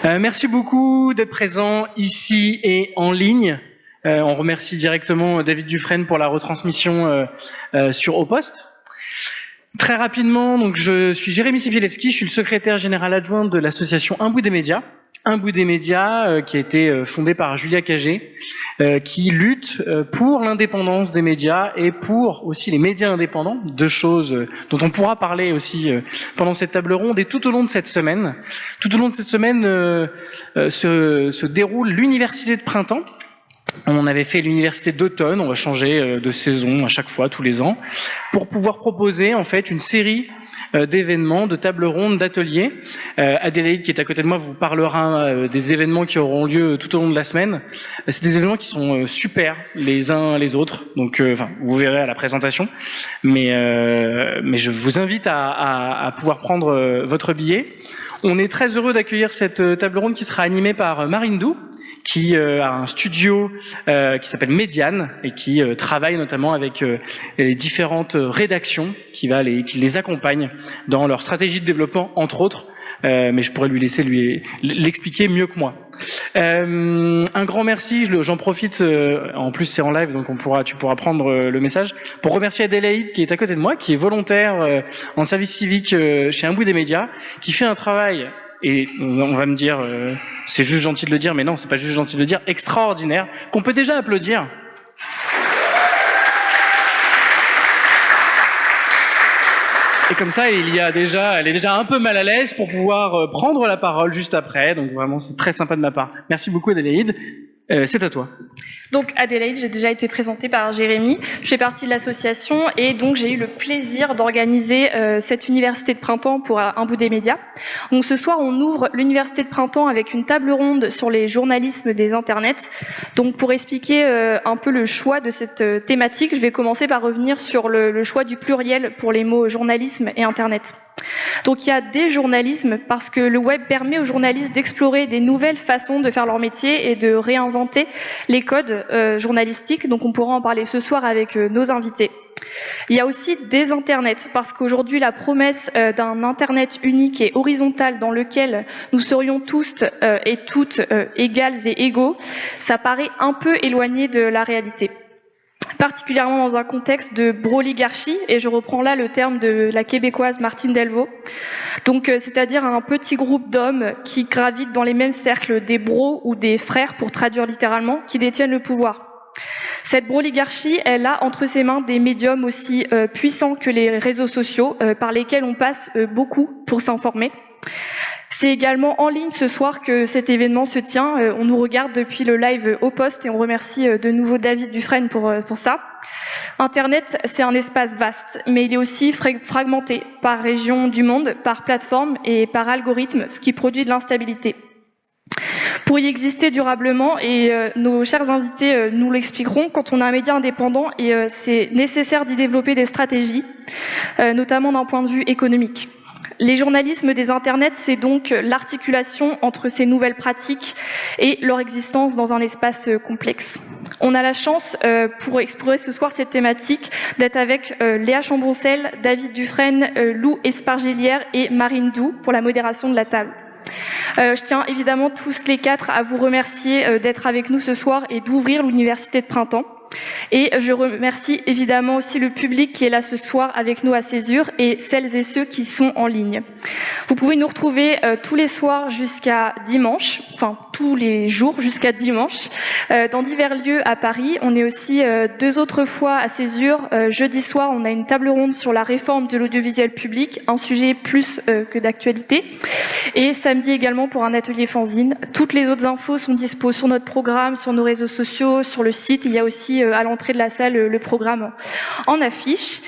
Merci beaucoup d'être présent ici et en ligne. On remercie directement David Dufresne pour la retransmission sur Au Poste. Très rapidement, donc je suis Jérémy Sipielewski, je suis le secrétaire général adjoint de l'association Un bout des médias. Un bout des médias qui a été fondé par Julia Cagé, qui lutte pour l'indépendance des médias et pour aussi les médias indépendants, deux choses dont on pourra parler aussi pendant cette table ronde et tout au long de cette semaine. Tout au long de cette semaine se déroule l'université de printemps. On avait fait l'université d'automne, on va changer de saison à chaque fois, tous les ans, pour pouvoir proposer en fait une série d'événements, de tables rondes, d'ateliers. Adélaïde, qui est à côté de moi, vous parlera des événements qui auront lieu tout au long de la semaine. C'est des événements qui sont super les uns les autres, donc vous verrez à la présentation. Mais je vous invite à pouvoir prendre votre billet. On est très heureux d'accueillir cette table ronde qui sera animée par Marine Doux, qui a un studio qui s'appelle Médiane et qui travaille notamment avec les différentes rédactions qui les accompagnent dans leur stratégie de développement, entre autres. Mais je pourrais lui laisser l'expliquer mieux que moi. Un grand merci, j'en profite, en plus c'est en live donc tu pourras prendre le message, pour remercier Adélaïde qui est à côté de moi, qui est volontaire en service civique chez Un bout des médias, qui fait un travail, et on va me dire, c'est juste gentil de le dire, mais non, c'est pas juste gentil de le dire, extraordinaire, qu'on peut déjà applaudir. Et comme ça, elle est déjà un peu mal à l'aise pour pouvoir prendre la parole juste après. Donc vraiment, c'est très sympa de ma part. Merci beaucoup, Adélaïde. C'est à toi. Donc Adélaïde, j'ai déjà été présentée par Jérémy. Je fais partie de l'association et donc j'ai eu le plaisir d'organiser cette université de printemps pour Un bout des médias. Donc ce soir, on ouvre l'université de printemps avec une table ronde sur les journalismes des internets. Donc pour expliquer un peu le choix de cette thématique, je vais commencer par revenir sur le choix du pluriel pour les mots journalisme et internet. Donc il y a des journalismes parce que le web permet aux journalistes d'explorer des nouvelles façons de faire leur métier et de réinventer les codes journalistiques. Donc on pourra en parler ce soir avec nos invités. Il y a aussi des internets parce qu'aujourd'hui la promesse d'un internet unique et horizontal dans lequel nous serions tous et toutes égales et égaux, ça paraît un peu éloigné de la réalité. Particulièrement dans un contexte de broligarchie, et je reprends là le terme de la québécoise Martine Delvaux, donc c'est-à-dire un petit groupe d'hommes qui gravitent dans les mêmes cercles des bros ou des frères, pour traduire littéralement, qui détiennent le pouvoir. Cette broligarchie, elle a entre ses mains des médiums aussi puissants que les réseaux sociaux, par lesquels on passe beaucoup pour s'informer. C'est également en ligne ce soir que cet événement se tient. On nous regarde depuis le live Au Poste et on remercie de nouveau David Dufresne pour ça. Internet, c'est un espace vaste, mais il est aussi fragmenté par région du monde, par plateforme et par algorithme, ce qui produit de l'instabilité. Pour y exister durablement, et nos chers invités nous l'expliqueront, quand on a un média indépendant, c'est nécessaire d'y développer des stratégies, notamment d'un point de vue économique. Les journalismes des internets, c'est donc l'articulation entre ces nouvelles pratiques et leur existence dans un espace complexe. On a la chance, pour explorer ce soir cette thématique, d'être avec Léa Chamboncel, David Dufresne, Lou Espargélière et Marine Doux pour la modération de la table. Je tiens évidemment tous les quatre à vous remercier d'être avec nous ce soir et d'ouvrir l'université de printemps. Et je remercie évidemment aussi le public qui est là ce soir avec nous à Césure et celles et ceux qui sont en ligne. Vous pouvez nous retrouver tous les soirs jusqu'à dimanche, enfin tous les jours jusqu'à dimanche, dans divers lieux à Paris. On est aussi 2 autres fois à Césure. Jeudi soir, on a une table ronde sur la réforme de l'audiovisuel public, un sujet plus que d'actualité. Et samedi également pour un atelier fanzine. Toutes les autres infos sont dispo sur notre programme, sur nos réseaux sociaux, sur le site. Il y a aussi à l'entrée de la salle le programme en affiche.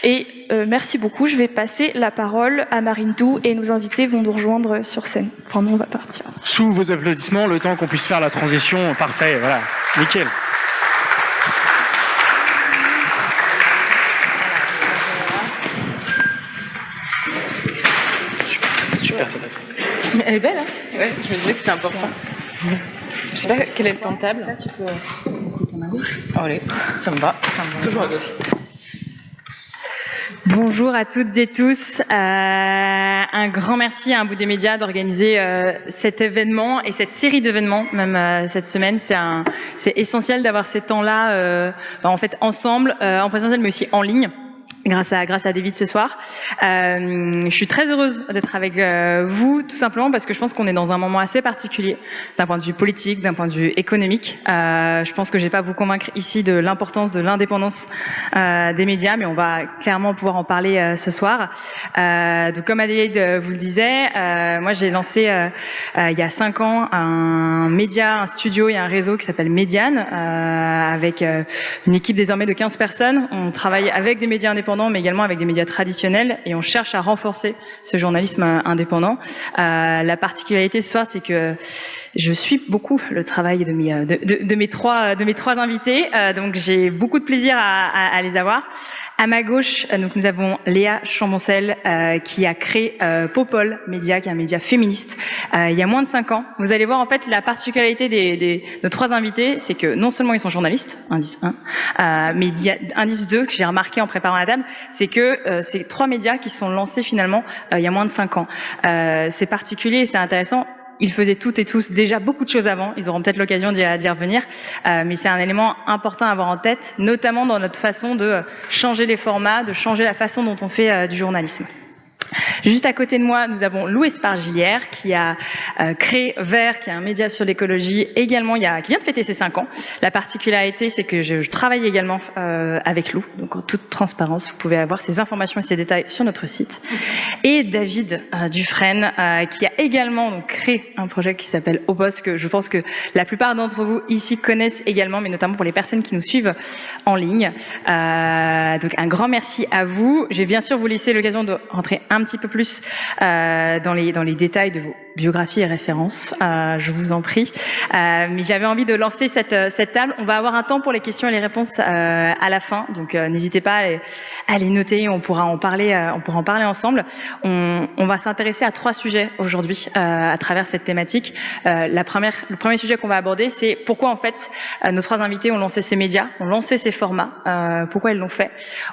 Et merci beaucoup. Je vais passer la parole à Marine Doux et nos invités vont nous rejoindre sur scène. Enfin, nous, on va partir. Sous vos applaudissements, le temps qu'on puisse faire la transition, parfait, voilà, nickel. Super. Elle est belle, hein? Ouais, je me disais que c'était important. Je sais pas quel est le plan de table. Ça, tu peux écouter ton à gauche. Allez, ça me va. Toujours à gauche. Bonjour à toutes et tous. Un grand merci à Un bout des médias d'organiser cet événement et cette série d'événements, même cette semaine. C'est essentiel d'avoir ces temps-là, en fait, ensemble, en présentiel, mais aussi en ligne. Grâce à David ce soir. Je suis très heureuse d'être avec vous, tout simplement parce que je pense qu'on est dans un moment assez particulier, d'un point de vue politique, d'un point de vue économique. Je pense que je vais pas vous convaincre ici de l'importance de l'indépendance des médias, mais on va clairement pouvoir en parler ce soir. Donc comme Adélaïde vous le disait, moi j'ai lancé il y a 5 ans un média, un studio et un réseau qui s'appelle Médiane, avec une équipe désormais de 15 personnes. On travaille avec des médias indépendants, mais également avec des médias traditionnels, et on cherche à renforcer ce journalisme indépendant. La particularité ce soir, c'est que je suis beaucoup le travail de mes trois invités, donc j'ai beaucoup de plaisir à les avoir. À ma gauche, donc nous avons Léa Chamboncel qui a créé Popol Média, qui est un média féministe, il y a moins de 5 ans. Vous allez voir en fait la particularité de nos 3 invités, c'est que non seulement ils sont journalistes, indice 1, mais il y a indice 2 que j'ai remarqué en préparant la table, c'est que c'est 3 médias qui sont lancés finalement il y a moins de 5 ans. C'est particulier et c'est intéressant. Ils faisaient toutes et tous déjà beaucoup de choses avant. Ils auront peut-être l'occasion d'y revenir. Mais c'est un élément important à avoir en tête, notamment dans notre façon de changer les formats, de changer la façon dont on fait du journalisme. Juste à côté de moi, nous avons Lou Espargilière qui a créé Vert, qui est un média sur l'écologie, également qui vient de fêter ses 5 ans. La particularité, c'est que je travaille également avec Lou, donc en toute transparence, vous pouvez avoir ces informations et ces détails sur notre site. Et David Dufresne, qui a également donc créé un projet qui s'appelle Opos, que je pense que la plupart d'entre vous ici connaissent également, mais notamment pour les personnes qui nous suivent en ligne. Donc un grand merci à vous. Je vais bien sûr vous laisser l'occasion de rentrer un petit peu plus dans les détails de vos biographies et références, je vous en prie. Mais j'avais envie de lancer cette table. On va avoir un temps pour les questions et les réponses à la fin, donc n'hésitez pas à les noter. On pourra en parler ensemble. On va s'intéresser à 3 sujets aujourd'hui à travers cette thématique. Le premier sujet qu'on va aborder, c'est pourquoi en fait nos 3 invités ont lancé ces médias, ont lancé ces formats, pourquoi ils l'ont fait.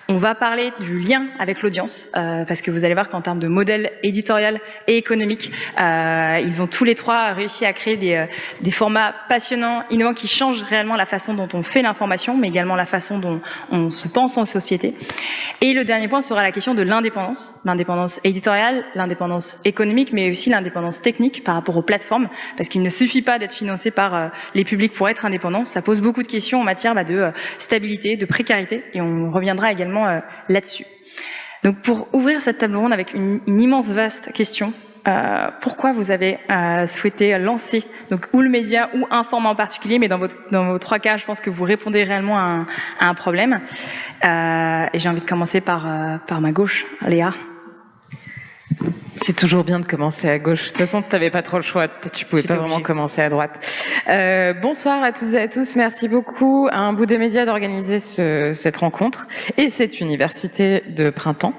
On va parler du lien avec l'audience, parce que vous allez voir qu'en termes de modèle éditorial et économique, ils ont tous les 3 réussi à créer des formats passionnants, innovants, qui changent réellement la façon dont on fait l'information, mais également la façon dont on se pense en société. Et le dernier point sera la question de l'indépendance éditoriale, l'indépendance économique, mais aussi l'indépendance technique par rapport aux plateformes, parce qu'il ne suffit pas d'être financé par les publics pour être indépendant. Ça pose beaucoup de questions en matière de stabilité, de précarité, et on reviendra également là-dessus. Donc pour ouvrir cette table ronde avec une immense vaste question, pourquoi vous avez souhaité lancer donc ou le média ou un format en particulier, mais dans vos 3 cas, je pense que vous répondez réellement à un problème. Et j'ai envie de commencer par ma gauche, Léa. C'est toujours bien de commencer à gauche. De toute façon, tu n'avais pas trop le choix. Tu pouvais pas vraiment commencer à droite. Bonsoir à toutes et à tous. Merci beaucoup à Un bout des médias d'organiser cette rencontre et cette université de printemps.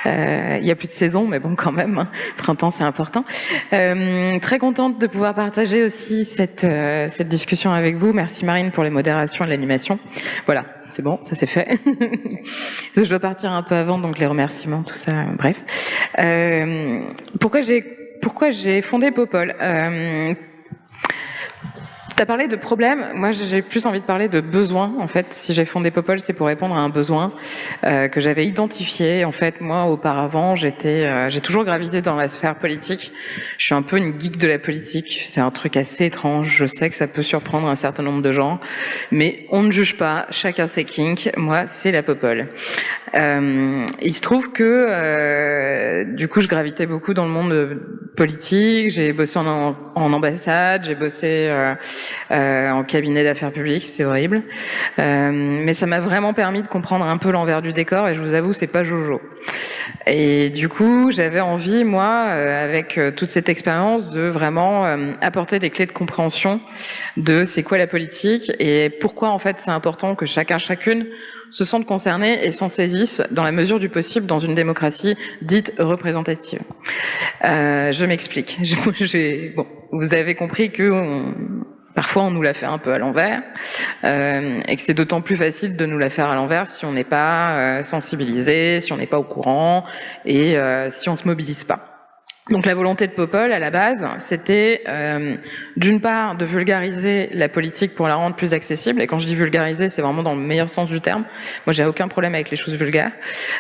Il y a plus de saison, mais bon, quand même. Hein. Printemps, c'est important. Très contente de pouvoir partager aussi cette discussion avec vous. Merci Marine pour les modérations et l'animation. Voilà. C'est bon, ça c'est fait. Je dois partir un peu avant, donc les remerciements, tout ça, bref. Pourquoi j'ai fondé Popol? T'as parlé de problèmes, moi j'ai plus envie de parler de besoins. En fait, si j'ai fondé Popol, c'est pour répondre à un besoin que j'avais identifié. En fait, moi auparavant, j'ai toujours gravité dans la sphère politique. Je suis un peu une geek de la politique. C'est un truc assez étrange. Je sais que ça peut surprendre un certain nombre de gens, mais on ne juge pas. Chacun ses kinks. Moi, c'est la Popol. Il se trouve que du coup, je gravitais beaucoup dans le monde politique. J'ai bossé en ambassade, j'ai bossé en cabinet d'affaires publiques, c'est horrible. Mais ça m'a vraiment permis de comprendre un peu l'envers du décor, et je vous avoue, c'est pas jojo. Et du coup, j'avais envie, moi, avec toute cette expérience, de vraiment apporter des clés de compréhension de c'est quoi la politique et pourquoi en fait c'est important que chacune se sente concerné et s'en saisisse dans la mesure du possible dans une démocratie dite représentative. Je m'explique. Bon, vous avez compris que parfois on nous la fait un peu à l'envers, et que c'est d'autant plus facile de nous la faire à l'envers si on n'est pas sensibilisé, si on n'est pas au courant, et si on se mobilise pas. Donc la volonté de Popol, à la base, c'était d'une part de vulgariser la politique pour la rendre plus accessible, et quand je dis vulgariser, c'est vraiment dans le meilleur sens du terme. Moi, j'ai aucun problème avec les choses vulgaires,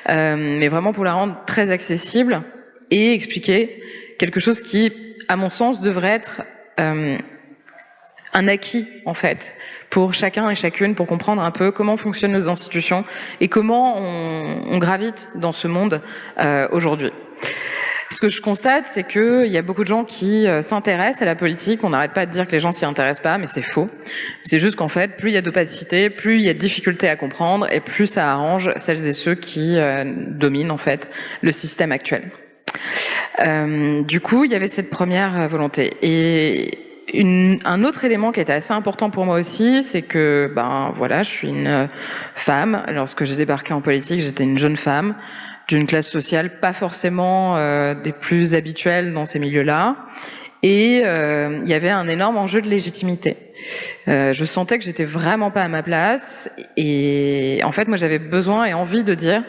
mais vraiment pour la rendre très accessible et expliquer quelque chose qui, à mon sens, devrait être un acquis, en fait, pour chacun et chacune, pour comprendre un peu comment fonctionnent nos institutions et comment on gravite dans ce monde aujourd'hui. Ce que je constate, c'est qu'il y a beaucoup de gens qui s'intéressent à la politique. On n'arrête pas de dire que les gens s'y intéressent pas, mais c'est faux. C'est juste qu'en fait, plus il y a d'opacité, plus il y a de difficultés à comprendre, et plus ça arrange celles et ceux qui dominent en fait le système actuel. Du coup, il y avait cette première volonté. Et un autre élément qui était assez important pour moi aussi, c'est que, voilà, je suis une femme. Lorsque j'ai débarqué en politique, j'étais une jeune femme d'une classe sociale pas forcément des plus habituelles dans ces milieux-là. Et il y avait un énorme enjeu de légitimité. Je sentais que j'étais vraiment pas à ma place. Et en fait, moi, j'avais besoin et envie de dire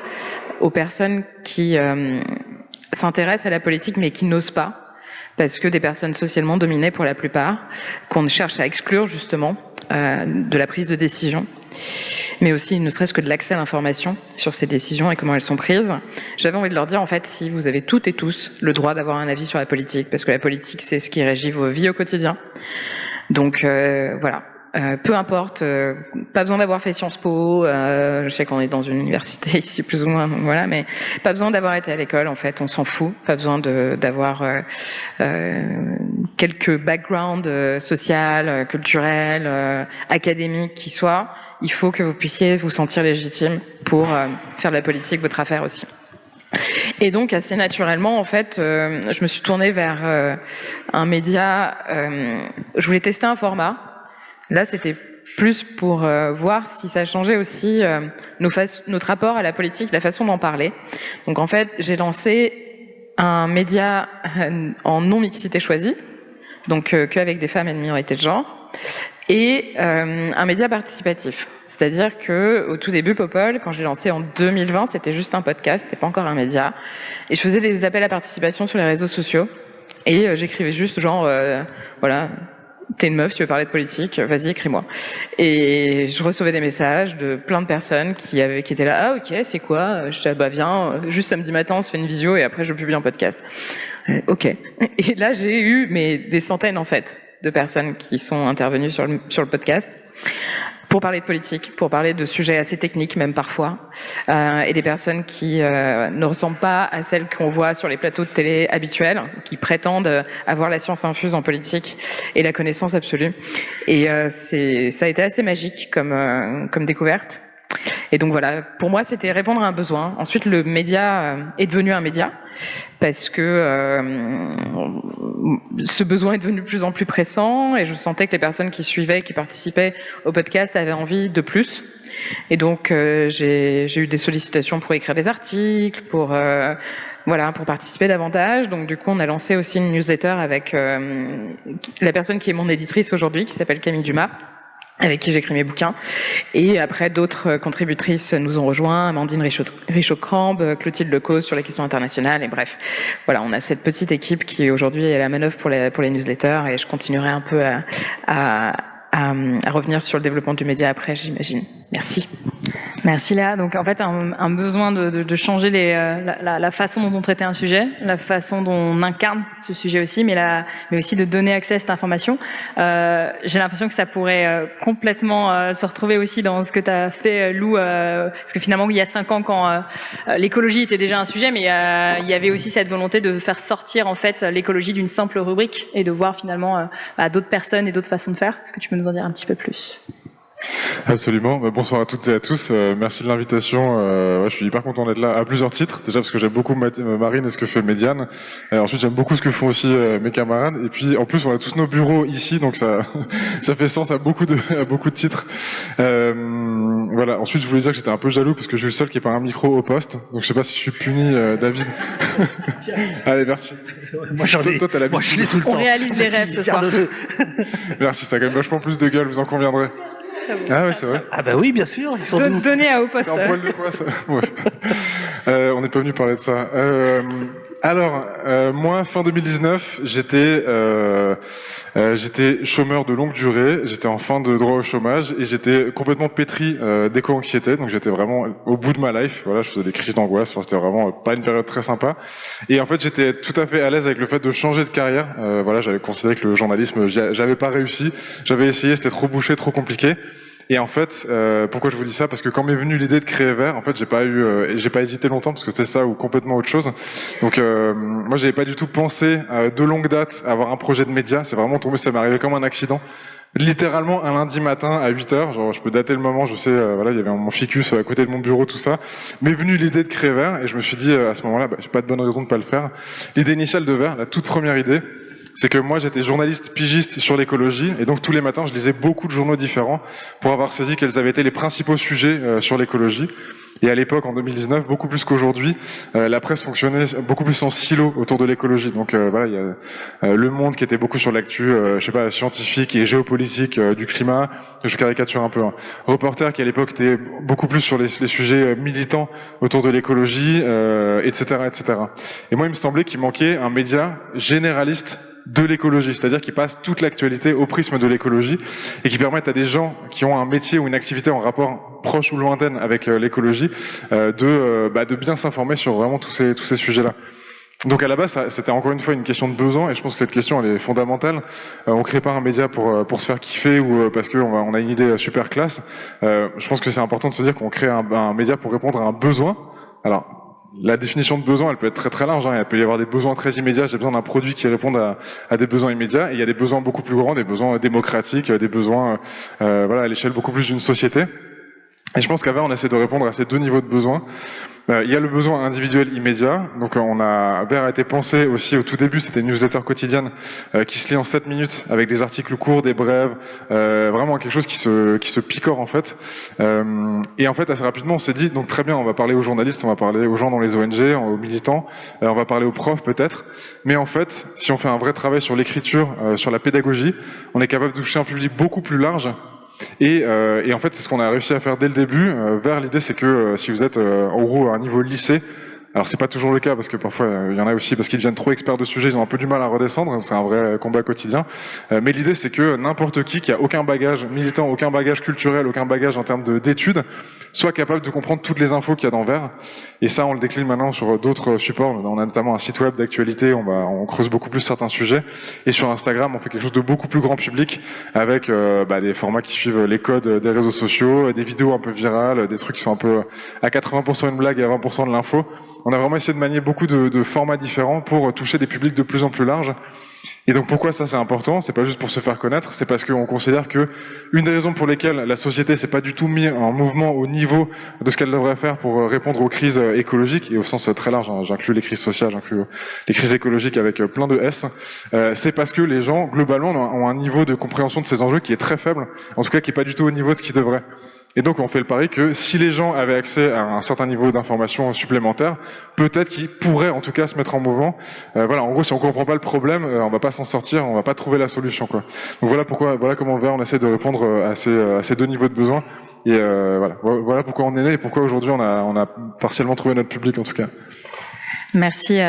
aux personnes qui s'intéressent à la politique mais qui n'osent pas, parce que des personnes socialement dominées pour la plupart, qu'on cherche à exclure justement de la prise de décision, mais aussi ne serait-ce que de l'accès à l'information sur ces décisions et comment elles sont prises. J'avais envie de leur dire, en fait, si vous avez toutes et tous le droit d'avoir un avis sur la politique, parce que la politique, c'est ce qui régit vos vies au quotidien. Donc voilà. Peu importe, pas besoin d'avoir fait Sciences Po, je sais qu'on est dans une université ici plus ou moins, donc voilà, mais pas besoin d'avoir été à l'école, en fait, on s'en fout, pas besoin d'avoir quelques backgrounds social, culturel, académique qui soient. Il faut que vous puissiez vous sentir légitime pour faire de la politique votre affaire aussi. Et donc assez naturellement, en fait, je me suis tournée vers un média. Je voulais tester un format. Là, c'était plus pour voir si ça changeait aussi notre rapport à la politique, la façon d'en parler. Donc en fait, j'ai lancé un média en non-mixité choisie, donc qu'avec des femmes et de minorités de genre, et un média participatif. C'est-à-dire que au tout début, Popol, quand j'ai lancé en 2020, c'était juste un podcast, c'était pas encore un média, et je faisais des appels à participation sur les réseaux sociaux, et j'écrivais juste genre, voilà, t'es une meuf, tu veux parler de politique, vas-y, écris-moi. Et je recevais des messages de plein de personnes qui étaient là, ah ok, c'est quoi? Je disais, bah viens, juste samedi matin, on se fait une visio et après je publie un podcast. Ok. Et là, j'ai eu des centaines en fait de personnes qui sont intervenues sur le podcast pour parler de politique, pour parler de sujets assez techniques même parfois, et des personnes qui ne ressemblent pas à celles qu'on voit sur les plateaux de télé habituels, qui prétendent avoir la science infuse en politique et la connaissance absolue. Et ça a été assez magique comme découverte. Et donc voilà, pour moi, c'était répondre à un besoin. Ensuite, le média est devenu un média parce que ce besoin est devenu de plus en plus pressant et je sentais que les personnes qui suivaient, qui participaient au podcast avaient envie de plus. Et donc, j'ai eu des sollicitations pour écrire des articles, pour participer davantage. Donc du coup, on a lancé aussi une newsletter avec la personne qui est mon éditrice aujourd'hui, qui s'appelle Camille Dumas, avec qui j'écris mes bouquins. Et après, d'autres contributrices nous ont rejoints, Amandine Richaud-Crambe, Clotilde Lecause sur les questions internationales, et bref. Voilà, on a cette petite équipe qui aujourd'hui est à la manœuvre pour les newsletters, et je continuerai un peu à revenir sur le développement du média après, j'imagine. Merci. Merci Léa. Donc en fait, un besoin de changer la façon dont on traitait un sujet, la façon dont on incarne ce sujet aussi, mais aussi de donner accès à cette information. J'ai l'impression que ça pourrait complètement se retrouver aussi dans ce que tu as fait, Lou, parce que finalement, il y a 5 ans, quand l'écologie était déjà un sujet, mais il y avait aussi cette volonté de faire sortir en fait l'écologie d'une simple rubrique et de voir finalement d'autres personnes et d'autres façons de faire. Est-ce que tu peux nous en dire un petit peu plus ? Absolument. Bonsoir à toutes et à tous. Merci de l'invitation. Je suis hyper content d'être là à plusieurs titres. Déjà parce que j'aime beaucoup Marine et ce que fait Médiane. Ensuite, j'aime beaucoup ce que font aussi mes camarades. Et puis, en plus, on a tous nos bureaux ici, donc ça fait sens à beaucoup de titres. Voilà. Ensuite, je voulais dire que j'étais un peu jaloux parce que je suis le seul qui n'a pas un micro au poste. Donc, je sais pas si je suis puni, David. Allez, merci. Moi, je l'ai tout le temps. On réalise les rêves ce soir. Merci. Ça a quand même vachement plus de gueule, vous en conviendrez. Ah ouais, c'est vrai. Ah bah oui, bien sûr. Ils sont Donnez à Au Poste. C'est en poil de quoi, ça? Ouais. On n'est pas venu parler de ça. Moi, fin 2019, j'étais chômeur de longue durée. J'étais en fin de droit au chômage et j'étais complètement pétri d'éco-anxiété. Donc j'étais vraiment au bout de ma life. Voilà, je faisais des crises d'angoisse. Enfin, c'était vraiment pas une période très sympa. Et en fait, j'étais tout à fait à l'aise avec le fait de changer de carrière. Voilà, j'avais considéré que le journalisme, j'avais pas réussi. J'avais essayé, c'était trop bouché, trop compliqué. Et en fait, pourquoi je vous dis ça? Parce que quand m'est venue l'idée de créer Vert, en fait, j'ai pas hésité longtemps parce que c'est ça ou complètement autre chose. Donc, moi, j'avais pas du tout pensé de longue date à avoir un projet de média. C'est vraiment tombé, ça m'est arrivé comme un accident. Littéralement un lundi matin à 8h, genre je peux dater le moment, je sais, voilà, il y avait mon ficus à côté de mon bureau, tout ça. M'est venue l'idée de créer Vert et je me suis dit à ce moment-là, j'ai pas de bonne raison de pas le faire. L'idée initiale de Vert, la toute première idée, c'est que moi j'étais journaliste pigiste sur l'écologie et donc tous les matins je lisais beaucoup de journaux différents pour avoir saisi quels avaient été les principaux sujets sur l'écologie. Et à l'époque, en 2019, beaucoup plus qu'aujourd'hui, la presse fonctionnait beaucoup plus en silo autour de l'écologie. Donc voilà, il y a Le Monde qui était beaucoup sur l'actu, je sais pas, scientifique et géopolitique du climat. Je caricature un peu. Hein. Reporter qui à l'époque était beaucoup plus sur les sujets militants autour de l'écologie, etc., etc. Et moi, il me semblait qu'il manquait un média généraliste de l'écologie, c'est-à-dire qui passe toute l'actualité au prisme de l'écologie et qui permettent à des gens qui ont un métier ou une activité en rapport proche ou lointaine avec l'écologie de bien s'informer sur vraiment tous ces sujets-là. Donc à la base, c'était encore une fois une question de besoin et je pense que cette question elle est fondamentale. On crée pas un média pour se faire kiffer ou parce que on a une idée super classe. Je pense que c'est important de se dire qu'on crée un média pour répondre à un besoin. Alors la définition de besoin, elle peut être très très large. Hein. Il peut y avoir des besoins très immédiats. J'ai besoin d'un produit qui réponde à des besoins immédiats. Et il y a des besoins beaucoup plus grands, des besoins démocratiques, des besoins à l'échelle beaucoup plus d'une société. Et je pense qu'avant, on essaie de répondre à ces deux niveaux de besoins. Il y a le besoin individuel immédiat. Donc Vert a été pensé aussi au tout début, c'était une newsletter quotidienne qui se lit en 7 minutes avec des articles courts, des brèves, vraiment quelque chose qui se picore en fait. Et en fait assez rapidement on s'est dit donc très bien, on va parler aux journalistes, on va parler aux gens dans les ONG, aux militants, on va parler aux profs peut-être. Mais en fait, si on fait un vrai travail sur l'écriture, sur la pédagogie, on est capable de toucher un public beaucoup plus large. Et en fait, c'est ce qu'on a réussi à faire dès le début. Vers l'idée, c'est que si vous êtes en gros à un niveau lycée, alors c'est pas toujours le cas parce que parfois il y en a aussi parce qu'ils deviennent trop experts de sujets, ils ont un peu du mal à redescendre. C'est un vrai combat quotidien. Mais l'idée, c'est que n'importe qui a aucun bagage militant, aucun bagage culturel, aucun bagage en termes d'études, soit capable de comprendre toutes les infos qu'il y a dans Vert. Et ça, on le décline maintenant sur d'autres supports. On a notamment un site web d'actualité. On creuse beaucoup plus certains sujets. Et sur Instagram, on fait quelque chose de beaucoup plus grand public avec des formats qui suivent les codes des réseaux sociaux, des vidéos un peu virales, des trucs qui sont un peu à 80% une blague et à 20% de l'info. On a vraiment essayé de manier beaucoup de formats différents pour toucher des publics de plus en plus larges. Et donc pourquoi ça c'est important? C'est pas juste pour se faire connaître, c'est parce qu'on considère que une des raisons pour lesquelles la société s'est pas du tout mise en mouvement au niveau de ce qu'elle devrait faire pour répondre aux crises écologiques, et au sens très large, hein, j'inclus les crises sociales, j'inclus les crises écologiques avec plein de S, c'est parce que les gens globalement ont un niveau de compréhension de ces enjeux qui est très faible, en tout cas qui est pas du tout au niveau de ce qu'ils devraient. Et donc on fait le pari que si les gens avaient accès à un certain niveau d'information supplémentaire, peut-être qu'ils pourraient en tout cas se mettre en mouvement. En gros, si on comprend pas le problème, on va pas s'en sortir, on va pas trouver la solution, quoi. Donc voilà comment on essaie de répondre à ces deux niveaux de besoin. Et voilà pourquoi on est né et pourquoi aujourd'hui on a partiellement trouvé notre public en tout cas. Merci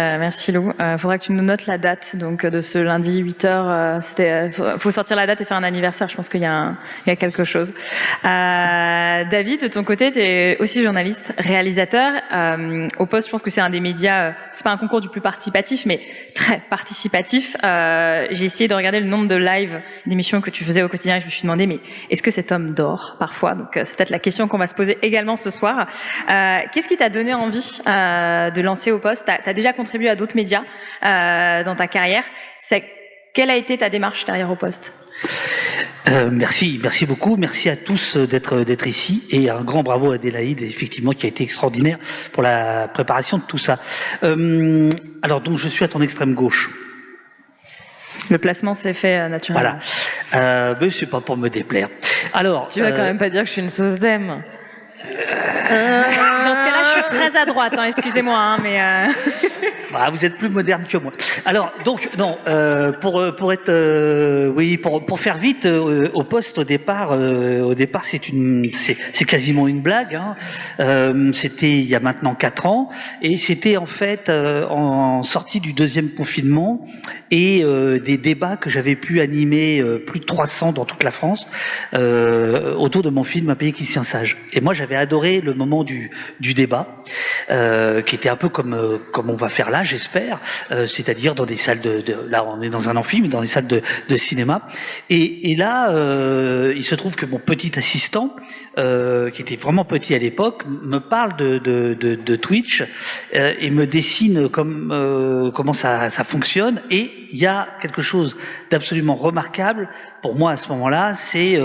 Lou. Faudra que tu nous notes la date donc de ce lundi 8h. Faut sortir la date et faire un anniversaire. Je pense qu'il y a quelque chose. David, de ton côté, tu es aussi journaliste, réalisateur. Au Poste, je pense que c'est un des médias. C'est pas un concours du plus participatif, mais très participatif. J'ai essayé de regarder le nombre de lives d'émissions que tu faisais au quotidien et je me suis demandé, mais est-ce que cet homme dort parfois? Donc c'est peut-être la question qu'on va se poser également ce soir. Qu'est-ce qui t'a donné envie de lancer Au Poste? T'as déjà contribué à d'autres médias dans ta carrière. Quelle a été ta démarche derrière Au Poste? Merci beaucoup. Merci à tous d'être ici et un grand bravo à Adélaïde, effectivement, qui a été extraordinaire pour la préparation de tout ça. Alors donc je suis à ton extrême gauche. Le placement s'est fait naturellement. Voilà. Mais c'est pas pour me déplaire. Alors. Tu vas quand même pas dire que je suis une sauce d'aime. Dans ce cas-là, je suis très à droite. Excusez-moi, mais. Bah, vous êtes plus moderne que moi. Alors donc non, pour faire vite, au poste au départ c'est quasiment une blague. C'était il y a maintenant 4 ans et c'était en fait en sortie du deuxième confinement et des débats que j'avais pu animer plus de 300 dans toute la France autour de mon film Un pays qui se tient sage. Et moi j'avais adoré le moment du débat qui était un peu comme on va faire là, j'espère, c'est-à-dire dans des salles là on est dans un amphi, mais dans des salles de cinéma. Et là, il se trouve que mon petit assistant, qui était vraiment petit à l'époque, me parle de Twitch et me dessine comment ça fonctionne. Et il y a quelque chose d'absolument remarquable pour moi à ce moment-là, c'est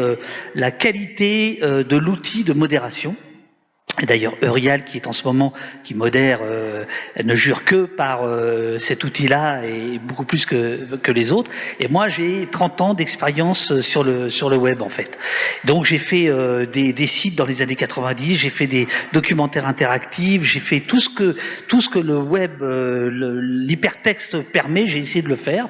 la qualité de l'outil de modération. Et d'ailleurs, Eurial, qui est en ce moment, qui modère, elle ne jure que par cet outil-là et beaucoup plus que les autres. Et moi, j'ai 30 ans d'expérience sur le web, en fait. Donc, j'ai fait des sites dans les années 90, j'ai fait des documentaires interactifs, j'ai fait tout ce que le web, l'hypertexte permet, j'ai essayé de le faire.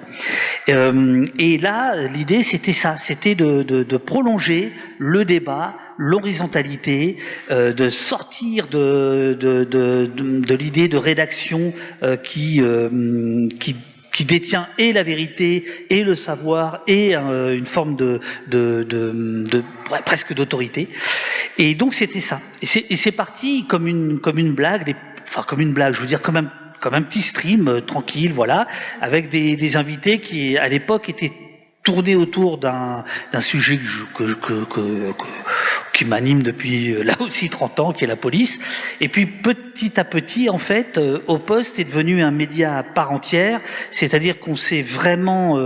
Et là, l'idée, c'était ça, c'était de prolonger le débat, l'horizontalité, de sortir de l'idée de rédaction qui détient et la vérité et le savoir et une forme de presque d'autorité. Et donc c'était ça. Et c'est parti comme une blague, comme une blague, je veux dire comme un petit stream tranquille, voilà, avec des invités qui à l'époque étaient tournés autour d'un sujet qui m'anime depuis là aussi 30 ans, qui est la police. Et puis petit à petit, en fait, Au Poste est devenu un média à part entière, c'est-à-dire qu'on s'est vraiment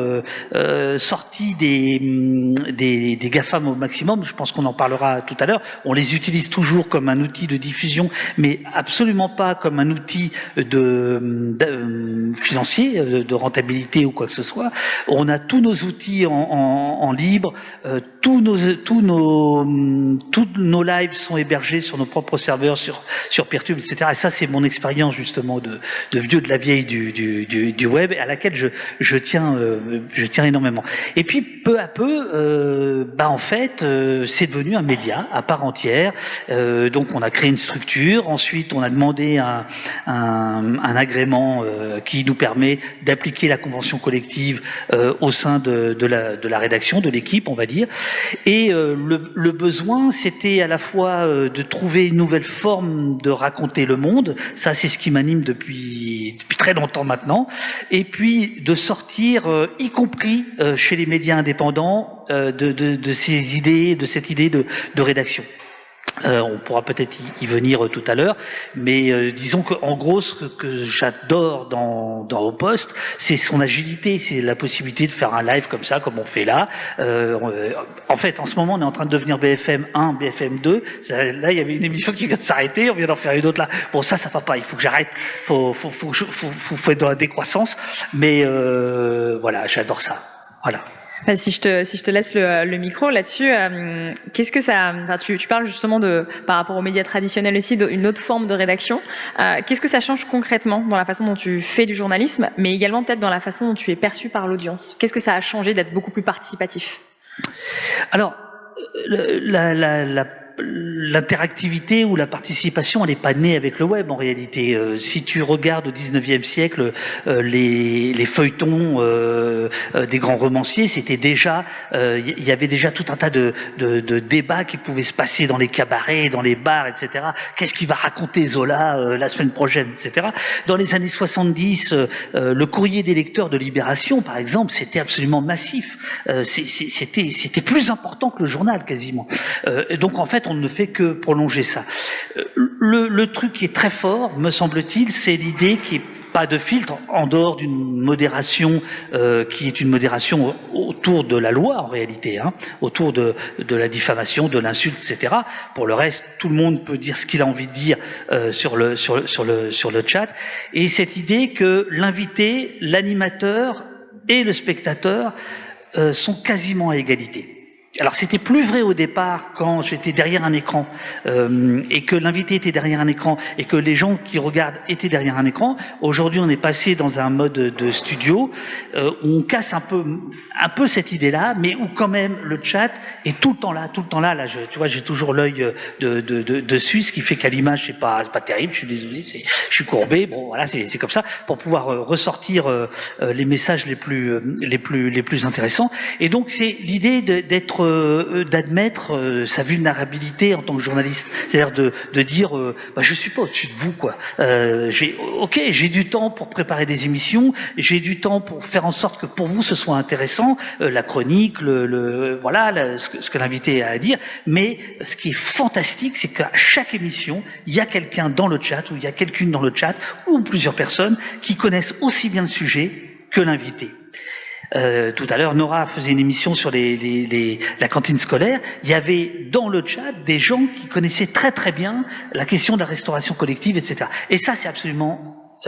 sorti des GAFAM au maximum. Je pense qu'on en parlera tout à l'heure. On les utilise toujours comme un outil de diffusion, mais absolument pas comme un outil financier, de rentabilité ou quoi que ce soit. On a tous nos outils en libre, tous nos lives sont hébergés sur nos propres serveurs, sur Peertube, etc. Et ça, c'est mon expérience justement de vieux de la vieille du web, à laquelle je tiens énormément. Et puis peu à peu, en fait, c'est devenu un média à part entière. Donc on a créé une structure. Ensuite, on a demandé un agrément qui nous permet d'appliquer la convention collective au sein de la rédaction, de l'équipe, on va dire. Et le besoin, c'était à la fois de trouver une nouvelle forme de raconter le monde, ça c'est ce qui m'anime depuis très longtemps maintenant, et puis de sortir, y compris chez les médias indépendants, de ces idées, de cette idée de rédaction. On pourra peut-être y venir tout à l'heure, mais disons qu'en gros, ce que j'adore dans Au Poste, c'est son agilité, c'est la possibilité de faire un live comme ça, comme on fait là. En fait, en ce moment, on est en train de devenir BFM 1, BFM 2. Là, il y avait une émission qui vient de s'arrêter, on vient d'en faire une autre là. Bon, ça va pas, il faut que j'arrête, faut être dans la décroissance, mais voilà, j'adore ça. Voilà. Si je te laisse le micro là-dessus, qu'est-ce que ça, tu parles justement par rapport aux médias traditionnels aussi, d'une autre forme de rédaction. Qu'est-ce que ça change concrètement dans la façon dont tu fais du journalisme, mais également peut-être dans la façon dont tu es perçu par l'audience? Qu'est-ce que ça a changé d'être beaucoup plus participatif? Alors, l'interactivité ou la participation, elle n'est pas née avec le web en réalité. Si tu regardes au 19e siècle les feuilletons des grands romanciers, c'était déjà, il y avait déjà tout un tas de débats qui pouvaient se passer dans les cabarets, dans les bars, etc. Qu'est-ce qu'il va raconter Zola la semaine prochaine, etc. Dans les années 70, le courrier des lecteurs de Libération, par exemple, c'était absolument massif. C'était plus important que le journal quasiment. Donc en fait, on ne fait que prolonger ça. Le truc qui est très fort, me semble-t-il, c'est l'idée qui est pas de filtre en dehors d'une modération qui est une modération autour de la loi en réalité, hein, autour de la diffamation, de l'insulte, etc. Pour le reste, tout le monde peut dire ce qu'il a envie de dire sur le chat. Et cette idée que l'invité, l'animateur et le spectateur sont quasiment à égalité. Alors c'était plus vrai au départ quand j'étais derrière un écran et que l'invité était derrière un écran et que les gens qui regardent étaient derrière un écran. Aujourd'hui, on est passé dans un mode de studio où on casse un peu cette idée-là, mais où quand même le chat est tout le temps là. Là, tu vois, j'ai toujours l'œil dessus, ce qui fait qu'à l'image c'est pas terrible. Je suis désolé, je suis courbé. Bon, voilà, c'est comme ça pour pouvoir ressortir les messages les plus intéressants. Et donc c'est l'idée d'admettre sa vulnérabilité en tant que journaliste, c'est-à-dire de dire je suis pas au-dessus de vous quoi. J'ai du temps pour préparer des émissions, j'ai du temps pour faire en sorte que pour vous ce soit intéressant, la chronique, ce que l'invité a à dire. Mais ce qui est fantastique, c'est qu'à chaque émission, il y a quelqu'un dans le chat ou il y a quelqu'une dans le chat ou plusieurs personnes qui connaissent aussi bien le sujet que l'invité. Tout à l'heure, Nora faisait une émission sur la cantine scolaire. Il y avait dans le chat des gens qui connaissaient très très bien la question de la restauration collective, etc. Et ça, c'est absolument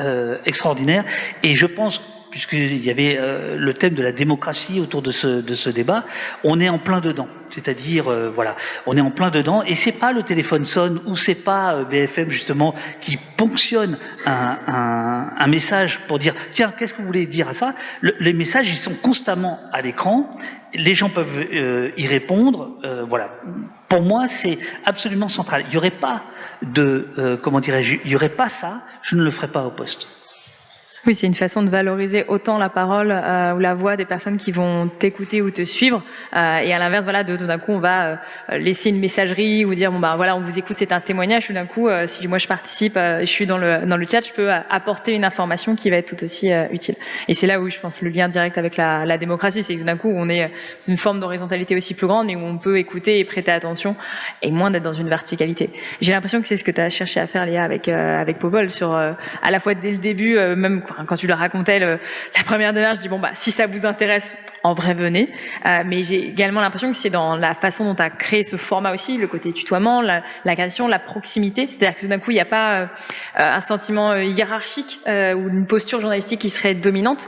extraordinaire. Et je pense, puisqu'il y avait le thème de la démocratie autour de ce débat, on est en plein dedans. C'est-à-dire, on est en plein dedans, et c'est pas le téléphone sonne ou c'est pas BFM justement qui ponctionne un message pour dire tiens, qu'est-ce que vous voulez dire à ça. Les messages, ils sont constamment à l'écran, les gens peuvent y répondre. Pour moi, c'est absolument central. Il y aurait pas il y aurait pas ça, je ne le ferais pas au poste. Oui, c'est une façon de valoriser autant la parole ou la voix des personnes qui vont t'écouter ou te suivre. Et à l'inverse, tout d'un coup, on va laisser une messagerie ou dire on vous écoute, c'est un témoignage. Tout d'un coup, si moi je participe, je suis dans le chat, je peux apporter une information qui va être tout aussi utile. Et c'est là où je pense le lien direct avec la démocratie, c'est que tout d'un coup, on est dans une forme d'horizontalité aussi plus grande et où on peut écouter et prêter attention et moins d'être dans une verticalité. J'ai l'impression que c'est ce que tu as cherché à faire, Léa, avec Popol, sur à la fois dès le début, même quand tu leur racontais la première demi-heure, je dis si ça vous intéresse, en vrai venez. Mais j'ai également l'impression que c'est dans la façon dont tu as créé ce format aussi, le côté tutoiement, la question, la proximité. C'est-à-dire que tout d'un coup, il n'y a pas un sentiment hiérarchique ou une posture journalistique qui serait dominante.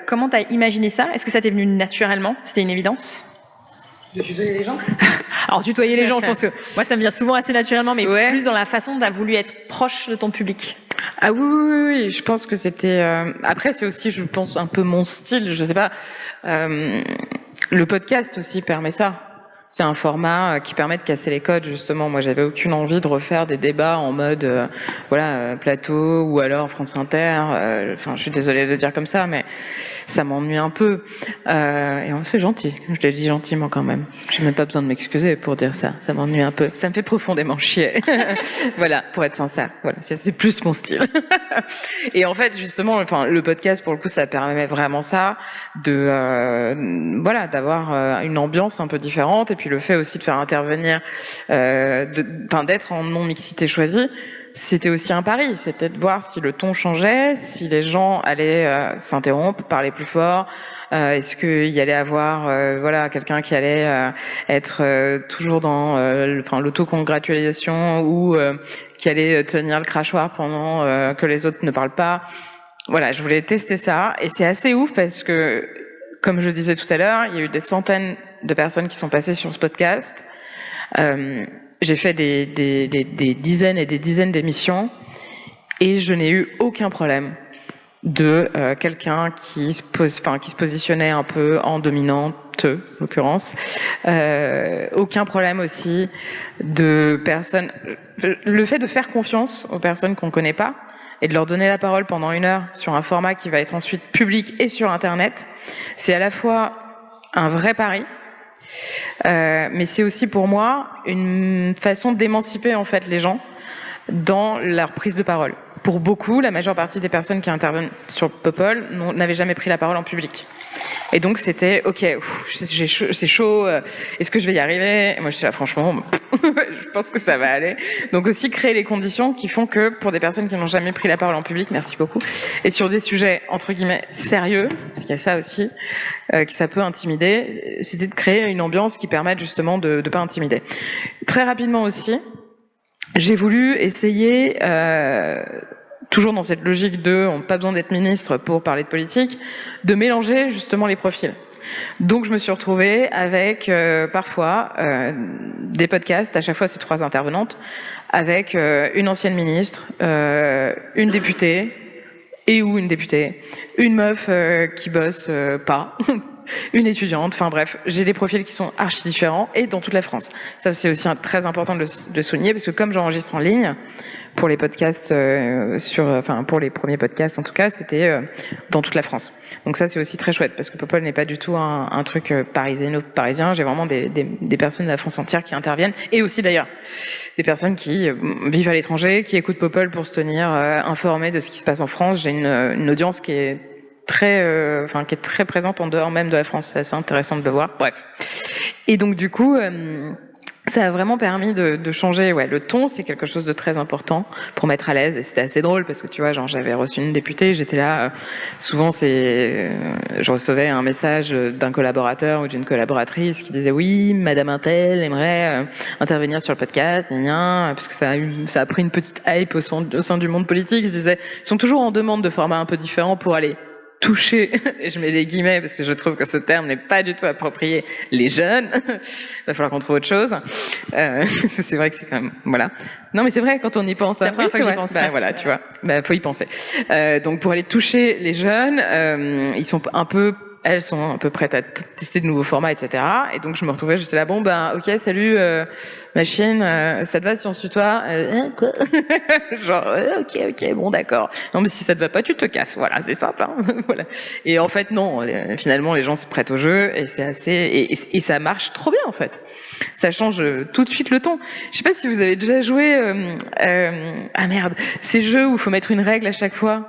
Comment tu as imaginé ça? Est-ce que ça t'est venu naturellement? C'était une évidence? De tutoyer les gens? Alors, tutoyer les gens, je pense que moi, ça me vient souvent assez naturellement, mais plus dans la façon dont tu as voulu être proche de ton public. Ah oui, je pense que c'était... Après, c'est aussi, je pense, un peu mon style, je sais pas. Le podcast aussi permet ça. C'est un format qui permet de casser les codes, justement. Moi, j'avais aucune envie de refaire des débats en mode, plateau ou alors France Inter. Je suis désolée de le dire comme ça, mais ça m'ennuie un peu. Et c'est gentil. Je l'ai dit gentiment quand même. J'ai même pas besoin de m'excuser pour dire ça. Ça m'ennuie un peu. Ça me fait profondément chier. Voilà, pour être sincère. Voilà, c'est plus mon style. Et en fait, justement, le podcast, pour le coup, ça permet vraiment ça, d'avoir une ambiance un peu différente. Et puis le fait aussi de faire intervenir, d'être en non-mixité choisie, c'était aussi un pari. C'était de voir si le ton changeait, si les gens allaient s'interrompre, parler plus fort. Est-ce qu'il y allait avoir quelqu'un qui allait être toujours dans l'autocongratulation ou qui allait tenir le crachoir pendant que les autres ne parlent pas. Voilà, je voulais tester ça. Et c'est assez ouf parce que, comme je disais tout à l'heure, il y a eu des centaines de personnes qui sont passées sur ce podcast. J'ai fait des dizaines et des dizaines d'émissions et je n'ai eu aucun problème de quelqu'un qui se positionnait un peu en dominante, en l'occurrence. Aucun problème aussi de personnes... Le fait de faire confiance aux personnes qu'on connaît pas et de leur donner la parole pendant 1 heure sur un format qui va être ensuite public et sur Internet, c'est à la fois un vrai pari, mais c'est aussi pour moi une façon d'émanciper en fait les gens dans leur prise de parole. pour beaucoup, la majeure partie des personnes qui interviennent sur Popol n'avaient jamais pris la parole en public. Et donc c'était ok, c'est chaud, est-ce que je vais y arriver? Et moi j'étais là franchement, je pense que ça va aller. Donc aussi créer les conditions qui font que pour des personnes qui n'ont jamais pris la parole en public, merci beaucoup, et sur des sujets entre guillemets sérieux, parce qu'il y a ça aussi, que ça peut intimider, c'était de créer une ambiance qui permette justement de pas intimider. Très rapidement aussi, j'ai voulu essayer toujours dans cette logique de on n'a pas besoin d'être ministre pour parler de politique, de mélanger justement les profils. Donc je me suis retrouvée avec parfois des podcasts, à chaque fois c'est 3 intervenantes, avec une ancienne ministre, une députée et ou une députée, une meuf qui bosse pas, une étudiante, enfin bref, j'ai des profils qui sont archi différents et dans toute la France. Ça c'est aussi très important de le souligner parce que comme j'enregistre en ligne, pour les podcasts pour les premiers podcasts en tout cas, c'était dans toute la France. Donc ça c'est aussi très chouette parce que Popol n'est pas du tout un truc parisien. J'ai vraiment des personnes de la France entière qui interviennent et aussi d'ailleurs des personnes qui vivent à l'étranger, qui écoutent Popol pour se tenir informés de ce qui se passe en France. J'ai une audience qui est très présente en dehors même de la France. C'est assez intéressant de le voir. Bref. Et donc du coup. Ça a vraiment permis de changer, le ton, c'est quelque chose de très important pour mettre à l'aise et c'était assez drôle parce que tu vois, genre j'avais reçu une députée, j'étais là, souvent je recevais un message d'un collaborateur ou d'une collaboratrice qui disait oui, Madame Intel aimerait intervenir sur le podcast, parce que ça a pris une petite hype au sein du monde politique, ils sont toujours en demande de formats un peu différents pour aller toucher, et je mets des guillemets parce que je trouve que ce terme n'est pas du tout approprié, les jeunes. Il va falloir qu'on trouve autre chose. C'est vrai que c'est quand même, voilà. Non, mais c'est vrai, quand on y pense. C'est la première fois que j'y pense. Voilà, tu vois. Faut y penser. Donc, pour aller toucher les jeunes, elles sont un peu prêtes à tester de nouveaux formats, etc. Et donc, je me retrouvais, j'étais là, ok, salut, machine, ça te va si on se tutoie? Quoi? Genre, ok, bon, d'accord. Non, mais si ça te va pas, tu te casses. Voilà, c'est simple, hein. Voilà. Et en fait, non, finalement, les gens se prêtent au jeu et c'est assez, et ça marche trop bien, en fait. Ça change tout de suite le ton. Je sais pas si vous avez déjà joué, ces jeux où il faut mettre une règle à chaque fois.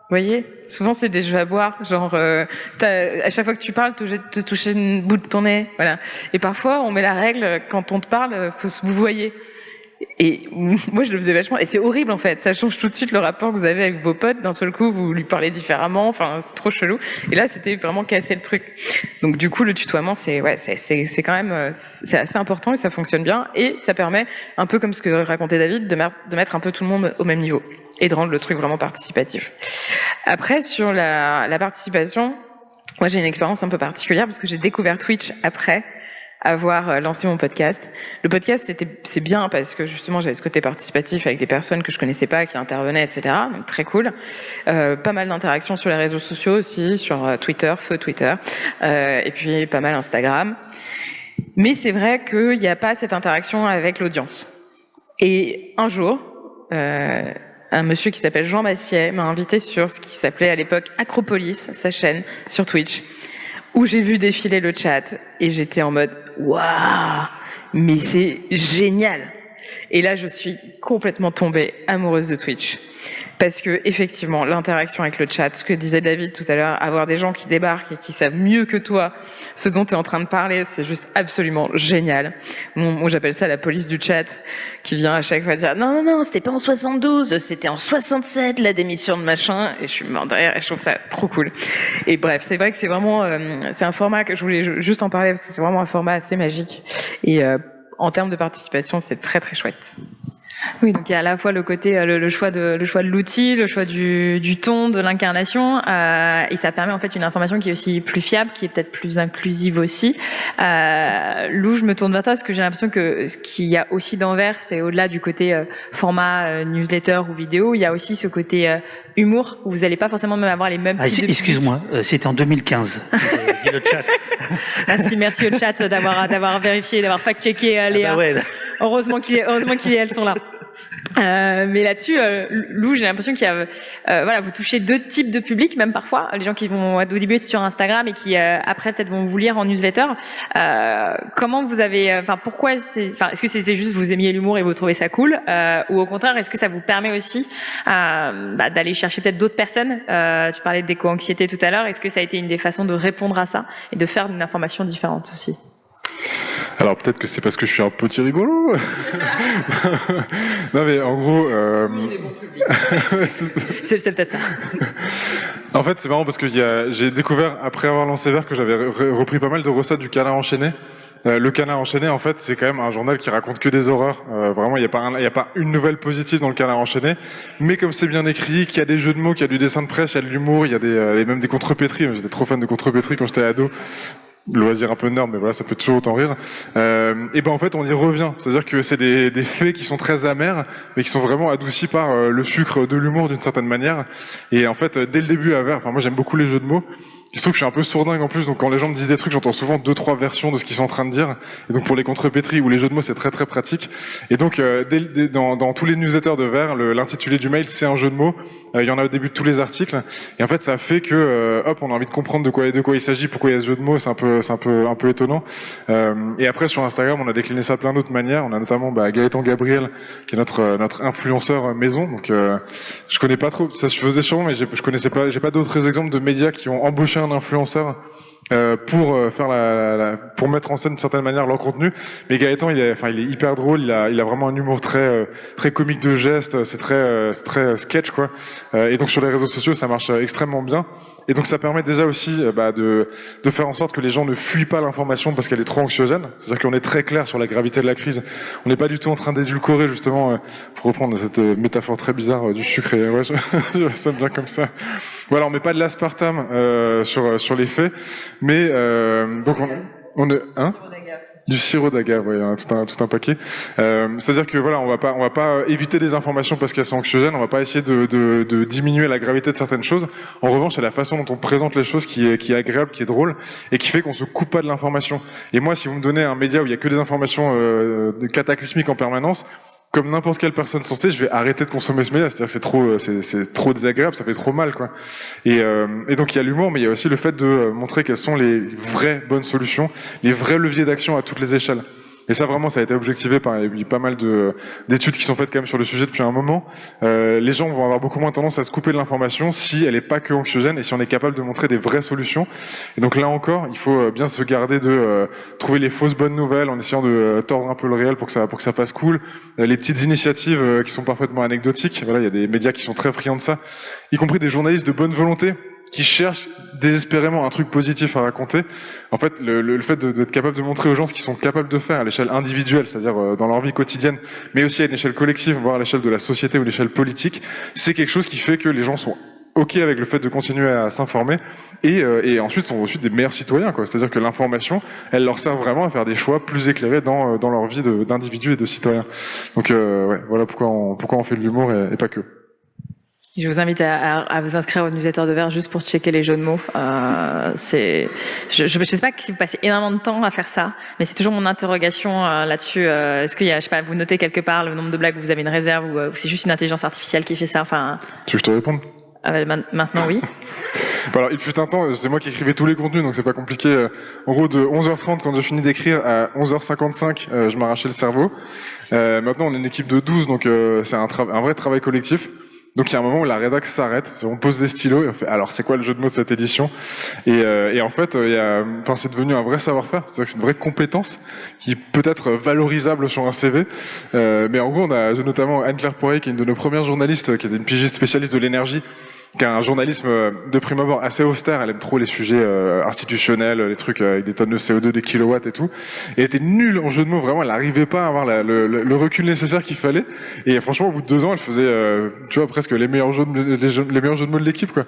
Vous voyez, souvent c'est des jeux à boire, genre à chaque fois que tu parles, t'es obligé de te toucher une bout de ton nez, voilà. Et parfois on met la règle quand on te parle, faut se vous voyez. Et moi je le faisais vachement, et c'est horrible en fait. Ça change tout de suite le rapport que vous avez avec vos potes. D'un seul coup, vous lui parlez différemment. Enfin, c'est trop chelou. Et là, c'était vraiment casser le truc. Donc du coup, le tutoiement, c'est quand même, c'est assez important et ça fonctionne bien. Et ça permet, un peu comme ce que racontait David, de mettre un peu tout le monde au même niveau et de rendre le truc vraiment participatif. Après, sur la participation, moi j'ai une expérience un peu particulière parce que j'ai découvert Twitch après avoir lancé mon podcast. Le podcast, c'est bien parce que justement j'avais ce côté participatif avec des personnes que je connaissais pas, qui intervenaient, etc. Donc très cool. Pas mal d'interactions sur les réseaux sociaux aussi, sur Twitter, feu Twitter, et puis pas mal Instagram. Mais c'est vrai qu'il n'y a pas cette interaction avec l'audience. Et un jour, un monsieur qui s'appelle Jean Massier m'a invité sur ce qui s'appelait à l'époque Acropolis, sa chaîne sur Twitch, où j'ai vu défiler le chat et j'étais en mode waouh, mais c'est génial. Et là, je suis complètement tombée amoureuse de Twitch. Parce que, effectivement, l'interaction avec le chat, ce que disait David tout à l'heure, avoir des gens qui débarquent et qui savent mieux que toi ce dont tu es en train de parler, c'est juste absolument génial. Moi, j'appelle ça la police du chat, qui vient à chaque fois dire non, c'était pas en 72, c'était en 67, la démission de machin, et je suis morte de rire et je trouve ça trop cool. Et bref, c'est vrai que c'est vraiment, c'est un format que je voulais juste en parler parce que c'est vraiment un format assez magique. Et, en termes de participation, c'est très très chouette. Oui, donc il y a à la fois le côté le choix de l'outil, le choix du ton, de l'incarnation, et ça permet en fait une information qui est aussi plus fiable, qui est peut-être plus inclusive aussi. Lou, je me tourne vers toi parce que j'ai l'impression que ce qu'il y a aussi d'envers, c'est au-delà du côté format newsletter ou vidéo, il y a aussi ce côté humour où vous n'allez pas forcément même avoir les mêmes types de... Excuse-moi, c'était en 2015. Dis le chat. Merci au chat d'avoir vérifié, d'avoir fact-checké les. Ouais. Heureusement elles sont là. Mais là-dessus, Lou, j'ai l'impression qu'il y a, voilà, vous touchez deux types de publics, même parfois, les gens qui vont au début être sur Instagram et qui après peut-être vont vous lire en newsletter. Comment vous avez, enfin, pourquoi est-ce que c'était juste vous aimiez l'humour et vous trouvez ça cool, ou au contraire, est-ce que ça vous permet aussi d'aller chercher peut-être d'autres personnes? Tu parlais d'éco-anxiété tout à l'heure. Est-ce que ça a été une des façons de répondre à ça et de faire une information différente aussi? Alors peut-être que c'est parce que je suis un petit rigolo. Non mais en gros, c'est peut-être ça. En fait, c'est marrant parce que j'ai découvert après avoir lancé Vert que j'avais repris pas mal de recettes du Canard enchaîné. Le Canard enchaîné, en fait, c'est quand même un journal qui raconte que des horreurs. Vraiment, il y a pas une nouvelle positive dans le Canard enchaîné. Mais comme c'est bien écrit, qu'il y a des jeux de mots, qu'il y a du dessin de presse, il y a de l'humour, il y a même des contrepétries. J'étais trop fan de contrepétries quand j'étais ado. Loisir un peu nerd, mais voilà, ça peut toujours autant rire. Et ben en fait, on y revient. C'est-à-dire que c'est des faits qui sont très amers, mais qui sont vraiment adoucis par le sucre de l'humour d'une certaine manière. Et en fait, dès le début, moi j'aime beaucoup les jeux de mots. Il se trouve que je suis un peu sourdingue en plus, donc quand les gens me disent des trucs, j'entends souvent 2-3 versions de ce qu'ils sont en train de dire. Et donc pour les contrepétries ou les jeux de mots, c'est très très pratique. Et donc dans tous les newsletters de Vert, l'intitulé du mail, c'est un jeu de mots. Il y en a au début de tous les articles. Et en fait, ça fait que on a envie de comprendre de quoi il s'agit, pourquoi il y a ce jeu de mots. C'est un peu étonnant. Et après sur Instagram, on a décliné ça plein d'autres manières. On a notamment Gaëtan Gabriel, qui est notre influenceur maison. Donc je connais pas trop, ça se faisait sûrement, mais je connaissais pas, j'ai pas d'autres exemples de médias qui ont embauché un influenceur pour faire pour mettre en scène d'une certaine manière leur contenu. Mais Gaëtan, il est hyper drôle, il a vraiment un humour très comique de geste, c'est très sketch quoi. Et donc sur les réseaux sociaux, ça marche extrêmement bien. Et donc ça permet déjà aussi de faire en sorte que les gens ne fuient pas l'information parce qu'elle est trop anxiogène. C'est-à-dire qu'on est très clair sur la gravité de la crise. On n'est pas du tout en train d'édulcorer justement, pour reprendre cette métaphore très bizarre du sucre. Et ouais, je ça bien comme ça. Voilà, on met pas de l'aspartame sur les faits, mais donc on du sirop d'agave, ouais, tout un paquet. C'est-à-dire que voilà, on va pas éviter des informations parce qu'elles sont anxiogènes. On va pas essayer de diminuer la gravité de certaines choses. En revanche, c'est la façon dont on présente les choses qui est agréable, qui est drôle et qui fait qu'on se coupe pas de l'information. Et moi, si vous me donnez un média où il y a que des informations cataclysmiques en permanence, comme n'importe quelle personne sensée, je vais arrêter de consommer ce média. C'est-à-dire que c'est trop désagréable, ça fait trop mal, quoi. Et donc il y a l'humour, mais il y a aussi le fait de montrer quelles sont les vraies bonnes solutions, les vrais leviers d'action à toutes les échelles. Et ça vraiment, ça a été objectivé par pas mal d'études qui sont faites quand même sur le sujet depuis un moment. Les gens vont avoir beaucoup moins tendance à se couper de l'information si elle est pas que anxiogène et si on est capable de montrer des vraies solutions. Et donc là encore, il faut bien se garder de trouver les fausses bonnes nouvelles en essayant de tordre un peu le réel pour que ça fasse cool. Les petites initiatives qui sont parfaitement anecdotiques. Voilà, il y a des médias qui sont très friands de ça, y compris des journalistes de bonne volonté qui cherchent désespérément un truc positif à raconter. En fait, le fait d'être capable de montrer aux gens ce qu'ils sont capables de faire à l'échelle individuelle, c'est-à-dire dans leur vie quotidienne, mais aussi à une échelle collective, voire à l'échelle de la société ou l'échelle politique, c'est quelque chose qui fait que les gens sont OK avec le fait de continuer à s'informer et ensuite sont ensuite des meilleurs citoyens, quoi. C'est-à-dire que l'information, elle leur sert vraiment à faire des choix plus éclairés dans leur vie d'individu et de citoyen. Donc ouais, voilà pourquoi on fait de l'humour et pas que. Je vous invite à vous inscrire au newsletter de Vert juste pour checker les jeux de mots. Je sais pas si vous passez énormément de temps à faire ça, mais c'est toujours mon interrogation là-dessus. Est-ce qu'il y a, je sais pas, vous notez quelque part le nombre de blagues où vous avez une réserve ou c'est juste une intelligence artificielle qui fait ça? Enfin. Tu veux que je te réponde? Maintenant, oui. Bon, alors, il fut un temps, c'est moi qui écrivais tous les contenus, donc c'est pas compliqué. En gros, de 11h30, quand j'ai fini d'écrire, à 11h55, je m'arrachais le cerveau. Maintenant, on est une équipe de 12, donc c'est un vrai travail collectif. Donc il y a un moment où la rédac s'arrête, on pose des stylos et on fait alors c'est quoi le jeu de mots de cette édition et en fait c'est devenu un vrai savoir-faire, c'est-à-dire que c'est une vraie compétence qui peut être valorisable sur un CV. Mais en gros j'ai notamment Anne-Claire Poiré qui est une de nos premières journalistes, qui était une pigiste spécialiste de l'énergie, qui a un journalisme de prime abord assez austère. Elle aime trop les sujets institutionnels, les trucs avec des tonnes de CO2, des kilowatts et tout. Et elle était nulle en jeu de mots, vraiment. Elle n'arrivait pas à avoir le recul nécessaire qu'il fallait. Et franchement, au bout de 2 ans, elle faisait, tu vois, presque les meilleurs jeux de mots de l'équipe, quoi.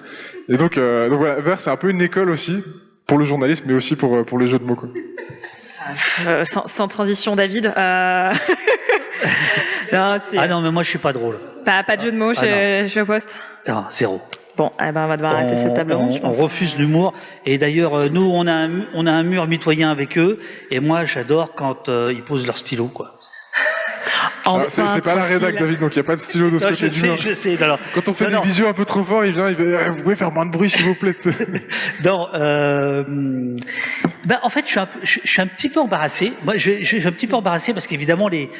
Et donc voilà, Vert, c'est un peu une école aussi pour le journalisme, mais aussi pour les jeux de mots, quoi. Sans transition, David. Non, mais moi je suis pas drôle. Pas de jeu de mots chez Poste. Non, zéro. Bon, on va devoir arrêter cette table ronde, je pense. On refuse l'humour. Et d'ailleurs, nous, on a un mur mitoyen avec eux. Et moi, j'adore quand ils posent leur stylo, quoi. C'est pas la rédac, David, donc il n'y a pas de stylo de ce côté du mur. Je sais. Alors, quand on fait des visios un peu trop fort, il vient, il fait, vous pouvez faire moins de bruit, s'il vous plaît. Non, en fait, je suis un petit peu embarrassé. Moi, je suis un petit peu embarrassé parce qu'évidemment, les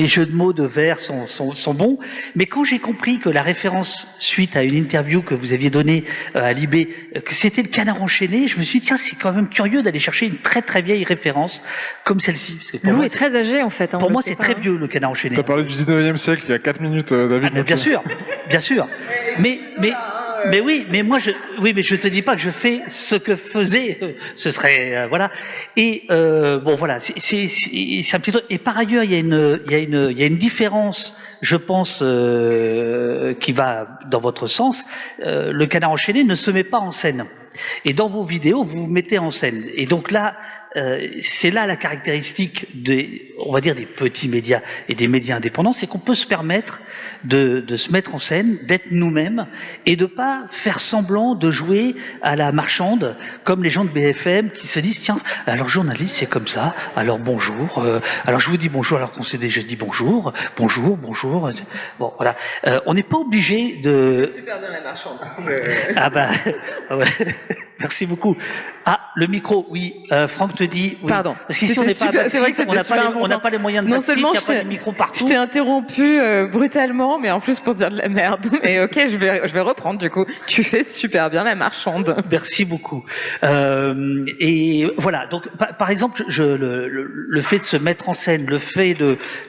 jeux de mots de vers sont bons. Mais quand j'ai compris que la référence, suite à une interview que vous aviez donnée à Libé, que c'était le Canard enchaîné, je me suis dit, tiens, c'est quand même curieux d'aller chercher une très très vieille référence comme celle-ci. Parce que pour Lou moi, est très âgé, en fait. pour moi, c'est très vieux, le Canard enchaîné. T'as parlé du 19e siècle, il y a 4 minutes, David. Mais bien sûr. Mais oui, mais je te dis pas que je fais ce que faisait, ce serait, voilà. Et, bon, voilà, c'est un petit truc. Et par ailleurs, il y a une différence, je pense, qui va dans votre sens. Le Canard enchaîné ne se met pas en scène. Et dans vos vidéos, vous vous mettez en scène. Et donc là, c'est là la caractéristique on va dire des petits médias et des médias indépendants, c'est qu'on peut se permettre de se mettre en scène, d'être nous-mêmes et de pas faire semblant de jouer à la marchande comme les gens de BFM qui se disent tiens, alors journaliste c'est comme ça, alors bonjour, alors je vous dis bonjour alors qu'on s'est déjà dit bonjour. Bon voilà, on n'est pas obligé de. Super bien la marchande. Ah bah ouais. Merci beaucoup. Ah, le micro, oui. Franck te dit. Oui. Pardon. Parce qu'ici, on n'est pas c'est vrai que c'était on n'a pas les moyens de non backseat, seulement il n'y a pas les micros partout. Je t'ai interrompu brutalement, mais en plus pour dire de la merde. Mais ok, je vais reprendre du coup. Tu fais super bien la marchande. Merci beaucoup. Et voilà. Donc, par exemple, le fait de se mettre en scène, le fait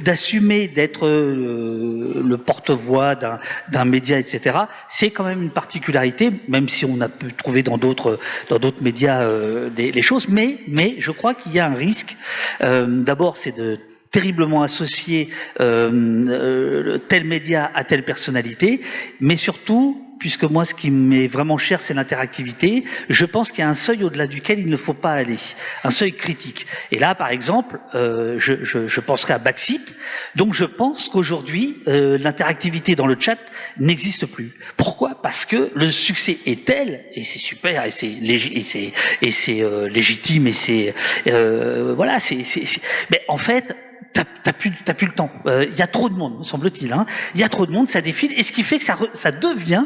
d'assumer d'être le porte-voix d'un média, etc. C'est quand même une particularité, même si on a pu trouver dans d'autres médias les choses. Mais je crois qu'il y a un risque. D'abord, c'est de terriblement associer tel média à telle personnalité, mais surtout, puisque moi, ce qui m'est vraiment cher, c'est l'interactivité, je pense qu'il y a un seuil au-delà duquel il ne faut pas aller, un seuil critique. Et là, par exemple, je penserai à Backseat, donc je pense qu'aujourd'hui, l'interactivité dans le chat n'existe plus. Pourquoi ? Parce que le succès est tel, et c'est super, et c'est légitime, et c'est voilà, mais en fait, t'as plus le temps. Il y a trop de monde, me semble-t-il. Il y a trop de monde, ça défile, et ce qui fait que ça devient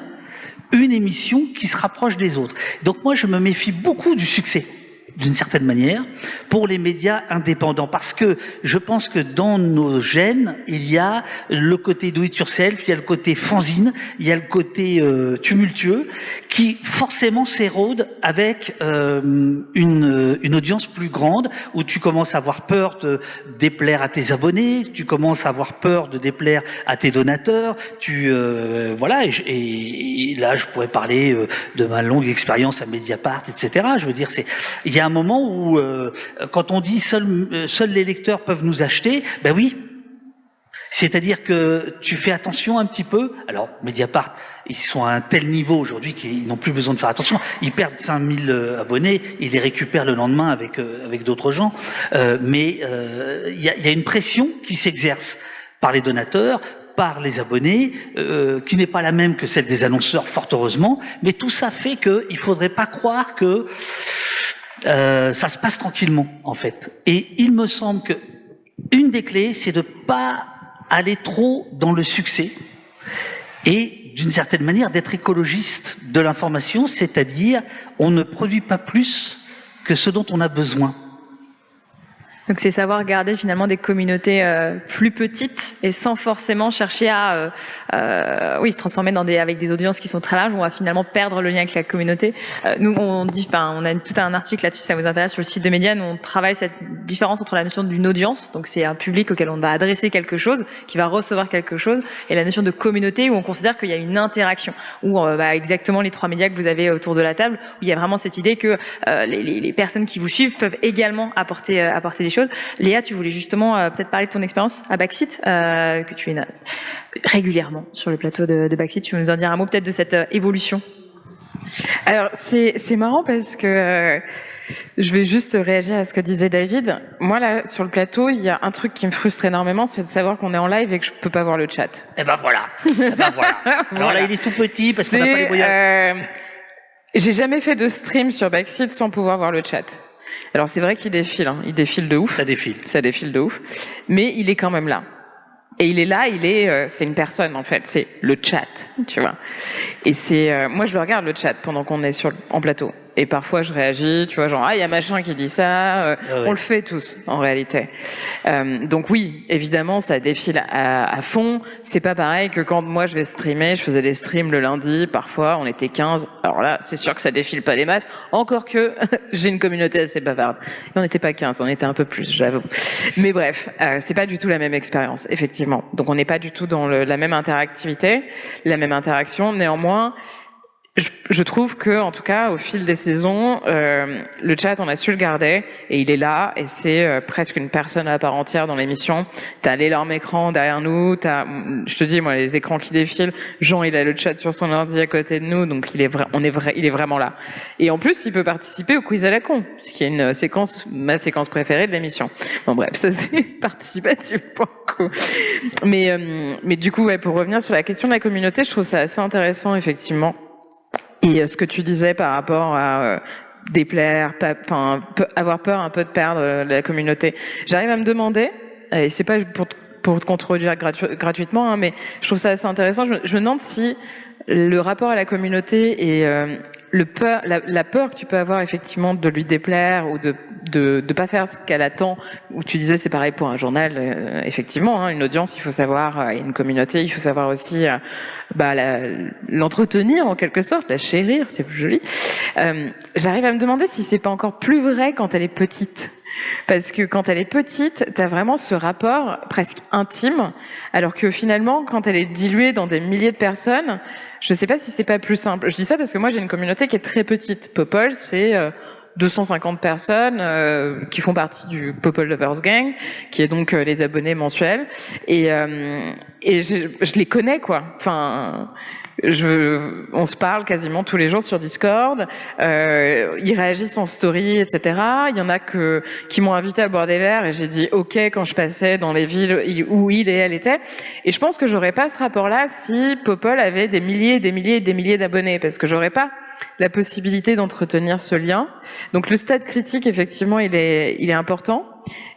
une émission qui se rapproche des autres. Donc moi, je me méfie beaucoup du succès, d'une certaine manière, pour les médias indépendants, parce que je pense que dans nos gènes, il y a le côté do it yourself, il y a le côté fanzine, il y a le côté tumultueux, qui forcément s'érode avec une audience plus grande, où tu commences à avoir peur de déplaire à tes abonnés, tu commences à avoir peur de déplaire à tes donateurs, voilà, et là je pourrais parler de ma longue expérience à Mediapart, etc. Je veux dire, il y a un moment où, quand on dit seuls les lecteurs peuvent nous acheter, ben oui. C'est-à-dire que tu fais attention un petit peu. Alors, Mediapart, ils sont à un tel niveau aujourd'hui qu'ils n'ont plus besoin de faire attention. Ils perdent 5000 abonnés, ils les récupèrent le lendemain avec d'autres gens. Mais il y a une pression qui s'exerce par les donateurs, par les abonnés, qui n'est pas la même que celle des annonceurs, fort heureusement. Mais tout ça fait qu'il faudrait pas croire que ça se passe tranquillement, en fait. Et il me semble que une des clés, c'est de pas aller trop dans le succès et, d'une certaine manière, d'être écologiste de l'information, c'est-à-dire on ne produit pas plus que ce dont on a besoin. Donc c'est savoir garder finalement des communautés plus petites et sans forcément chercher à se transformer avec des audiences qui sont très larges où on va finalement perdre le lien avec la communauté. Nous on a tout un article là-dessus, ça vous intéresse, sur le site de Médiane, où on travaille cette différence entre la notion d'une audience, donc c'est un public auquel on va adresser quelque chose, qui va recevoir quelque chose, et la notion de communauté où on considère qu'il y a une interaction, où exactement les trois médias que vous avez autour de la table, où il y a vraiment cette idée que les personnes qui vous suivent peuvent également apporter des choses. Léa, tu voulais justement peut-être parler de ton expérience à Backseat, que tu es régulièrement sur le plateau de Backseat. Tu veux nous en dire un mot peut-être de cette évolution? Alors c'est marrant parce que je vais juste réagir à ce que disait David. Moi là sur le plateau, il y a un truc qui me frustre énormément, c'est de savoir qu'on est en live et que je peux pas voir le chat. Eh ben voilà. Alors là, il est tout petit parce qu'on n'a pas les moyens. J'ai jamais fait de stream sur Backseat sans pouvoir voir le chat. Alors c'est vrai qu'il défile, hein. Il défile de ouf. Ça défile. Ça défile de ouf. Mais il est quand même là. Et il est là, c'est une personne en fait, c'est le chat, tu vois. Et moi je le regarde le chat pendant qu'on est en plateau. Et parfois je réagis, tu vois, genre il y a machin qui dit ça. On le fait tous en réalité. Donc oui, évidemment ça défile à fond. C'est pas pareil que quand moi je vais streamer, je faisais des streams le lundi, parfois on était 15. Alors là c'est sûr que ça défile pas des masses. Encore que j'ai une communauté assez bavarde. Et on n'était pas 15, on était un peu plus, j'avoue. Mais bref, c'est pas du tout la même expérience, effectivement. Donc on n'est pas du tout dans la même interactivité, la même interaction. Néanmoins, je trouve que, en tout cas, au fil des saisons, le chat, on a su le garder et il est là et c'est presque une personne à part entière dans l'émission. T'as l'énorme écran derrière nous, je te dis, moi, les écrans qui défilent. Jean, il a le chat sur son ordi à côté de nous, donc il est vraiment là. Et en plus, il peut participer au quiz à la con, ce qui est ma séquence préférée de l'émission. Bon, bref, ça c'est participatif pour le coup. Mais du coup, ouais, pour revenir sur la question de la communauté, je trouve ça assez intéressant, effectivement. Et ce que tu disais par rapport à déplaire, avoir peur un peu de perdre la communauté. J'arrive à me demander, et c'est pas pour te contredire gratuitement, hein, mais je trouve ça assez intéressant. Je me demande si le rapport à la communauté et la peur que tu peux avoir effectivement de lui déplaire ou de pas faire ce qu'elle attend, où tu disais c'est pareil pour un journal, effectivement, hein, une audience, il faut savoir, et une communauté, il faut savoir aussi l'entretenir en quelque sorte, la chérir, c'est plus joli. J'arrive à me demander si c'est pas encore plus vrai quand elle est petite. Parce que quand elle est petite, t'as vraiment ce rapport presque intime, alors que finalement, quand elle est diluée dans des milliers de personnes, je sais pas si c'est pas plus simple. Je dis ça parce que moi j'ai une communauté qui est très petite. Popol, c'est 250 personnes qui font partie du Popol Lovers Gang, qui est donc les abonnés mensuels, et je les connais quoi. Enfin. On se parle quasiment tous les jours sur Discord, ils réagissent en story, etc. Il y en a qui m'ont invité à boire des verres et j'ai dit ok quand je passais dans les villes où il et elle étaient. Et je pense que j'aurais pas ce rapport-là si Popol avait des milliers et des milliers et des milliers d'abonnés, parce que j'aurais pas la possibilité d'entretenir ce lien. Donc le stade critique, effectivement, il est important.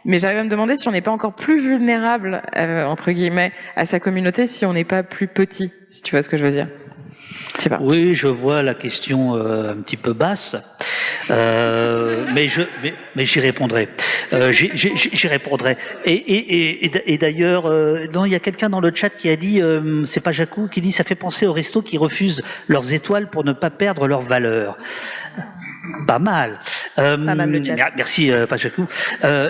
Mais j'arrive à me demander si on n'est pas encore plus vulnérable, entre guillemets, à sa communauté si on n'est pas plus petit, si tu vois ce que je veux dire. Je sais pas. Oui, je vois la question un petit peu basse, mais j'y répondrai. J'y répondrai. Et d'ailleurs, non, il y a quelqu'un dans le chat qui a dit, c'est pas Jacou, qui dit ça fait penser aux restos qui refusent leurs étoiles pour ne pas perdre leur valeur. Pas mal. Pas mal le chat. Merci, Pachakou.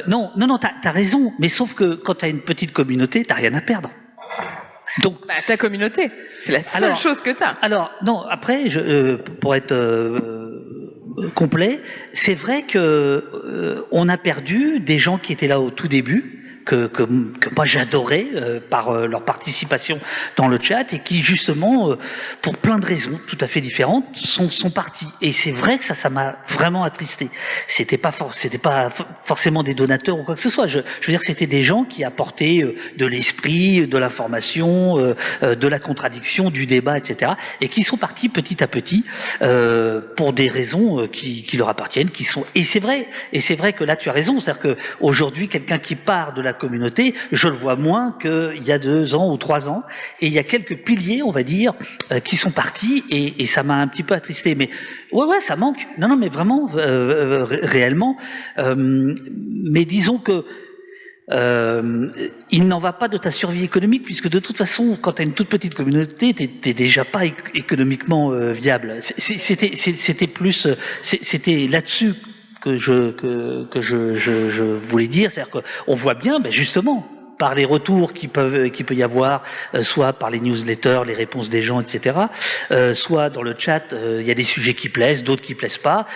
Non, t'as raison. Mais sauf que quand t'as une petite communauté, t'as rien à perdre. Donc, ta communauté, c'est la seule chose que t'as. Alors, non, après, pour être complet, c'est vrai que on a perdu des gens qui étaient là au tout début, que moi j'adorais par leur participation dans le chat et qui justement, pour plein de raisons tout à fait différentes, sont partis. Et c'est vrai que ça m'a vraiment attristé. C'était pas forcément des donateurs ou quoi que ce soit. Je veux dire que c'était des gens qui apportaient de l'esprit, de l'information, de la contradiction, du débat, etc. Et qui sont partis petit à petit pour des raisons qui leur appartiennent, qui sont. Et c'est vrai que là tu as raison. C'est-à-dire que aujourd'hui, quelqu'un qui part de la communauté, je le vois moins qu'il y a 2 ans ou 3 ans. Et il y a quelques piliers, on va dire, qui sont partis et ça m'a un petit peu attristé. Mais ouais, ça manque. Non, mais vraiment, réellement. Mais disons que il n'en va pas de ta survie économique, puisque de toute façon, quand tu as une toute petite communauté, t'es déjà pas économiquement viable. C'était plus, c'était là-dessus que je voulais dire, c'est-à-dire qu'on voit bien, justement, par les retours qu'il peut y avoir, soit par les newsletters, les réponses des gens, etc., soit dans le chat, il y a des sujets qui plaisent, d'autres qui plaisent pas.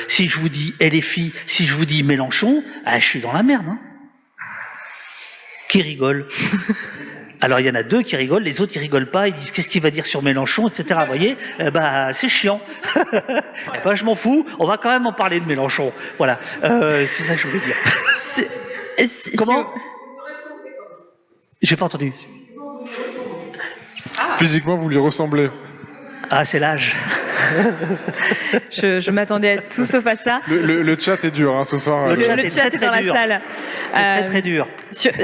Si je vous dis LFI, si je vous dis Mélenchon, je suis dans la merde, hein. Qui rigole? Alors il y en a 2 qui rigolent, les autres ils rigolent pas, ils disent qu'est-ce qu'il va dire sur Mélenchon, etc. Vous voyez, c'est chiant. Je m'en fous, on va quand même en parler de Mélenchon. Voilà, c'est ça que je voulais dire. Comment? J'ai pas entendu. Physiquement, vous lui ressemblez. Ah, c'est l'âge. Je m'attendais à tout sauf à ça. Le chat est dur, hein, ce soir. Le chat est dans la salle. Très très dur.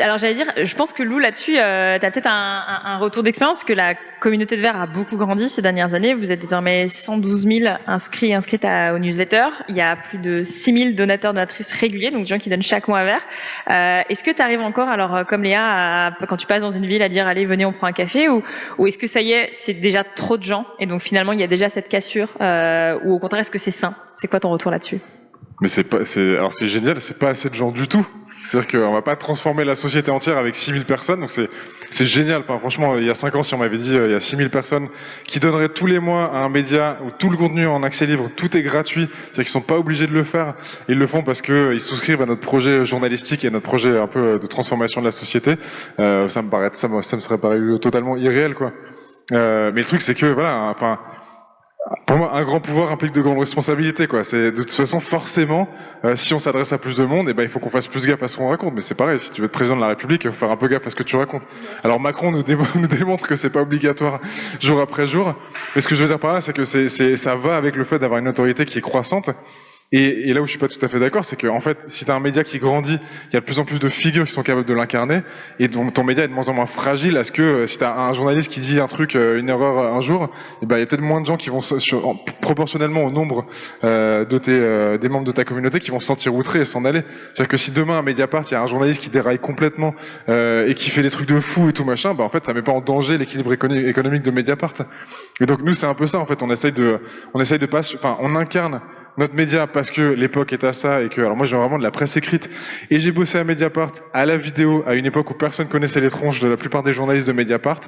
Alors j'allais dire, je pense que Lou là-dessus, tu as peut-être un retour d'expérience, parce que la communauté de Vert a beaucoup grandi ces dernières années. Vous êtes désormais 112 000 inscrits et inscrites au newsletter. Il y a plus de 6 000 donateurs, donatrices réguliers, donc des gens qui donnent chaque mois à Vert. Est-ce que tu arrives encore, alors comme Léa, quand tu passes dans une ville, à dire allez venez on prend un café, ou est-ce que ça y est, c'est déjà trop de gens et donc finalement il y a déjà cette cassure, ou au contraire est-ce que c'est sain? C'est quoi ton retour là-dessus? Mais alors c'est génial, c'est pas assez de gens du tout. C'est-à-dire qu'on va pas transformer la société entière avec 6000 personnes, donc c'est génial. Enfin, franchement, il y a 5 ans, si on m'avait dit, il y a 6000 personnes qui donneraient tous les mois à un média où tout le contenu en accès libre, tout est gratuit, c'est-à-dire qu'ils sont pas obligés de le faire. Ils le font parce que ils souscrivent à notre projet journalistique et à notre projet un peu de transformation de la société. Ça me serait paru totalement irréel, quoi. Mais le truc, c'est que, voilà, enfin, pour moi, un grand pouvoir implique de grandes responsabilités, quoi. C'est de toute façon forcément, si on s'adresse à plus de monde, il faut qu'on fasse plus gaffe à ce qu'on raconte. Mais c'est pareil, si tu veux être président de la République, il faut faire un peu gaffe à ce que tu racontes. Alors Macron nous démontre que c'est pas obligatoire jour après jour. Mais ce que je veux dire par là, c'est que ça va avec le fait d'avoir une autorité qui est croissante. Et là où je suis pas tout à fait d'accord, c'est que en fait, si t'as un média qui grandit, il y a de plus en plus de figures qui sont capables de l'incarner, et donc ton média est de moins en moins fragile. À ce que si t'as un journaliste qui dit un truc, une erreur un jour, il y a peut-être moins de gens qui vont proportionnellement au nombre des membres de ta communauté qui vont se sentir outrés et s'en aller. C'est-à-dire que si demain à Mediapart il y a un journaliste qui déraille complètement et qui fait des trucs de fou et tout machin, en fait ça met pas en danger l'équilibre économique de Mediapart. Et donc nous c'est un peu ça en fait. On essaye de pas, enfin on incarne notre média parce que l'époque est à ça et que, alors moi j'ai vraiment de la presse écrite et j'ai bossé à Mediapart, à la vidéo, à une époque où personne connaissait les tronches de la plupart des journalistes de Mediapart,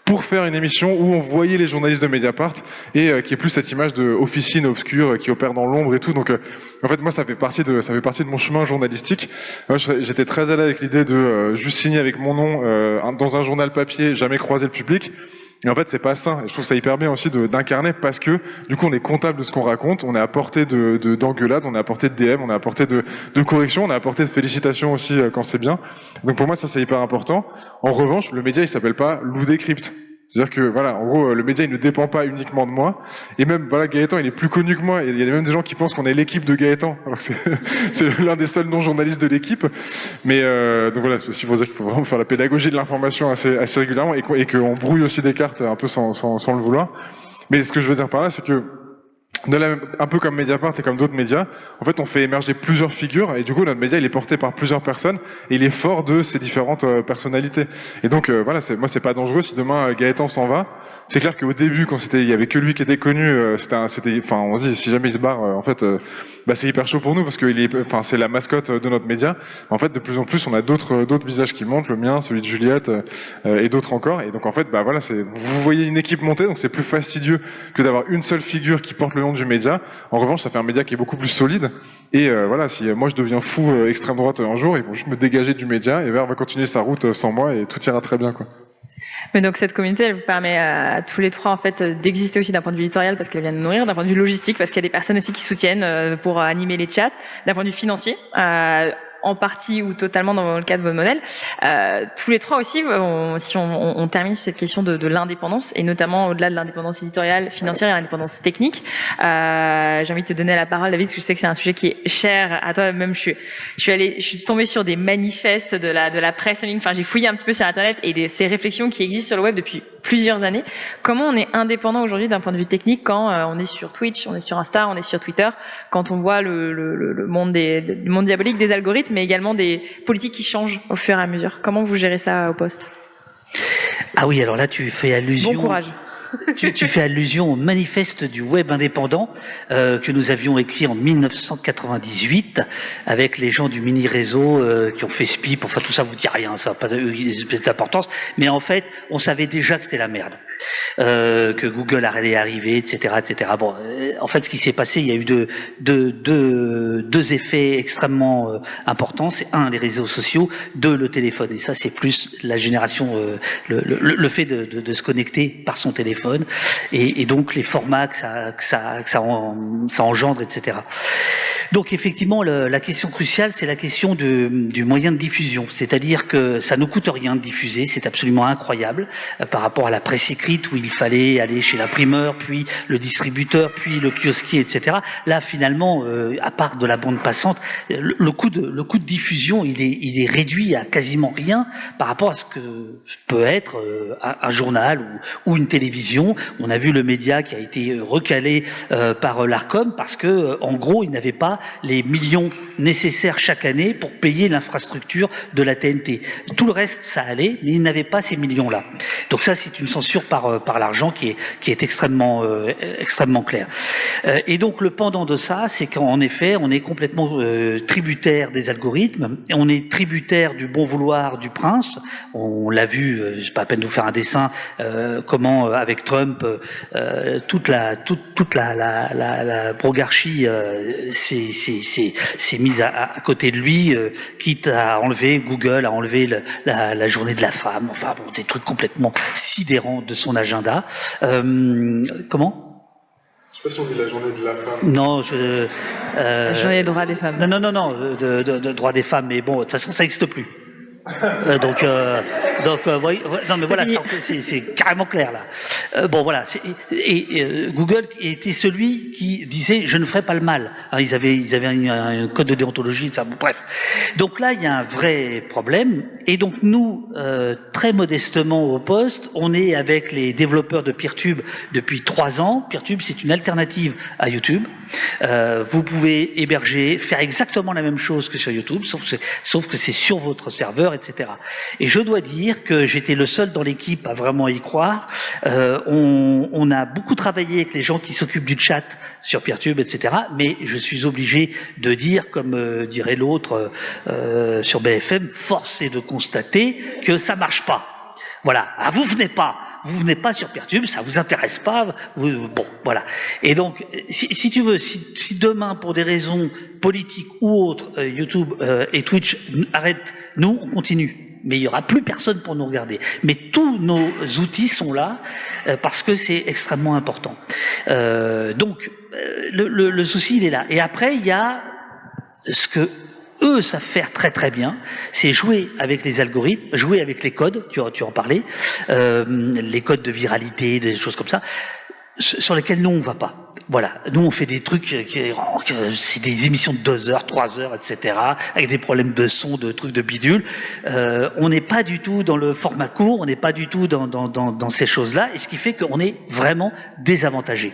pour faire une émission où on voyait les journalistes de Mediapart et qui est plus cette image de officine obscure qui opère dans l'ombre et tout. Donc en fait moi ça fait partie de mon chemin journalistique. Moi, j'étais très à l'aise avec l'idée de juste signer avec mon nom dans un journal papier, jamais croiser le public. Et en fait, c'est pas sain. Et je trouve ça hyper bien aussi d'incarner parce que, du coup, on est comptable de ce qu'on raconte, on est à portée d'engueulade, on est à portée de DM, on est à portée de correction, on est à portée de félicitations aussi quand c'est bien. Donc pour moi, ça c'est hyper important. En revanche, le média, il s'appelle pas Lou Décrypte. C'est-à-dire que, voilà, en gros, le média, il ne dépend pas uniquement de moi. Et même, voilà, Gaëtan, il est plus connu que moi. Et il y a même des gens qui pensent qu'on est l'équipe de Gaëtan. Alors que c'est l'un des seuls non-journalistes de l'équipe. Mais, donc voilà, c'est aussi pour dire qu'il faut vraiment faire la pédagogie de l'information assez régulièrement et qu'on brouille aussi des cartes un peu sans le vouloir. Mais ce que je veux dire par là, c'est que, un peu comme Mediapart et comme d'autres médias, en fait, on fait émerger plusieurs figures et du coup, notre média, il est porté par plusieurs personnes et il est fort de ces différentes personnalités. Et donc, voilà, moi, c'est pas dangereux si demain Gaëtan s'en va. C'est clair qu'au début, quand il y avait que lui qui était connu, on se dit, si jamais il se barre, en fait, c'est hyper chaud pour nous parce que c'est la mascotte de notre média. En fait, de plus en plus, on a d'autres visages qui montent, le mien, celui de Juliette, et d'autres encore. Et donc, en fait, voilà, vous voyez une équipe monter, donc c'est plus fastidieux que d'avoir une seule figure qui porte le nom du média. En revanche, ça fait un média qui est beaucoup plus solide. Et voilà, si moi je deviens fou extrême droite un jour, ils vont juste me dégager du média et Vert va continuer sa route sans moi et tout ira très bien, quoi. Mais donc cette communauté, elle vous permet à tous les trois en fait d'exister aussi d'un point de vue éditorial parce qu'elle vient de nourrir, d'un point de vue logistique parce qu'il y a des personnes aussi qui soutiennent pour animer les chats, d'un point de vue financier. En partie ou totalement dans le cadre de votre modèle. Tous les trois aussi, si on termine sur cette question de l'indépendance, et notamment au-delà de l'indépendance éditoriale, financière et l'indépendance technique, j'ai envie de te donner la parole, David, parce que je sais que c'est un sujet qui est cher à toi. Même je suis tombée sur des manifestes de la presse en ligne, enfin j'ai fouillé un petit peu sur Internet et ces réflexions qui existent sur le web depuis plusieurs années. Comment on est indépendant aujourd'hui d'un point de vue technique quand on est sur Twitch, on est sur Insta, on est sur Twitter, quand on voit le monde le monde diabolique des algorithmes, mais également des politiques qui changent au fur et à mesure. Comment vous gérez ça au poste? Ah oui, alors là tu fais allusion. Bon courage. Tu fais allusion au manifeste du web indépendant que nous avions écrit en 1998 avec les gens du mini-réseau qui ont fait SPIP. Enfin, tout ça vous dit rien, ça n'a pas d'importance. Mais en fait, on savait déjà que c'était la merde. Que Google allait arriver, etc., etc. Bon, en fait, ce qui s'est passé, il y a eu deux effets extrêmement importants. C'est un, les réseaux sociaux, deux, le téléphone. Et ça, c'est plus la génération, le fait de se connecter par son téléphone, et donc les formats que ça engendre, etc. Donc effectivement, la question cruciale, c'est la question du moyen de diffusion. C'est-à-dire que ça ne coûte rien de diffuser, c'est absolument incroyable par rapport à la presse écrite où il fallait aller chez l'imprimeur, puis le distributeur, puis le kiosquier, etc. Là, finalement, à part de la bande passante, le coût de diffusion, il est réduit à quasiment rien par rapport à ce que peut être un journal ou une télévision. On a vu le média qui a été recalé par l'Arcom parce que, en gros, il n'avait pas les millions nécessaires chaque année pour payer l'infrastructure de la TNT. Tout le reste, ça allait, mais il n'avait pas ces millions-là. Donc ça, c'est une censure par l'argent qui est extrêmement claire. Et donc le pendant de ça, c'est qu'en effet, on est complètement tributaire des algorithmes, on est tributaire du bon vouloir du prince. On l'a vu, c'est pas à peine de vous faire un dessin, comment avec Trump, toute la brogarchie s'est mise à côté de lui, quitte à enlever Google, à enlever la journée de la femme, enfin bon, des trucs complètement sidérants de son agenda. Comment ? Je sais pas si on dit la journée de la femme. Non, La journée des droits des femmes. Non, de droits des femmes, mais bon, de toute façon, ça n'existe plus. Donc, non, mais voilà, c'est carrément clair là. Bon, voilà. Google était celui qui disait je ne ferai pas le mal. Hein, ils avaient un code de déontologie, ça. Bon, bref. Donc là, il y a un vrai problème. Et donc nous, très modestement au poste, on est avec les développeurs de Peertube depuis 3 ans. Peertube, c'est une alternative à YouTube. Vous pouvez héberger, faire exactement la même chose que sur YouTube, sauf que c'est sur votre serveur, etc. Et je dois dire que j'étais le seul dans l'équipe à vraiment y croire. On a beaucoup travaillé avec les gens qui s'occupent du chat sur Peertube, etc. Mais je suis obligé de dire, comme dirait l'autre sur BFM, force est de constater que ça marche pas. Voilà. Ah, vous venez pas sur Peertube, ça vous intéresse pas. Bon, voilà. Et donc, si tu veux, si demain, pour des raisons politiques ou autres, YouTube et Twitch arrêtent, nous, on continue. Mais il y aura plus personne pour nous regarder. Mais tous nos outils sont là parce que c'est extrêmement important. Donc, le souci, il est là. Et après, il y a ce que eux savent faire très très bien, c'est jouer avec les algorithmes, jouer avec les codes, tu en parlais, les codes de viralité, des choses comme ça, sur lesquels nous on va pas. Voilà, nous on fait des trucs c'est des émissions de 2 heures, 3 heures, etc., avec des problèmes de son, de trucs de bidule. On n'est pas du tout dans le format court, on n'est pas du tout dans ces choses-là, et ce qui fait qu'on est vraiment désavantagé.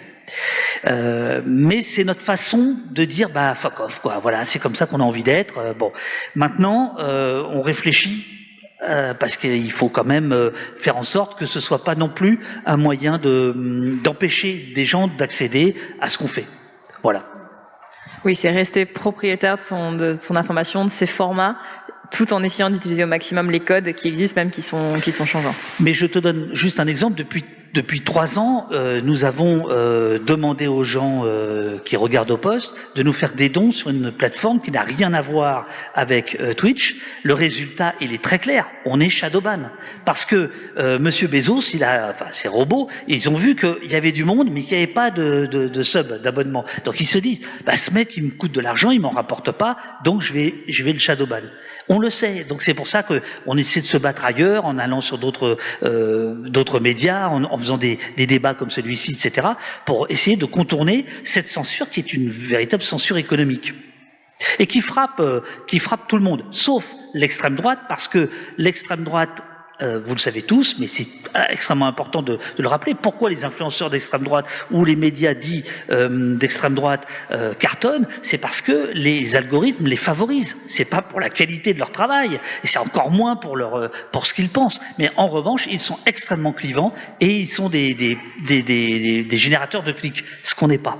Mais c'est notre façon de dire bah fuck off quoi. Voilà, c'est comme ça qu'on a envie d'être. Bon, maintenant on réfléchit parce qu'il faut quand même faire en sorte que ce soit pas non plus un moyen d'empêcher des gens d'accéder à ce qu'on fait. Voilà. Oui, c'est rester propriétaire de son information, de ses formats, tout en essayant d'utiliser au maximum les codes qui existent, même qui sont changeants. Mais je te donne juste un exemple. Depuis 3 ans, nous avons demandé aux gens qui regardent au poste de nous faire des dons sur une plateforme qui n'a rien à voir avec Twitch. Le résultat, il est très clair. On est shadowban. Parce que Monsieur Bezos, ses robots, ils ont vu qu'il y avait du monde, mais qu'il n'y avait pas de sub, d'abonnement. Donc ils se disent, bah, ce mec, il me coûte de l'argent, il m'en rapporte pas, donc je vais le shadowban. On le sait. Donc c'est pour ça que on essaie de se battre ailleurs, en allant sur d'autres médias, en faisant des débats comme celui-ci, etc., pour essayer de contourner cette censure qui est une véritable censure économique. Et qui frappe tout le monde, sauf l'extrême droite, parce que l'extrême droite, vous le savez tous, mais c'est extrêmement important de le rappeler. Pourquoi les influenceurs d'extrême droite ou les médias dits d'extrême droite cartonnent? C'est parce que les algorithmes les favorisent. C'est pas pour la qualité de leur travail, et c'est encore moins pour ce qu'ils pensent. Mais en revanche, ils sont extrêmement clivants et ils sont des générateurs de clics, ce qu'on n'est pas.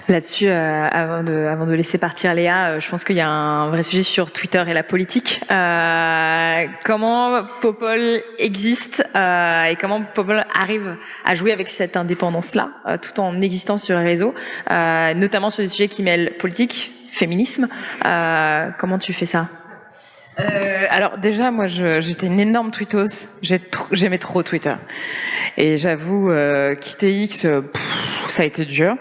Là-dessus, avant de laisser partir Léa, je pense qu'il y a un vrai sujet sur Twitter et la politique. Comment Popol existe et comment Popol arrive à jouer avec cette indépendance-là, tout en existant sur les réseaux, notamment sur des sujets qui mêlent politique, féminisme. Comment tu fais ça ? Alors déjà, moi, j'étais une énorme tweetos. J'aimais trop Twitter. Et j'avoue, quitter X, ça a été dur.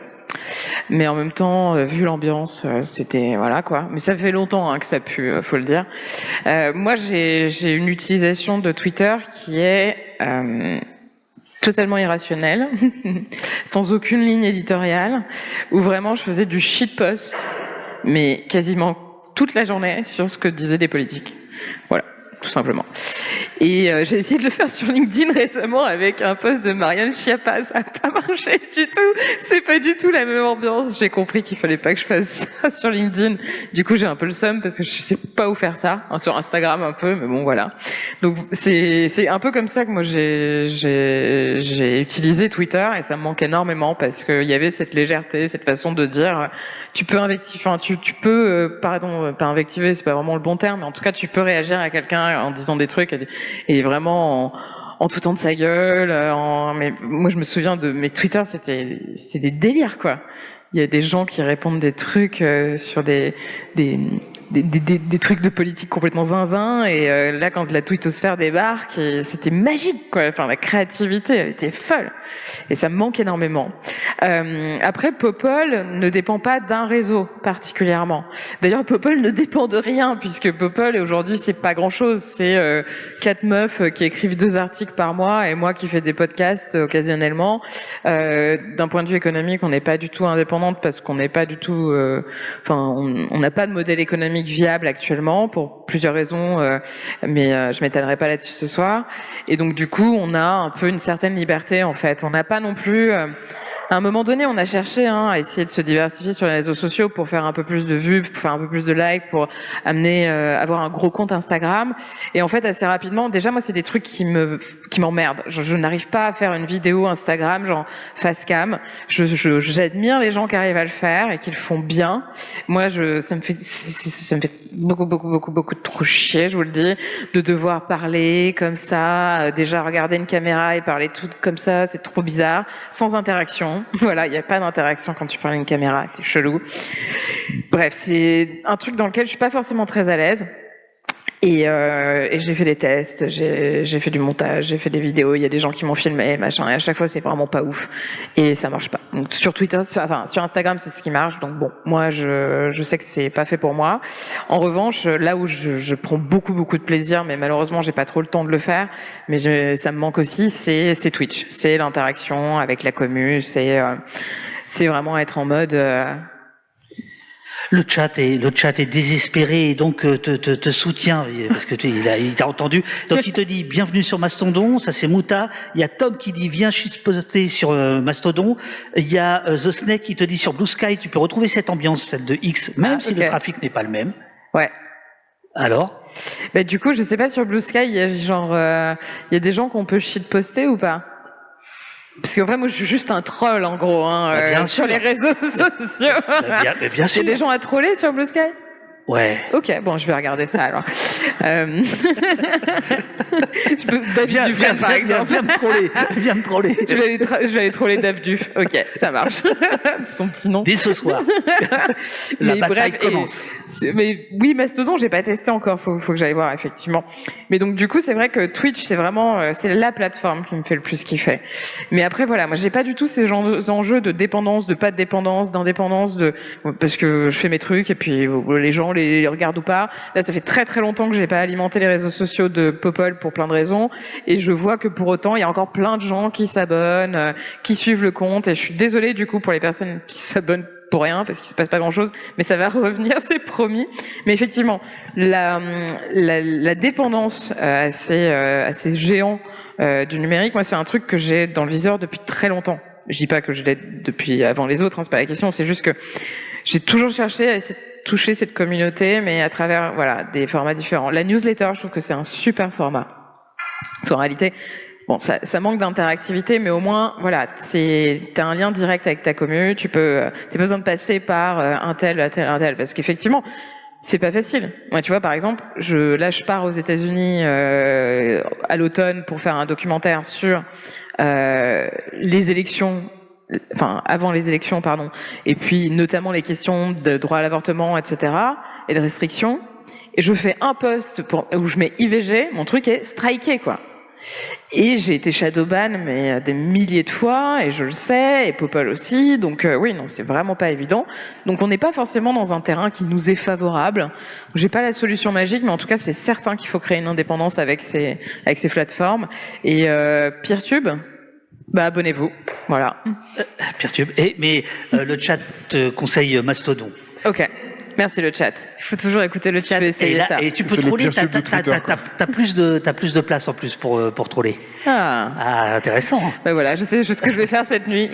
mais en même temps, vu l'ambiance, c'était voilà quoi. Mais ça fait longtemps hein, que ça pue, faut le dire. Moi, j'ai une utilisation de Twitter qui est totalement irrationnelle, sans aucune ligne éditoriale, où vraiment je faisais du shitpost, mais quasiment toute la journée sur ce que disaient les politiques. Voilà, tout simplement. Et j'ai essayé de le faire sur LinkedIn récemment avec un post de Marianne Schiappa. Ça n'a pas marché du tout. C'est pas du tout la même ambiance. J'ai compris qu'il fallait pas que je fasse ça sur LinkedIn. Du coup, j'ai un peu le seum parce que je sais pas où faire ça. Sur Instagram un peu, mais bon, voilà. Donc, c'est un peu comme ça que moi j'ai utilisé Twitter et ça me manque énormément parce qu'il y avait cette légèreté, cette façon de dire, tu peux invectiver, enfin, tu peux, pardon, pas invectiver, c'est pas vraiment le bon terme, mais en tout cas, tu peux réagir à quelqu'un en disant des trucs et vraiment en te foutant de sa gueule. Mais moi, je me souviens de mes Twitter, c'était des délires, quoi. Il y a des gens qui répondent des trucs sur des trucs de politique complètement zinzin, et là, quand la twittosphère débarque, c'était magique, quoi. Enfin, la créativité, elle était folle. Et ça me manque énormément. Après, Popol ne dépend pas d'un réseau particulièrement. D'ailleurs, Popol ne dépend de rien, puisque Popol, aujourd'hui, c'est pas grand-chose. C'est 4 meufs qui écrivent 2 articles par mois, et moi qui fais des podcasts occasionnellement. D'un point de vue économique, on n'est pas du tout indépendante parce qu'on n'est pas du tout... Enfin, on n'a pas de modèle économique viable actuellement pour plusieurs raisons, mais je m'étalerai pas là-dessus ce soir. Et donc, du coup, on a un peu une certaine liberté, en fait. On n'a pas non plus... À un moment donné, on a cherché à essayer de se diversifier sur les réseaux sociaux pour faire un peu plus de vues, pour faire un peu plus de likes, pour amener avoir un gros compte Instagram. Et en fait, assez rapidement, déjà moi, c'est des trucs qui m'emmerdent. Je n'arrive pas à faire une vidéo Instagram genre face cam. J'admire les gens qui arrivent à le faire et qui le font bien. Moi, ça me fait beaucoup trop chier, je vous le dis, de devoir parler comme ça, déjà regarder une caméra et parler tout comme ça, c'est trop bizarre, sans interaction. Voilà, il n'y a pas d'interaction quand tu parles à une caméra, c'est chelou. Bref, c'est un truc dans lequel je suis pas forcément très à l'aise. Et j'ai fait des tests, j'ai fait du montage, j'ai fait des vidéos, il y a des gens qui m'ont filmé, machin, et à chaque fois c'est vraiment pas ouf. Et ça marche pas. Donc sur Twitter, enfin sur Instagram, c'est ce qui marche. Donc bon, moi je sais que c'est pas fait pour moi. En revanche, là où je prends beaucoup de plaisir, mais malheureusement j'ai pas trop le temps de le faire, mais ça me manque aussi, c'est Twitch. C'est l'interaction avec la commu, c'est vraiment être en mode... Le chat est désespéré et donc te soutient parce que il t'a entendu. Donc il te dit bienvenue sur Mastodon, ça c'est Mouta. Il y a Tom qui dit viens shitposter sur Mastodon. Il y a The Snake qui te dit sur Blue Sky tu peux retrouver cette ambiance, celle de X, même si le trafic n'est pas le même. Ouais. Alors du coup je sais pas, sur Blue Sky il y a il y a des gens qu'on peut shitposter ou pas? Parce qu'en vrai, moi, je suis juste un troll, en gros, sur les réseaux sociaux. Bien sûr. Il y a des gens à troller sur Blue Sky? Ouais. Ok, bon, je vais regarder ça, alors. Je peux, David Dufresne, par exemple. Viens me troller. Je vais aller troller Dave Duf. Ok, ça marche. Son petit nom. Dès ce soir. La bataille commence. Mais oui, Mastodon, j'ai pas testé encore. Faut que j'aille voir, effectivement. Mais donc, du coup, c'est vrai que Twitch, c'est vraiment, c'est la plateforme qui me fait le plus kiffer. Mais après, voilà, moi, j'ai pas du tout ces enjeux de dépendance, de pas de dépendance, d'indépendance, parce que je fais mes trucs et puis les gens les regardent ou pas. Là, ça fait très longtemps que j'ai pas alimenté les réseaux sociaux de Popol pour plein de raisons, et je vois que pour autant, il y a encore plein de gens qui s'abonnent, qui suivent le compte, et je suis désolée du coup pour les personnes qui s'abonnent pour rien, parce qu'il se passe pas grand chose, mais ça va revenir, c'est promis. Mais effectivement, la dépendance à ces géants du numérique, moi, c'est un truc que j'ai dans le viseur depuis très longtemps. Je dis pas que je l'ai depuis avant les autres, c'est pas la question, c'est juste que j'ai toujours cherché à essayer de toucher cette communauté, mais à travers des formats différents. La newsletter, je trouve que c'est un super format. Parce qu'en réalité, bon, ça manque d'interactivité, mais au moins, t'as un lien direct avec ta commu, t'as pas besoin de passer par un tel, parce qu'effectivement, c'est pas facile. Moi, tu vois, par exemple, je pars aux États-Unis à l'automne pour faire un documentaire sur les élections. Enfin, avant les élections, pardon, et puis notamment les questions de droit à l'avortement, etc., et de restrictions, et je fais un post où je mets IVG, mon truc est striké, quoi. Et j'ai été shadowban, mais des milliers de fois, et je le sais, et Popol aussi. Donc oui, non, c'est vraiment pas évident. Donc on n'est pas forcément dans un terrain qui nous est favorable. J'ai pas la solution magique, mais en tout cas, c'est certain qu'il faut créer une indépendance avec ces plateformes. Et Peertube, abonnez-vous. Voilà. Peertube. Mais le chat conseille Mastodon. Ok. Merci le chat. Il faut toujours écouter le chat. Je vais essayer ça. Et tu peux C'est le troller, Peertube de Twitter, quoi. t'as plus de place en plus pour troller. Ah, intéressant. Voilà, je sais ce que je vais faire cette nuit.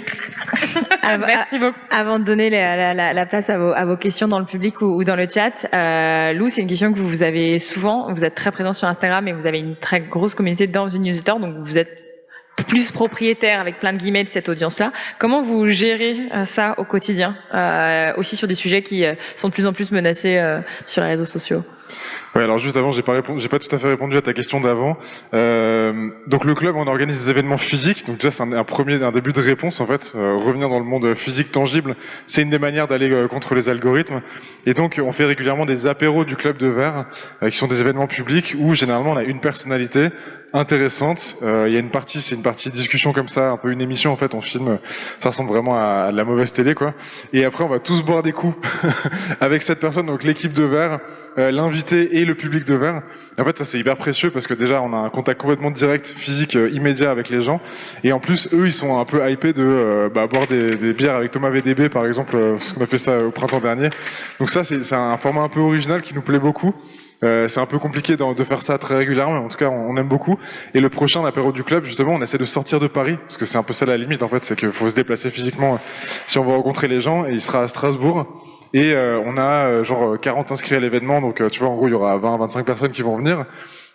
Merci beaucoup. Avant de donner la place à vos questions dans le public ou dans le chat, Lou, c'est une question que vous avez souvent. Vous êtes très présent sur Instagram et vous avez une très grosse communauté dans une newsletter, donc vous êtes plus propriétaire avec plein de guillemets de cette audience-là. Comment vous gérez ça au quotidien, aussi sur des sujets qui sont de plus en plus menacés sur les réseaux sociaux? Ouais, alors juste avant, j'ai pas tout à fait répondu à ta question d'avant. Donc le club, on organise des événements physiques. Donc déjà, c'est un début de réponse en fait. Revenir dans le monde physique tangible, c'est une des manières d'aller contre les algorithmes. Et donc, on fait régulièrement des apéros du club de Verre, qui sont des événements publics où généralement on a une personnalité intéressante. Il y a c'est une partie discussion comme ça, un peu une émission en fait. On filme, ça ressemble vraiment à de la mauvaise télé quoi. Et après, on va tous boire des coups avec cette personne, donc l'équipe de Verre, l'invité et le public de Verre. En fait, ça c'est hyper précieux parce que déjà on a un contact complètement direct, physique, immédiat avec les gens. Et en plus, eux, ils sont un peu hypés de boire des bières avec Thomas VDB par exemple, parce qu'on a fait ça au printemps dernier. Donc ça, c'est un format un peu original qui nous plaît beaucoup. C'est un peu compliqué de faire ça très régulièrement, mais en tout cas on aime beaucoup. Et le prochain apéro du club, justement, on essaie de sortir de Paris, parce que c'est un peu ça la limite en fait, c'est qu'il faut se déplacer physiquement si on veut rencontrer les gens, et il sera à Strasbourg. Et on a 40 inscrits à l'événement, donc tu vois en gros il y aura 20-25 personnes qui vont venir.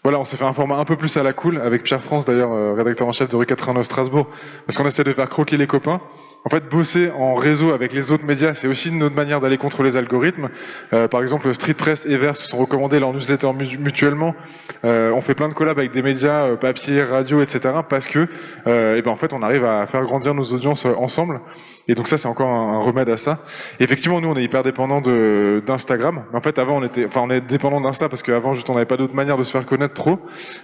Voilà, on s'est fait un format un peu plus à la cool, avec Pierre France d'ailleurs, rédacteur en chef de Rue 89 Strasbourg, parce qu'on essaie de faire croquer les copains. En fait, bosser en réseau avec les autres médias, c'est aussi une autre manière d'aller contre les algorithmes. Par exemple, Street Press et Verse se sont recommandés leur newsletter mutuellement. On fait plein de collabs avec des médias, papier, radio, etc. parce que, en fait, on arrive à faire grandir nos audiences ensemble. Et donc ça, c'est encore un remède à ça. Et effectivement, nous, on est hyper dépendant d'Instagram. En fait, avant, on est dépendant d'Insta parce qu'avant, juste, on n'avait pas d'autre manière de se faire connaître trop.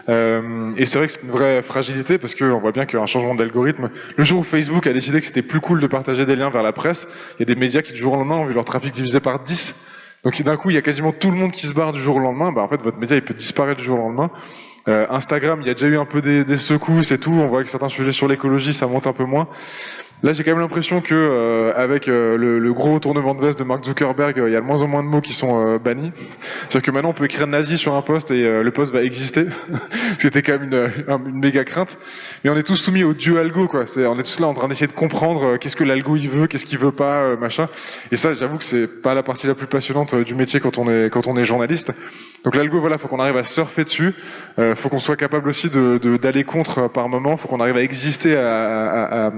Et c'est vrai que c'est une vraie fragilité parce qu'on voit bien qu'il y a un changement d'algorithme. Le jour où Facebook a décidé que c'était plus cool de partager des liens vers la presse, il y a des médias qui, du jour au lendemain, ont vu leur trafic divisé par 10. Donc d'un coup, il y a quasiment tout le monde qui se barre du jour au lendemain. En fait, votre média, il peut disparaître du jour au lendemain. Instagram, il y a déjà eu un peu des secousses et tout. On voit que certains sujets sur l'écologie, ça monte un peu moins. Là, j'ai quand même l'impression que avec le gros tournement de veste de Mark Zuckerberg, il y a de moins en moins de mots qui sont bannis. C'est-à-dire que maintenant, on peut écrire nazi sur un post et le post va exister. C'était quand même une méga crainte. Mais on est tous soumis au dieu algo, quoi. On est tous là en train d'essayer de comprendre qu'est-ce que l'algo il veut, qu'est-ce qu'il veut pas, machin. Et ça, j'avoue que c'est pas la partie la plus passionnante du métier quand on est journaliste. Donc l'algo, voilà, faut qu'on arrive à surfer dessus. Faut qu'on soit capable aussi d'aller contre par moment. Faut qu'on arrive à exister, à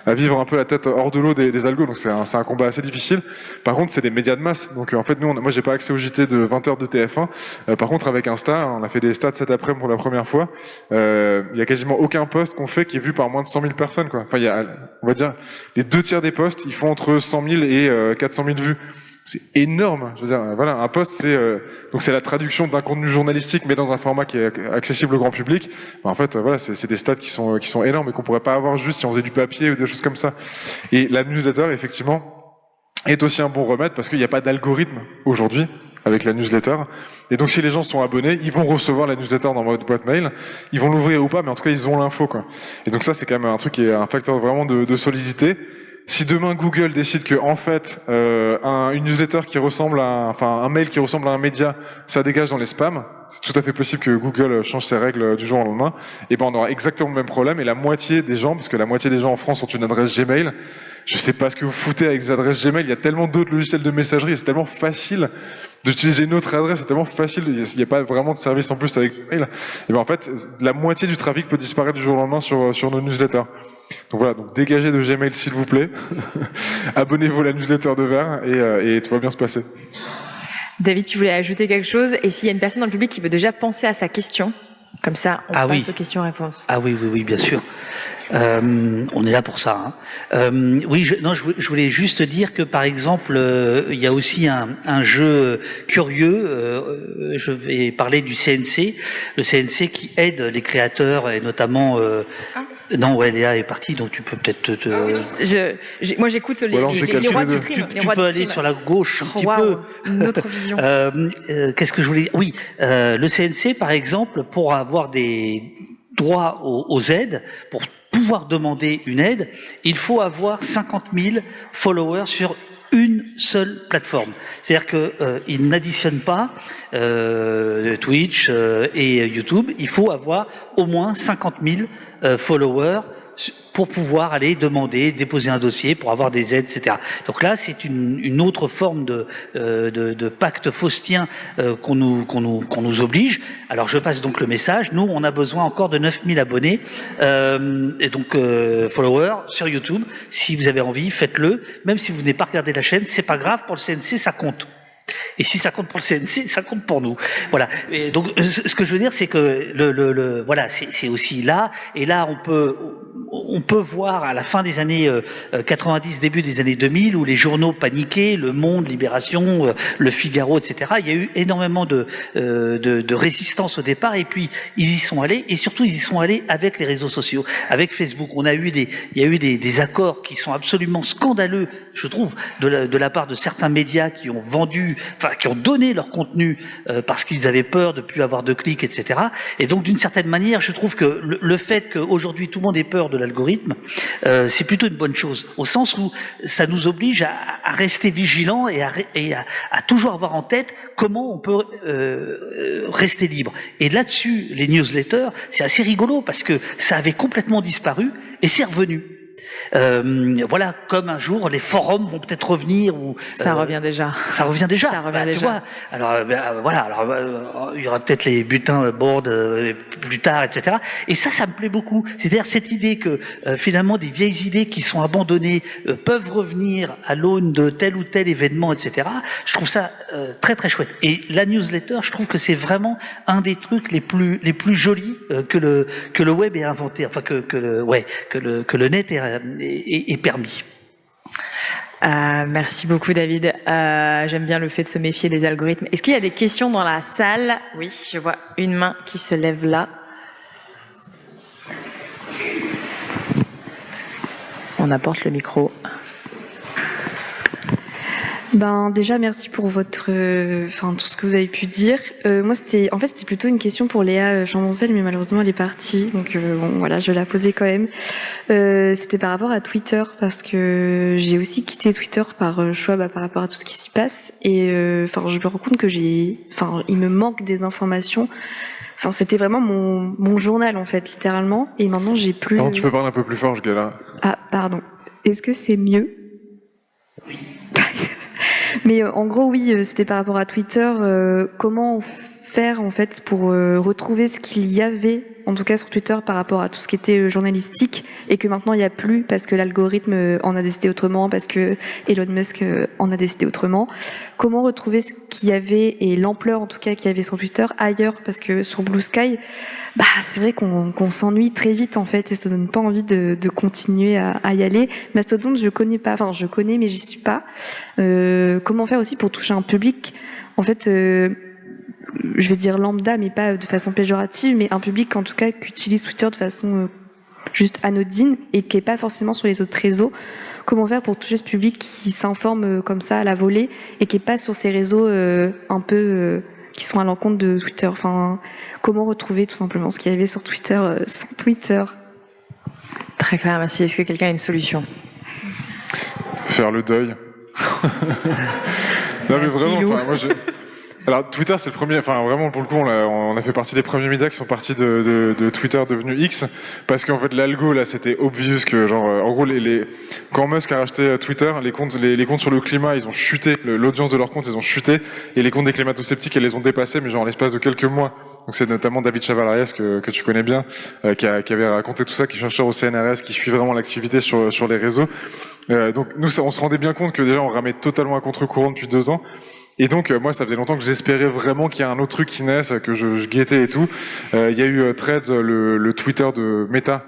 vivre un peu la tête hors de l'eau des algos, donc c'est un combat assez difficile. Par contre, c'est des médias de masse, donc en fait moi j'ai pas accès au JT de 20h de TF1. Par contre, avec Insta, on a fait des stats cet après-midi pour la première fois. Il y a quasiment aucun post qu'on fait qui est vu par moins de 100 000 personnes, quoi. Enfin, il y a, on va dire, les 2/3 des posts, ils font entre 100 000 et 400 000 vues. C'est énorme. Je veux dire, voilà, un post, donc c'est la traduction d'un contenu journalistique, mais dans un format qui est accessible au grand public. En fait, voilà, c'est des stats qui sont énormes et qu'on pourrait pas avoir juste si on faisait du papier ou des choses comme ça. Et la newsletter, effectivement, est aussi un bon remède parce qu'il n'y a pas d'algorithme aujourd'hui avec la newsletter. Et donc, si les gens sont abonnés, ils vont recevoir la newsletter dans votre boîte mail. Ils vont l'ouvrir ou pas, mais en tout cas, ils ont l'info, quoi. Et donc ça, c'est quand même un truc qui est un facteur vraiment de solidité. Si demain Google décide que en fait une newsletter qui ressemble un mail qui ressemble à un média, ça dégage dans les spams, c'est tout à fait possible que Google change ses règles du jour au lendemain. Et on aura exactement le même problème. Et la moitié des gens, parce que la moitié des gens en France ont une adresse Gmail, je sais pas ce que vous foutez avec des adresses Gmail. Il y a tellement d'autres logiciels de messagerie, et c'est tellement facile d'utiliser une autre adresse, c'est tellement facile. Il n'y a pas vraiment de service en plus avec Gmail. Et en fait, la moitié du trafic peut disparaître du jour au lendemain sur nos newsletters. Donc voilà, donc dégagez de Gmail s'il vous plaît. Abonnez-vous à la newsletter de Verre et tout va bien se passer. David, tu voulais ajouter quelque chose? Et s'il y a une personne dans le public qui veut déjà penser à sa question, comme ça, on passe aux questions-réponses. Ah oui, bien sûr. On est là pour ça. Oui, je voulais juste dire que par exemple, il y a aussi un jeu curieux. Je vais parler du CNC, le CNC qui aide les créateurs et notamment. Non, ouais, Léa est partie, donc tu peux peut-être moi, j'écoute les rois du crime. Tu peux aller sur la gauche un petit peu. Une autre vision. Qu'est-ce que je voulais dire? Oui, le CNC, par exemple, pour avoir des droits aux aides, pour pouvoir demander une aide, il faut avoir 50 000 followers sur une seule plateforme. C'est-à-dire que il n'additionne pas Twitch et YouTube. Il faut avoir au moins 50 000 followers pour pouvoir aller demander, déposer un dossier pour avoir des aides, etc. Donc là, c'est une autre forme de pacte faustien qu'on nous oblige. Alors je passe donc le message. Nous, on a besoin encore de 9000 abonnés et donc followers sur YouTube. Si vous avez envie, faites-le. Même si vous n'avez pas regardé la chaîne, c'est pas grave. Pour le CNC, ça compte. Et si ça compte pour le CNC, ça compte pour nous. Voilà. Et donc, ce que je veux dire, c'est que voilà, c'est aussi là. Et là, on peut voir à la fin des années 90, début des années 2000, où les journaux paniquaient, Le Monde, Libération, Le Figaro, etc. Il y a eu énormément de résistance au départ, et puis ils y sont allés, et surtout ils y sont allés avec les réseaux sociaux, avec Facebook. Il y a eu des accords qui sont absolument scandaleux, je trouve, de la part de certains médias qui ont qui ont donné leur contenu parce qu'ils avaient peur de plus avoir de clics, etc. Et donc, d'une certaine manière, je trouve que le fait qu'aujourd'hui tout le monde ait peur de l'algorithme, c'est plutôt une bonne chose, au sens où ça nous oblige à rester vigilants et à toujours avoir en tête comment on peut rester libre. Et là-dessus, les newsletters, c'est assez rigolo parce que ça avait complètement disparu et c'est revenu. Voilà, comme un jour les forums vont peut-être revenir ou ça revient déjà. Ça revient déjà. Ça revient déjà. Tu vois. Alors voilà, alors il y aura peut-être les bulletins board plus tard, etc. Et ça me plaît beaucoup. C'est-à-dire cette idée que finalement des vieilles idées qui sont abandonnées peuvent revenir à l'aune de tel ou tel événement, etc. Je trouve ça très très chouette. Et la newsletter, je trouve que c'est vraiment un des trucs les plus jolis que le web ait inventé. Enfin que le net est permis. Merci beaucoup David. J'aime bien le fait de se méfier des algorithmes. Est-ce qu'il y a des questions dans la salle? Oui, je vois une main qui se lève là. On apporte le micro. Déjà merci pour votre, tout ce que vous avez pu dire. Moi c'était plutôt une question pour Léa Chamboncel, mais malheureusement elle est partie, donc voilà, je vais la poser quand même. C'était par rapport à Twitter, parce que j'ai aussi quitté Twitter par choix, par rapport à tout ce qui s'y passe, et je me rends compte que il me manque des informations. C'était vraiment mon journal en fait, littéralement, et maintenant j'ai plus. Non, tu peux parler un peu plus fort, je galère. Ah pardon. Est-ce que c'est mieux? Oui. Mais en gros, oui, c'était par rapport à Twitter. Comment faire en fait pour retrouver ce qu'il y avait, en tout cas sur Twitter, par rapport à tout ce qui était journalistique, et que maintenant il n'y a plus parce que l'algorithme en a décidé autrement, parce que Elon Musk en a décidé autrement. Comment retrouver ce qu'il y avait et l'ampleur en tout cas qu'il y avait sur Twitter ailleurs, parce que sur Blue Sky, c'est vrai qu'on s'ennuie très vite en fait, et ça donne pas envie de continuer à y aller. Mastodon, je connais pas, je connais mais j'y suis pas. Comment faire aussi pour toucher un public, en fait, je vais dire lambda, mais pas de façon péjorative, mais un public en tout cas qui utilise Twitter de façon juste anodine et qui est pas forcément sur les autres réseaux. Comment faire pour toucher ce public qui s'informe comme ça à la volée et qui est pas sur ces réseaux un peu qui sont à l'encontre de Twitter. Comment retrouver tout simplement ce qu'il y avait sur Twitter sans Twitter? Très clair, merci. Est-ce que quelqu'un a une solution? Faire le deuil. Non mais vraiment, moi alors Twitter c'est le premier, vraiment pour le coup on a fait partie des premiers médias qui sont partis de Twitter devenu X, parce qu'en fait l'algo là c'était obvious que en gros quand Musk a racheté Twitter, les comptes sur le climat ils ont chuté, l'audience de leurs comptes ils ont chuté, et les comptes des climato-sceptiques elles les ont dépassés, mais en l'espace de quelques mois. Donc c'est notamment David Chavalarias que tu connais bien, qui avait raconté tout ça, qui est chercheur au CNRS, qui suit vraiment l'activité sur les réseaux. Donc nous on se rendait bien compte que déjà on ramait totalement à contre-courant depuis 2 ans. Et donc moi ça faisait longtemps que j'espérais vraiment qu'il y ait un autre truc qui naisse, que je guettais et tout. Il y a eu Threads, le Twitter de Meta,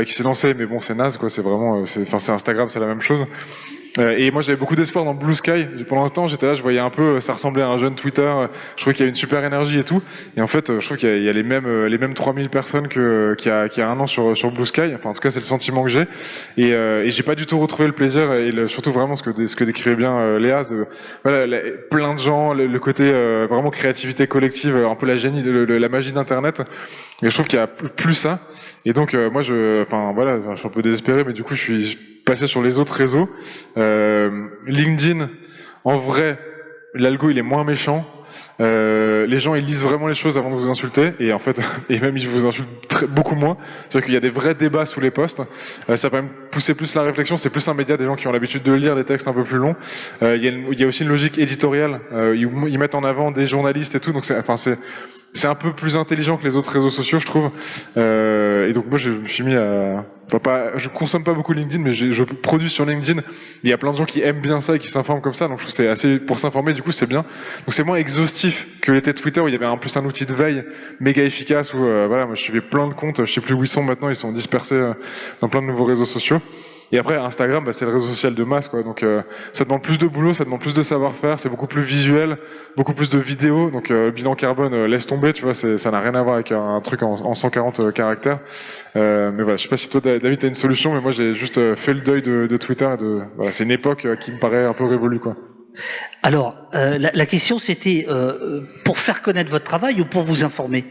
qui s'est lancé, mais bon c'est naze quoi, c'est vraiment, c'est Instagram, c'est la même chose. Et moi j'avais beaucoup d'espoir dans Blue Sky. Pendant longtemps j'étais là, je voyais un peu, ça ressemblait à un jeune Twitter. Je trouvais qu'il y avait une super énergie et tout. Et en fait, je trouve qu'il y a les mêmes 3000 personnes qu'il y a un an sur Blue Sky. Enfin en tout cas c'est le sentiment que j'ai. Et j'ai pas du tout retrouvé le plaisir et surtout vraiment ce que décrivait bien Léa. Voilà, plein de gens, le côté vraiment créativité collective, un peu la magie d'Internet. Et je trouve qu'il y a plus ça. Et donc moi je suis un peu désespéré, mais du coup je suis passé sur les autres réseaux. LinkedIn, en vrai, l'algo il est moins méchant. Les gens ils lisent vraiment les choses avant de vous insulter et en fait et même ils vous insultent beaucoup moins. C'est-à-dire qu'il y a des vrais débats sous les posts. Ça peut même pousser plus la réflexion. C'est plus un média des gens qui ont l'habitude de lire des textes un peu plus longs. Il y a aussi une logique éditoriale. Ils mettent en avant des journalistes et tout. Donc c'est un peu plus intelligent que les autres réseaux sociaux, je trouve. Et donc moi, je me suis mis à... je consomme pas beaucoup LinkedIn, mais je produis sur LinkedIn. Il y a plein de gens qui aiment bien ça et qui s'informent comme ça. Donc je trouve que c'est assez... Pour s'informer, du coup, c'est bien. Donc c'est moins exhaustif que l'était Twitter, où il y avait en plus un outil de veille méga efficace, où voilà, moi je suivais plein de comptes. Je sais plus où ils sont maintenant, ils sont dispersés dans plein de nouveaux réseaux sociaux. Et après, Instagram, c'est le réseau social de masse, quoi. Donc, ça demande plus de boulot, ça demande plus de savoir-faire, c'est beaucoup plus visuel, beaucoup plus de vidéos. Donc, bilan carbone, laisse tomber, tu vois, ça n'a rien à voir avec un truc en 140 caractères. Mais voilà, je sais pas si toi, David, t'as une solution, mais moi, j'ai juste fait le deuil de Twitter. Voilà, c'est une époque qui me paraît un peu révolue, quoi. Alors, la question, c'était pour faire connaître votre travail ou pour vous informer?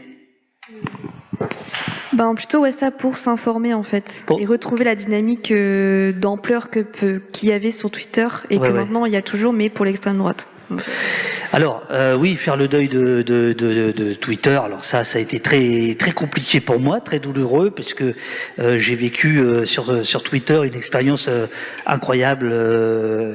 Plutôt ça pour s'informer en fait et retrouver la dynamique d'ampleur qu'il y avait sur Twitter et que maintenant il y a toujours, mais pour l'extrême droite. Alors oui, faire le deuil de Twitter. Alors ça a été très très compliqué pour moi, très douloureux, parce que j'ai vécu sur Twitter une expérience incroyable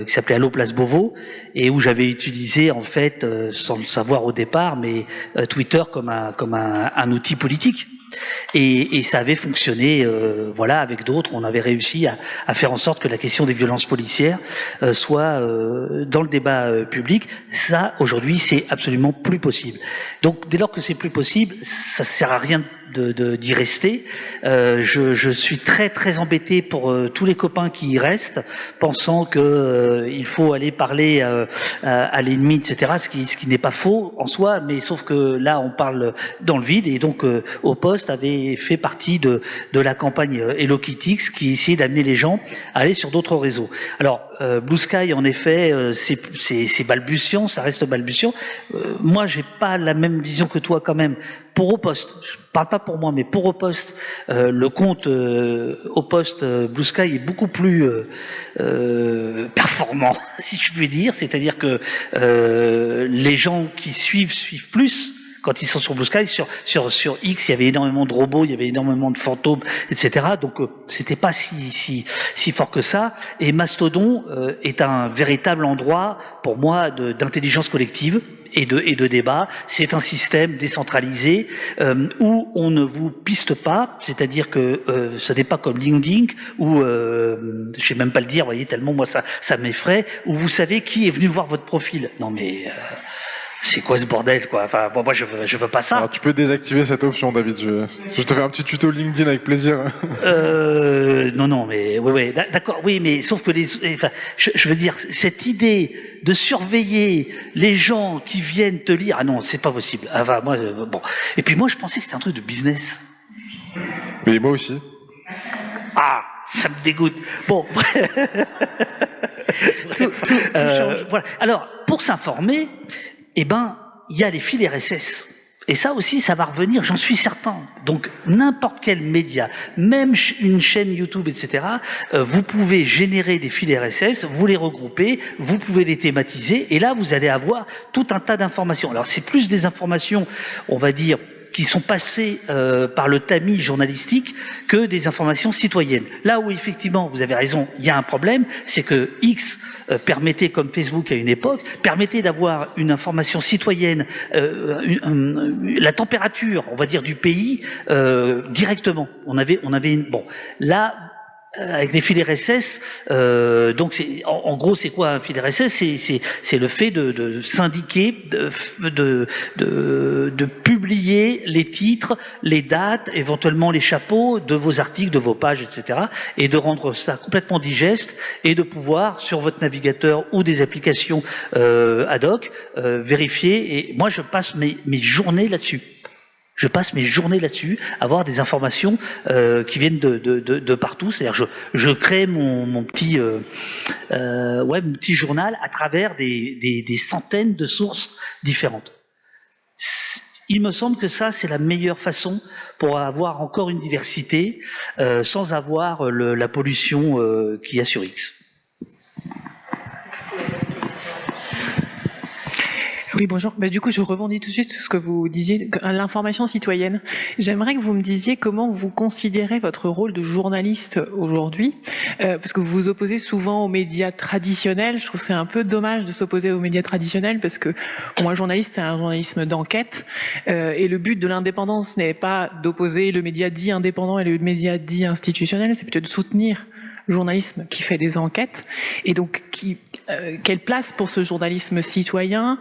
qui s'appelait Allo Place Beauvau, et où j'avais utilisé en fait, sans le savoir au départ, mais Twitter comme un outil politique. Et ça avait fonctionné, voilà, avec d'autres. On avait réussi à faire en sorte que la question des violences policières soit dans le débat public. Ça, aujourd'hui, c'est absolument plus possible. Donc, dès lors que c'est plus possible, ça sert à rien d'y rester. Je suis très très embêté pour tous les copains qui y restent, pensant que il faut aller parler à l'ennemi, etc. Ce qui n'est pas faux en soi, mais sauf que là on parle dans le vide. Et donc Au Poste avait fait partie de la campagne Hello-Kitty, qui essayait d'amener les gens à aller sur d'autres réseaux. Alors Blue Sky, en effet, c'est balbutiant, ça reste balbutiant. Moi, j'ai pas la même vision que toi quand même. Pour Au Poste, je parle pas pour moi, mais pour Au Poste, le compte Au Poste Blue Sky est beaucoup plus performant, si je puis dire. C'est-à-dire que les gens qui suivent plus. Quand ils sont sur Blue Sky, sur X, il y avait énormément de robots, il y avait énormément de fantômes, etc. Donc c'était pas si fort que ça. Et Mastodon est un véritable endroit pour moi d'intelligence collective et de débat. C'est un système décentralisé où on ne vous piste pas, c'est-à-dire que ce n'est pas comme LinkedIn où je sais même pas le dire, vous voyez, tellement moi ça m'effraie, où vous savez qui est venu voir votre profil. Non mais c'est quoi ce bordel, quoi? Enfin, moi, je veux pas ça. Alors, tu peux désactiver cette option, David. Je te fais un petit tuto LinkedIn avec plaisir. Non, mais oui, d'accord, oui, mais sauf que je veux dire, cette idée de surveiller les gens qui viennent te lire, ah non, c'est pas possible. Enfin, moi, bon. Et puis moi, je pensais que c'était un truc de business. Mais moi aussi. Ah, ça me dégoûte. Bon. Voilà. Alors, pour s'informer, il y a les fils RSS. Et ça aussi, ça va revenir, j'en suis certain. Donc, n'importe quel média, même une chaîne YouTube, etc., vous pouvez générer des fils RSS, vous les regrouper, vous pouvez les thématiser, et là, vous allez avoir tout un tas d'informations. Alors, c'est plus des informations, on va dire, qui sont passées par le tamis journalistique que des informations citoyennes. Là où effectivement, vous avez raison, il y a un problème, c'est que X permettait, comme Facebook à une époque, permettait d'avoir une information citoyenne, la température, on va dire, du pays directement. On avait bon, là, avec les fils RSS, donc en gros c'est quoi un fil RSS? C'est le fait de syndiquer, de publier les titres, les dates, éventuellement les chapeaux de vos articles, de vos pages, etc. et de rendre ça complètement digeste et de pouvoir sur votre navigateur ou des applications ad hoc vérifier. Et moi je passe mes journées là-dessus. Je passe mes journées là-dessus, avoir des informations qui viennent de partout. C'est-à-dire, je crée mon petit journal à travers des centaines de sources différentes. Il me semble que ça, c'est la meilleure façon pour avoir encore une diversité sans avoir la pollution qu'il y a sur X. Oui, bonjour. Du coup, je rebondis tout de suite sur ce que vous disiez, l'information citoyenne. J'aimerais que vous me disiez comment vous considérez votre rôle de journaliste aujourd'hui, parce que vous vous opposez souvent aux médias traditionnels. Je trouve que c'est un peu dommage de s'opposer aux médias traditionnels, parce que pour moi, journaliste, c'est un journalisme d'enquête, et le but de l'indépendance n'est pas d'opposer le média dit indépendant et le média dit institutionnel, c'est plutôt de soutenir le journalisme qui fait des enquêtes. Et donc, quelle place pour ce journalisme citoyen,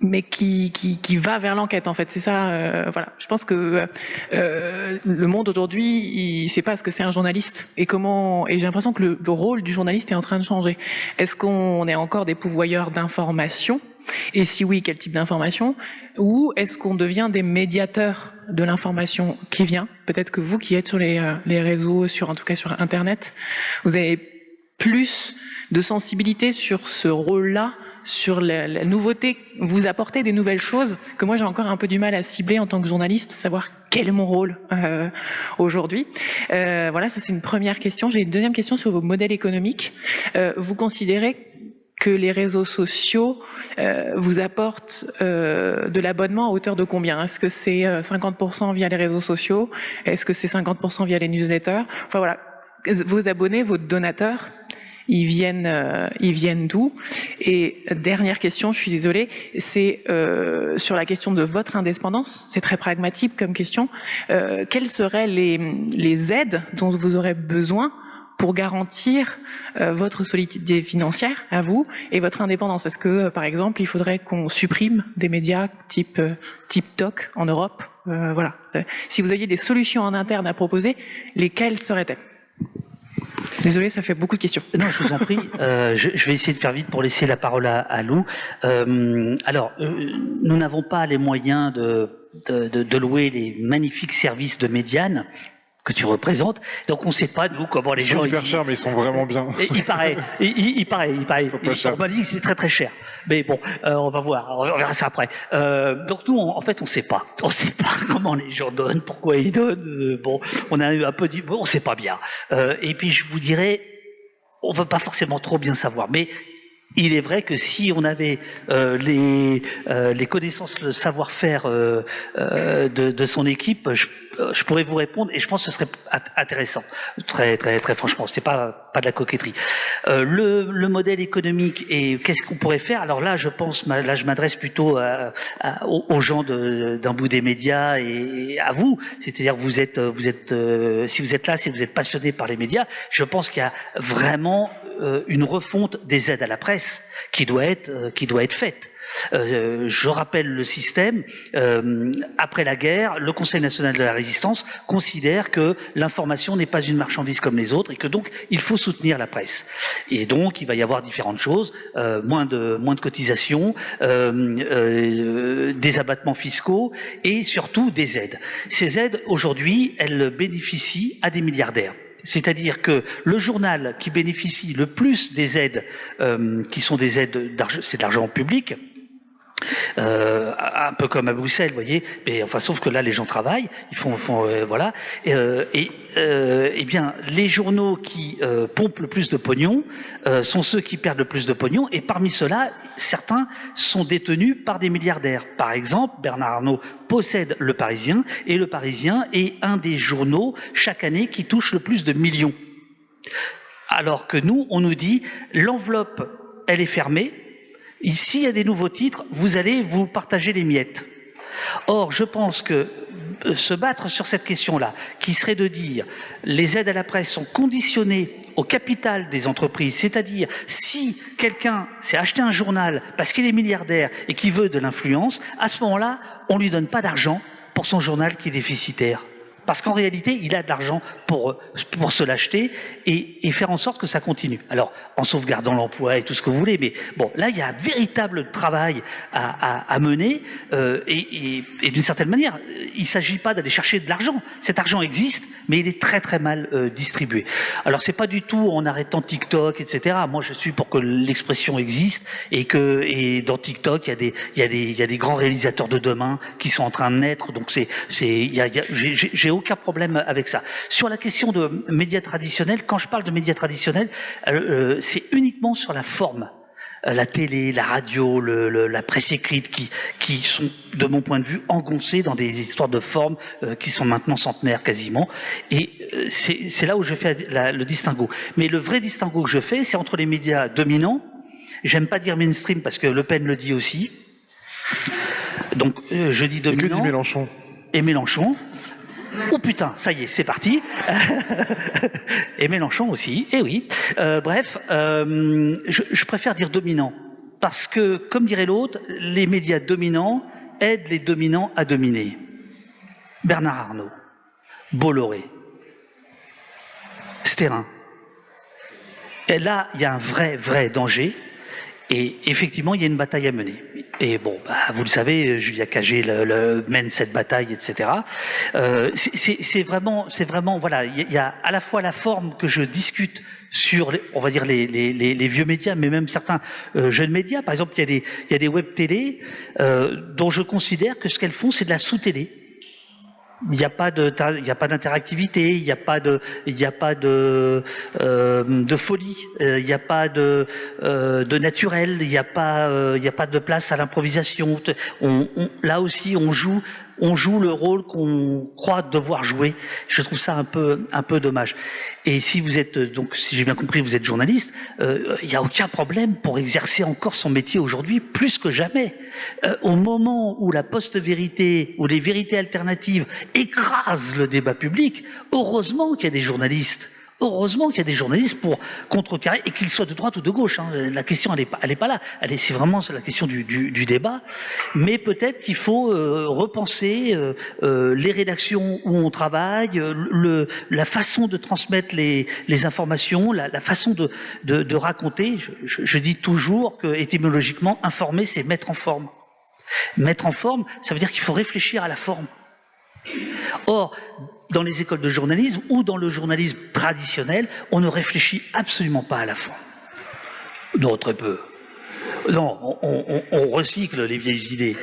mais qui va vers l'enquête, en fait. C'est ça, voilà. Je pense que le monde aujourd'hui, il sait pas ce que c'est un journaliste et j'ai l'impression que le rôle du journaliste est en train de changer. Est-ce qu'on est encore des pourvoyeurs d'informations? Et si oui, quel type d'information? Ou est-ce qu'on devient des médiateurs de l'information qui vient? Peut-être que vous qui êtes sur les réseaux, en tout cas sur Internet, vous avez plus de sensibilité sur ce rôle-là, sur la nouveauté, vous apportez des nouvelles choses que moi j'ai encore un peu du mal à cibler en tant que journaliste, savoir quel est mon rôle aujourd'hui. Voilà, ça c'est une première question. J'ai une deuxième question sur vos modèles économiques. Vous considérez que les réseaux sociaux vous apportent de l'abonnement à hauteur de combien? Est-ce que c'est 50% via les réseaux sociaux? Est-ce que c'est 50% via les newsletters? Enfin voilà, vos abonnés, vos donateurs, ils viennent d'où? Et dernière question, je suis désolée, c'est sur la question de votre indépendance. C'est très pragmatique comme question. Quelles seraient les aides dont vous aurez besoin pour garantir votre solidité financière à vous et votre indépendance? Est-ce que, par exemple, il faudrait qu'on supprime des médias type TikTok en Europe? Voilà. Si vous aviez des solutions en interne à proposer, lesquelles seraient-elles? Désolé, ça fait beaucoup de questions. Non, je vous en prie. Je vais essayer de faire vite pour laisser la parole à Lou. Alors, nous n'avons pas les moyens de louer les magnifiques services de Médiane que tu représentes. Donc on ne sait pas, nous, comment les gens... Ils sont hyper chers, mais ils sont vraiment bien. Il paraît. Ils sont pas chers. On m'a dit que c'est très très cher. Mais bon, on va voir. On verra ça après. Donc nous, en fait, on ne sait pas. On ne sait pas comment les gens donnent, pourquoi ils donnent. Bon, on a eu un peu dit... Bon, on ne sait pas bien. Et puis je vous dirais, on ne veut pas forcément trop bien savoir. Mais il est vrai que si on avait les connaissances, le savoir-faire de son équipe, je pourrais vous répondre et je pense que ce serait intéressant. Très très très franchement, c'est pas de la coquetterie. Le modèle économique et qu'est-ce qu'on pourrait faire? Alors là, je pense, là, je m'adresse plutôt aux gens d'un bout des médias et à vous. C'est-à-dire, vous êtes, si vous êtes là, si vous êtes passionné par les médias, je pense qu'il y a vraiment une refonte des aides à la presse qui doit être faite. Je rappelle le système. Après la guerre, le Conseil national de la résistance considère que l'information n'est pas une marchandise comme les autres et que donc il faut soutenir la presse. Et donc il va y avoir différentes choses, moins de cotisations, des abattements fiscaux et surtout des aides. Ces aides aujourd'hui, elles bénéficient à des milliardaires. C'est-à-dire que le journal qui bénéficie le plus des aides, qui sont des aides d'argent, c'est de l'argent public, un peu comme à Bruxelles, vous voyez, mais enfin sauf que là les gens travaillent, ils font voilà, et bien les journaux qui pompent le plus de pognon sont ceux qui perdent le plus de pognon, et parmi ceux-là, certains sont détenus par des milliardaires. Par exemple, Bernard Arnault possède Le Parisien, et Le Parisien est un des journaux chaque année qui touche le plus de millions. Alors que nous, on nous dit l'enveloppe, elle est fermée. Ici, il y a des nouveaux titres, vous allez vous partager les miettes. Or, je pense que se battre sur cette question-là, qui serait de dire les aides à la presse sont conditionnées au capital des entreprises, c'est-à-dire si quelqu'un s'est acheté un journal parce qu'il est milliardaire et qui veut de l'influence, à ce moment-là, on lui donne pas d'argent pour son journal qui est déficitaire. Parce qu'en réalité, il a de l'argent pour se l'acheter et faire en sorte que ça continue. Alors, en sauvegardant l'emploi et tout ce que vous voulez, mais bon, là, il y a un véritable travail à mener et d'une certaine manière, il ne s'agit pas d'aller chercher de l'argent. Cet argent existe, mais il est très très mal distribué. Alors, c'est pas du tout en arrêtant TikTok, etc. Moi, je suis pour que l'expression existe et dans TikTok, il y a des grands réalisateurs de demain qui sont en train de naître. Donc, j'ai aucun problème avec ça. Sur la question de médias traditionnels, quand je parle de médias traditionnels, c'est uniquement sur la forme. La télé, la radio, la presse écrite qui sont, de mon point de vue, engoncés dans des histoires de forme qui sont maintenant centenaires quasiment. Et c'est là où je fais le distinguo. Mais le vrai distinguo que je fais, c'est entre les médias dominants. J'aime pas dire mainstream parce que Le Pen le dit aussi. Donc je dis dominant. Et que dit Mélenchon ? Et Mélenchon. Oh putain, ça y est, c'est parti. Et Mélenchon aussi, eh oui. Bref, je préfère dire dominant, parce que, comme dirait l'autre, les médias dominants aident les dominants à dominer. Bernard Arnault, Bolloré, Sterrin. Et là, il y a un vrai danger. Et effectivement, il y a une bataille à mener. Et bon, vous le savez, Julia Cagé mène cette bataille, etc. C'est vraiment, voilà, il y a à la fois la forme que je discute sur, on va dire les vieux médias, mais même certains jeunes médias. Par exemple, il y a des web télé dont je considère que ce qu'elles font, c'est de la sous-télé. Il n'y a pas d'interactivité, il n'y a pas de folie, il n'y a pas de naturel, il n'y a pas de place à l'improvisation. Là aussi, on joue le rôle qu'on croit devoir jouer. Je trouve ça un peu dommage. Et si vous êtes, donc, si j'ai bien compris, vous êtes journaliste, il n'y a aucun problème pour exercer encore son métier aujourd'hui, plus que jamais. Au moment où la post-vérité, où les vérités alternatives écrasent le débat public, heureusement qu'il y a des journalistes. Heureusement qu'il y a des journalistes pour contrecarrer, et qu'ils soient de droite ou de gauche. Hein. La question, elle est pas là. C'est vraiment la question du débat. Mais peut-être qu'il faut repenser les rédactions où on travaille, la façon de transmettre les informations, la façon de raconter. Je dis toujours que étymologiquement, informer, c'est mettre en forme. Mettre en forme, ça veut dire qu'il faut réfléchir à la forme. Or, dans les écoles de journalisme ou dans le journalisme traditionnel, on ne réfléchit absolument pas à la forme. Non, très peu. Non, on recycle les vieilles idées.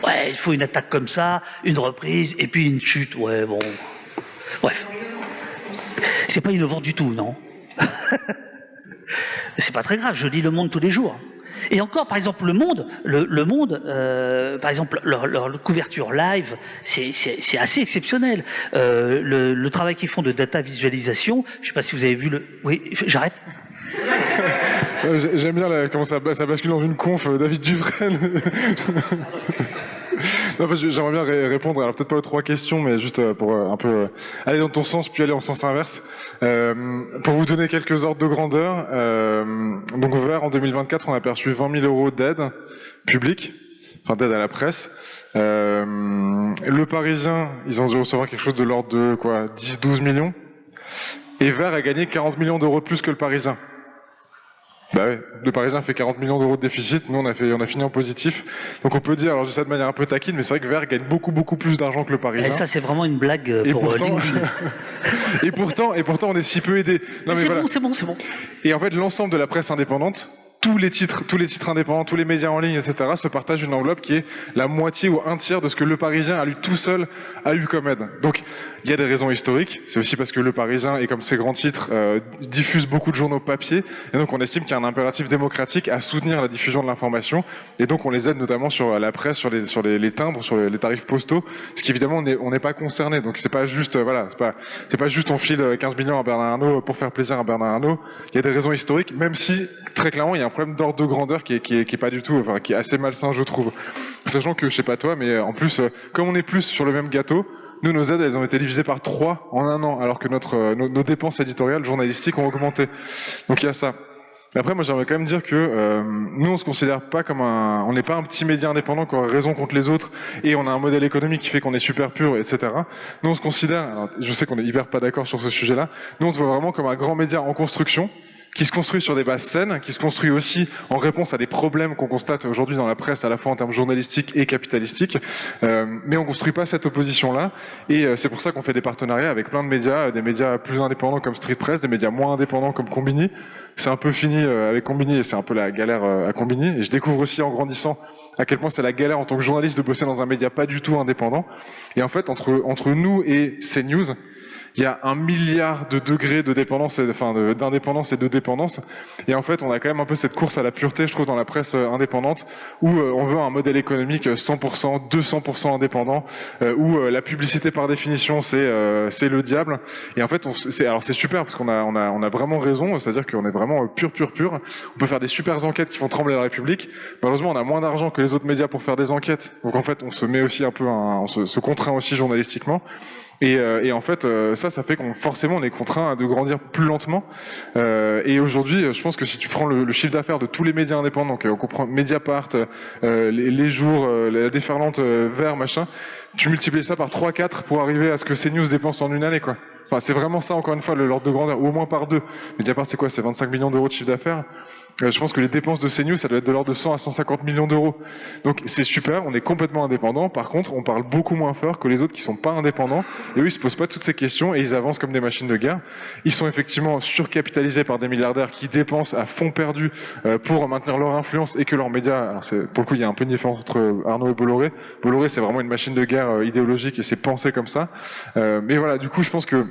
Ouais, il faut une attaque comme ça, une reprise, et puis une chute. Ouais, bon. Bref. C'est pas innovant du tout, non? C'est pas très grave, je lis Le Monde tous les jours. Et encore, par exemple, Le Monde, par exemple, leur couverture live, c'est assez exceptionnel. Le travail qu'ils font de data visualisation, je sais pas si vous avez vu Oui, j'arrête. J'aime bien comment ça bascule dans une conf, David Dufresne. Non, j'aimerais bien répondre, alors peut-être pas aux 3 questions, mais juste pour un peu aller dans ton sens, puis aller en sens inverse. Pour vous donner quelques ordres de grandeur, donc Vert, en 2024, on a perçu 20 000 € d'aide publique, enfin d'aide à la presse. Le Parisien, ils ont dû recevoir quelque chose de l'ordre de 10-12 millions. Et Vert a gagné 40 millions d'euros de plus que le Parisien. Bah ouais, le Parisien fait 40 millions d'euros de déficit, nous on a fini en positif. Donc on peut dire, alors je dis ça de manière un peu taquine, mais c'est vrai que Vert gagne beaucoup plus d'argent que le Parisien. Et ça c'est vraiment une blague pour LinkedIn. et pourtant on est si peu aidé. C'est bon. Et en fait l'ensemble de la presse indépendante, tous les titres indépendants, tous les médias en ligne, etc., se partagent une enveloppe qui est la moitié ou un tiers de ce que Le Parisien a lui tout seul a eu comme aide. Donc il y a des raisons historiques, c'est aussi parce que Le Parisien, et comme ses grands titres, diffuse beaucoup de journaux papier, et donc on estime qu'il y a un impératif démocratique à soutenir la diffusion de l'information, et donc on les aide notamment sur la presse, sur les timbres, sur les tarifs postaux, ce qui évidemment on n'est pas concerné, donc c'est pas juste c'est pas juste on file 15 millions à Bernard Arnault pour faire plaisir à Bernard Arnault. Il y a des raisons historiques, même si très clairement il y a un problème d'ordre de grandeur qui est pas du tout, enfin qui est assez malsain je trouve. Sachant que je sais pas toi, mais en plus comme on est plus sur le même gâteau, Nous, nos aides, elles ont été divisées par 3 en un an, alors que nos dépenses éditoriales, journalistiques ont augmenté. Donc il y a ça. Après, moi, j'aimerais quand même dire que nous, on se considère pas comme on n'est pas un petit média indépendant qui aurait raison contre les autres, et on a un modèle économique qui fait qu'on est super pur, etc. Nous, on se considère, alors, je sais qu'on est hyper pas d'accord sur ce sujet-là, nous, on se voit vraiment comme un grand média en construction, qui se construit sur des bases saines, qui se construit aussi en réponse à des problèmes qu'on constate aujourd'hui dans la presse, à la fois en termes journalistiques et capitalistiques. Mais on construit pas cette opposition-là, et c'est pour ça qu'on fait des partenariats avec plein de médias, des médias plus indépendants comme Street Press, des médias moins indépendants comme Combini. C'est un peu fini avec Combini, et c'est un peu la galère à Combini. Et je découvre aussi en grandissant à quel point c'est la galère en tant que journaliste de bosser dans un média pas du tout indépendant. Et en fait, entre nous et CNews, il y a 1 milliard de degrés de dépendance, d'indépendance et de dépendance. Et en fait, on a quand même un peu cette course à la pureté, je trouve, dans la presse indépendante, où on veut un modèle économique 100%, 200% indépendant, où la publicité par définition, c'est le diable. Et en fait, alors c'est super parce qu'on a vraiment raison, c'est-à-dire qu'on est vraiment pur. On peut faire des super enquêtes qui font trembler la République. Malheureusement, on a moins d'argent que les autres médias pour faire des enquêtes. Donc en fait, on se met aussi un peu, on se contraint aussi journalistiquement. Et en fait, ça fait qu'on forcément on est contraint de grandir plus lentement. Et aujourd'hui, je pense que si tu prends le chiffre d'affaires de tous les médias indépendants, donc on comprend Mediapart, les jours, la déferlante, Vert, machin, tu multiplies ça par 3-4 pour arriver à ce que CNews dépense en une année, quoi. Enfin, c'est vraiment ça, encore une fois, l'ordre de grandeur, ou au moins par 2. Mediapart, c'est quoi? C'est 25 millions d'euros de chiffre d'affaires. Je pense que les dépenses de CNews, ça doit être de l'ordre de 100 à 150 millions d'euros. Donc c'est super, on est complètement indépendant. Par contre, on parle beaucoup moins fort que les autres qui sont pas indépendants. Et eux, ils se posent pas toutes ces questions et ils avancent comme des machines de guerre. Ils sont effectivement surcapitalisés par des milliardaires qui dépensent à fond perdu pour maintenir leur influence et que leurs médias. Alors pour le coup, il y a un peu une différence entre Arnaud et Bolloré. Bolloré, c'est vraiment une machine de guerre idéologique et c'est pensé comme ça. Mais voilà, du coup, je pense que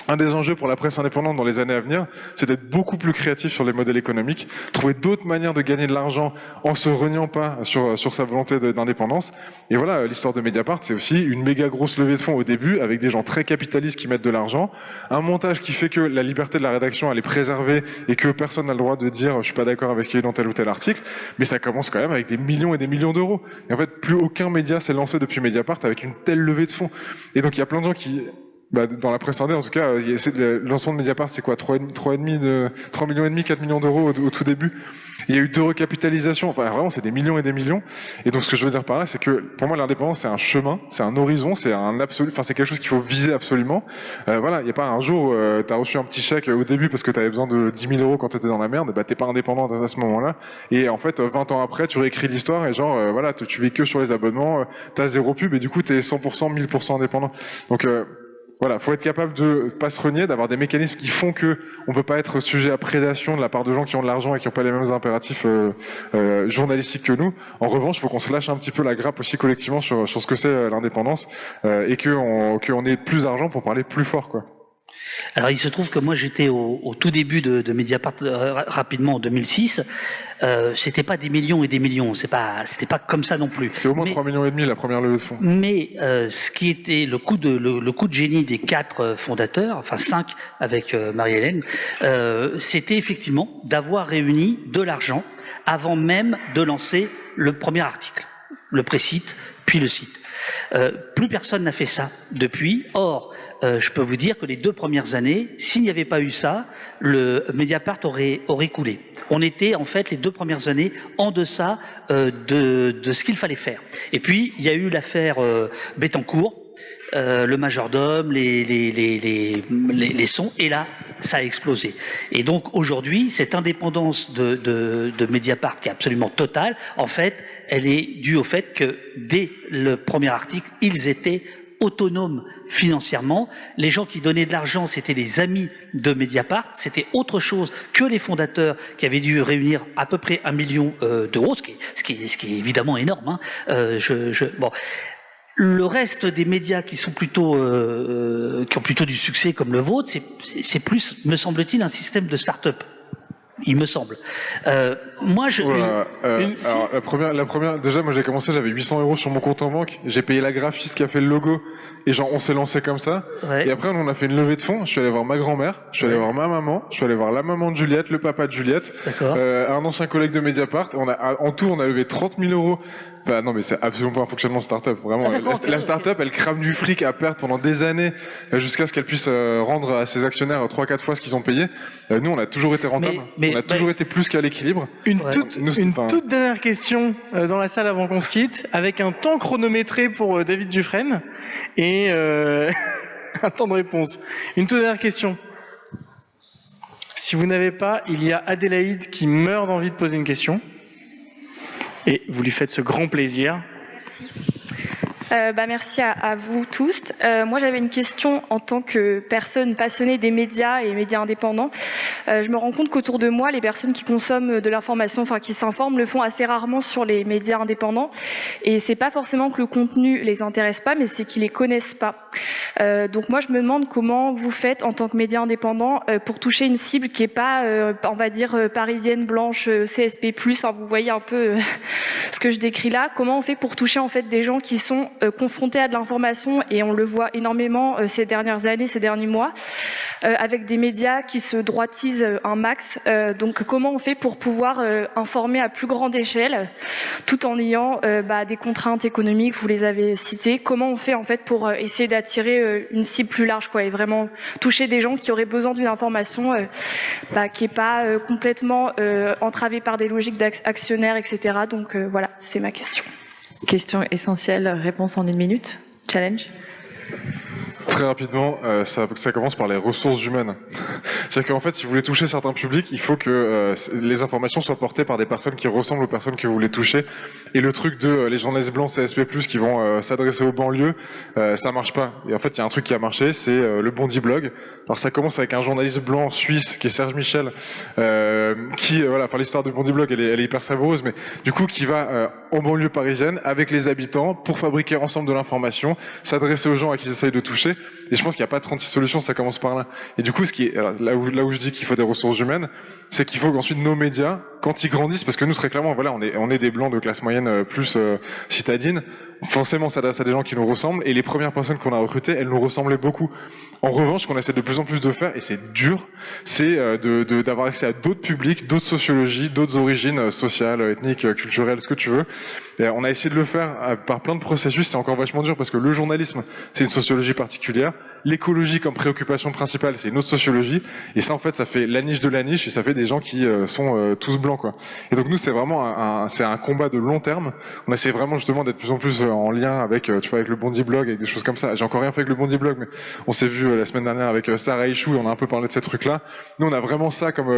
un des enjeux pour la presse indépendante dans les années à venir, c'est d'être beaucoup plus créatif sur les modèles économiques, trouver d'autres manières de gagner de l'argent en se reniant pas sur sa volonté d'indépendance. Et voilà, l'histoire de Mediapart, c'est aussi une méga grosse levée de fonds au début, avec des gens très capitalistes qui mettent de l'argent, un montage qui fait que la liberté de la rédaction, elle est préservée et que personne n'a le droit de dire « je suis pas d'accord avec ce qui est dans tel ou tel article », mais ça commence quand même avec des millions et des millions d'euros. Et en fait, plus aucun média s'est lancé depuis Mediapart avec une telle levée de fonds. Et donc, il y a plein de gens qui... dans la presse indé, en tout cas, le lancement de Mediapart, c'est quoi, 3 millions et demi, 4 millions d'euros au tout début. Il y a eu 2 recapitalisations. Enfin, vraiment, c'est des millions et des millions. Et donc, ce que je veux dire par là, c'est que, pour moi, l'indépendance, c'est un chemin, c'est un horizon, c'est un absolu, enfin, c'est quelque chose qu'il faut viser absolument. Voilà, il n'y a pas un jour où t'as reçu un petit chèque au début parce que t'avais besoin de 10 000 euros quand t'étais dans la merde, t'es pas indépendant à ce moment-là. Et en fait, 20 ans après, tu réécris l'histoire et genre, voilà, tu vis que sur les abonnements, t'as 0 pub et du coup, t'es 100%, 1000% indépendant. Donc, voilà, faut être capable de pas se renier, d'avoir des mécanismes qui font que on peut pas être sujet à prédation de la part de gens qui ont de l'argent et qui ont pas les mêmes impératifs journalistiques que nous. En revanche, il faut qu'on se lâche un petit peu la grappe aussi collectivement sur ce que c'est l'indépendance et qu'on ait plus d'argent pour parler plus fort, quoi. Alors il se trouve que moi j'étais au tout début de Mediapart rapidement en 2006. C'était pas des millions et des millions, c'était pas comme ça non plus. C'est au moins 3 millions et demi la première levée de fonds. Mais ce qui était le coup de génie des 4 fondateurs, enfin 5 avec Marie-Hélène, c'était effectivement d'avoir réuni de l'argent avant même de lancer le premier article, le pré-site, puis le site. Plus personne n'a fait ça depuis. Or, je peux vous dire que les 2 premières années, s'il n'y avait pas eu ça, le Mediapart aurait coulé. On était en fait les 2 premières années en deçà de ce qu'il fallait faire. Et puis il y a eu l'affaire Bettencourt, le majordome, les sons, et là ça a explosé. Et donc aujourd'hui, cette indépendance de Mediapart qui est absolument totale, en fait, elle est due au fait que dès le premier article, ils étaient autonomes financièrement. Les gens qui donnaient de l'argent, c'était les amis de Mediapart, c'était autre chose que les fondateurs qui avaient dû réunir à peu près 1 million d'euros, ce qui est évidemment énorme. Bon. Le reste des médias qui sont plutôt qui ont plutôt du succès comme le vôtre, c'est plus, me semble-t-il, un système de start-up. Il me semble. Moi, alors la première, déjà, moi j'ai commencé, j'avais 800 euros sur mon compte en banque. J'ai payé la graphiste qui a fait le logo et genre on s'est lancé comme ça. Ouais. Et après on a fait une levée de fonds. Je suis allé voir ma grand-mère, je suis allé voir ma maman, je suis allé voir la maman de Juliette, le papa de Juliette, un ancien collègue de Mediapart. En tout, on a levé 30 000 euros. Bah non, mais c'est absolument pas un fonctionnement start-up. Vraiment, la start-up, elle crame du fric à perte pendant des années jusqu'à ce qu'elle puisse rendre à ses actionnaires 3-4 fois ce qu'ils ont payé. Nous, on a toujours été rentable. On a toujours été plus qu'à l'équilibre. Une toute dernière question dans la salle avant qu'on se quitte, avec un temps chronométré pour David Dufresne et un temps de réponse. Une toute dernière question. Si vous n'avez pas, il y a Adélaïde qui meurt d'envie de poser une question. Et vous lui faites ce grand plaisir. Merci. Merci à vous tous. Moi, j'avais une question en tant que personne passionnée des médias et médias indépendants. Je me rends compte qu'autour de moi, les personnes qui consomment de l'information, enfin qui s'informent, le font assez rarement sur les médias indépendants. Et c'est pas forcément que le contenu les intéresse pas, mais c'est qu'ils les connaissent pas. Donc moi, je me demande comment vous faites en tant que médias indépendants pour toucher une cible qui est pas, on va dire, parisienne, blanche, CSP+. Enfin, vous voyez un peu ce que je décris là. Comment on fait pour toucher en fait des gens qui sont confrontés à de l'information, et on le voit énormément ces dernières années, ces derniers mois, avec des médias qui se droitisent un max. Donc comment on fait pour pouvoir informer à plus grande échelle, tout en ayant des contraintes économiques, vous les avez citées. Comment on fait en fait pour essayer d'attirer une cible plus large, quoi, et vraiment toucher des gens qui auraient besoin d'une information qui est pas complètement entravée par des logiques d'actionnaires, etc. Donc voilà, c'est ma question. Question essentielle, réponse en 1 minute. Challenge. Très rapidement, ça commence par les ressources humaines. C'est-à-dire qu'en fait, si vous voulez toucher certains publics, il faut que les informations soient portées par des personnes qui ressemblent aux personnes que vous voulez toucher. Et le truc de les journalistes blancs CSP+, qui vont s'adresser aux banlieues, ça marche pas. Et en fait, il y a un truc qui a marché, c'est le Bondi Blog. Alors ça commence avec un journaliste blanc suisse, qui est Serge Michel, qui, l'histoire du Bondi Blog, elle est hyper savoureuse, mais du coup, qui va en banlieue parisienne, avec les habitants, pour fabriquer ensemble de l'information, s'adresser aux gens à qui ils essayent de toucher. Et je pense qu'il n'y a pas 36 solutions, ça commence par là. Et du coup, là où je dis qu'il faut des ressources humaines, c'est qu'il faut qu'ensuite nos médias, quand ils grandissent, parce que nous, très clairement, on est des blancs de classe moyenne plus citadine, forcément, ça s'adresse à des gens qui nous ressemblent, et les premières personnes qu'on a recrutées, elles nous ressemblaient beaucoup. En revanche, ce qu'on essaie de plus en plus de faire, et c'est dur, c'est d'avoir accès à d'autres publics, d'autres sociologies, d'autres origines sociales, ethniques, culturelles, ce que tu veux. Et on a essayé de le faire par plein de processus, c'est encore vachement dur parce que le journalisme, c'est une sociologie particulière, l'écologie comme préoccupation principale, c'est une autre sociologie, et ça en fait, ça fait la niche de la niche, et ça fait des gens qui sont tous blancs, quoi. Et donc nous, c'est vraiment un combat de long terme. On essaie vraiment justement d'être de plus en plus en lien avec, avec le Bondi Blog, avec des choses comme ça. J'ai encore rien fait avec le Bondi Blog, mais on s'est vu la semaine dernière avec Sarah Ichou, et on a un peu parlé de ces trucs-là. Nous, on a vraiment ça comme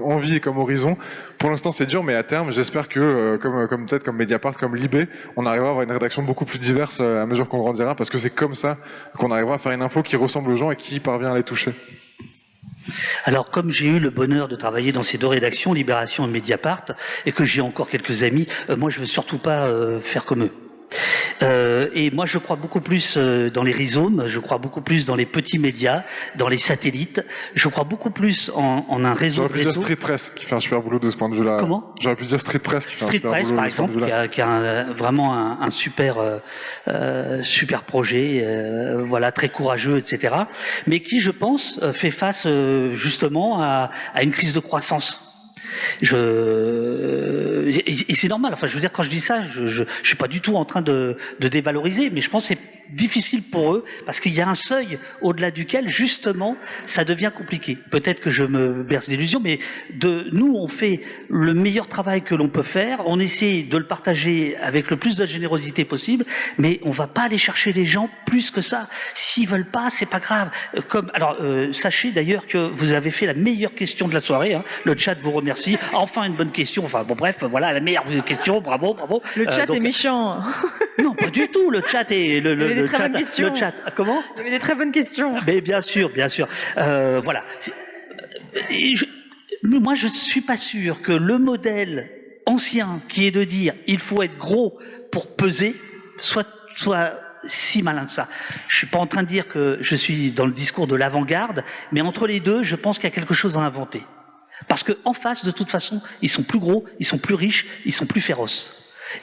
envie et comme horizon. Pour l'instant, c'est dur, mais à terme, j'espère que peut-être comme Mediapart, comme Libé, on arrivera à avoir une rédaction beaucoup plus diverse à mesure qu'on grandira, parce que c'est comme ça qu'on arrivera à faire une info qui ressemble aux gens et qui parvient à les toucher. Alors, comme j'ai eu le bonheur de travailler dans ces deux rédactions, Libération et Mediapart, et que j'ai encore quelques amis, moi, je veux surtout pas faire comme eux. Et moi, je crois beaucoup plus dans les rhizomes, je crois beaucoup plus dans les petits médias, dans les satellites. Je crois beaucoup plus en un réseau de réseaux. J'aurais pu dire Street Press, qui fait un super boulot de ce point de vue-là. Comment ? J'aurais pu dire Street Press, qui fait un super boulot de ce point de vue-là. Street Press, par exemple, qui a vraiment un super projet, très courageux, etc. Mais qui, je pense, fait face justement à une crise de croissance. Et c'est normal. Enfin, je veux dire, quand je dis ça, je suis pas du tout en train de dévaloriser, mais je pense que c'est difficile pour eux parce qu'il y a un seuil au-delà duquel, justement, ça devient compliqué. Peut-être que je me berce d'illusions, mais nous, on fait le meilleur travail que l'on peut faire. On essaie de le partager avec le plus de générosité possible, mais on va pas aller chercher les gens plus que ça. S'ils veulent pas, c'est pas grave. Sachez d'ailleurs que vous avez fait la meilleure question de la soirée. Hein. Le chat vous remercie. Enfin, une bonne question. Enfin, bon, bref, voilà, la meilleure question. Bravo. Le chat est méchant. Non, pas du tout. Le chat est le chat. Comment ? Il y avait des très bonnes questions. Mais bien sûr. Voilà. Moi, je suis pas sûr que le modèle ancien, qui est de dire il faut être gros pour peser, soit si malin que ça. Je suis pas en train de dire que je suis dans le discours de l'avant-garde, mais entre les deux, je pense qu'il y a quelque chose à inventer. Parce que en face, de toute façon, ils sont plus gros, ils sont plus riches, ils sont plus féroces.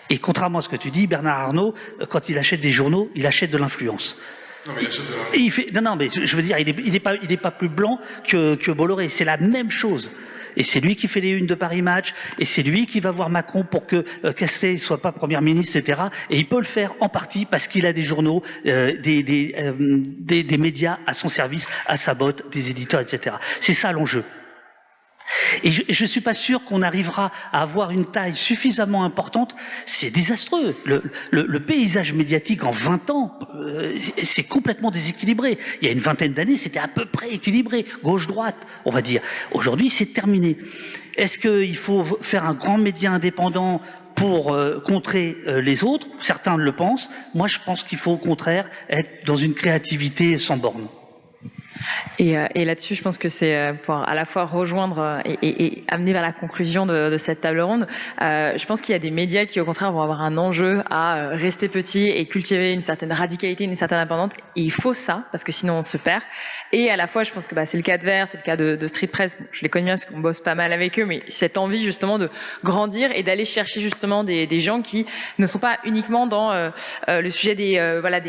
Et contrairement à ce que tu dis, Bernard Arnault, quand il achète des journaux, il achète de l'influence. Non, mais il achète de l'argent. Et il fait, non, mais je veux dire, il est pas plus blanc que Bolloré. C'est la même chose. Et c'est lui qui fait les unes de Paris Match, et c'est lui qui va voir Macron pour que Castex soit pas Premier ministre, etc. Et il peut le faire en partie parce qu'il a des journaux, des médias à son service, à sa botte, des éditeurs, etc. C'est ça l'enjeu. Et je suis pas sûr qu'on arrivera à avoir une taille suffisamment importante. C'est désastreux. Le paysage médiatique en 20 ans, c'est complètement déséquilibré. Il y a une vingtaine d'années, c'était à peu près équilibré, gauche-droite, on va dire. Aujourd'hui, c'est terminé. Est-ce qu'il faut faire un grand média indépendant pour contrer les autres? Certains le pensent. Moi, je pense qu'il faut au contraire être dans une créativité sans borne. Et là-dessus, je pense que c'est pour à la fois rejoindre et amener vers la conclusion de cette table ronde. Je pense qu'il y a des médias qui, au contraire, vont avoir un enjeu à rester petits et cultiver une certaine radicalité, une certaine indépendance. Et il faut ça, parce que sinon on se perd. Et à la fois, je pense que c'est le cas de Vert, c'est le cas de Street Press. Bon, je les connais bien parce qu'on bosse pas mal avec eux, mais cette envie justement de grandir et d'aller chercher justement des gens qui ne sont pas uniquement dans le sujet des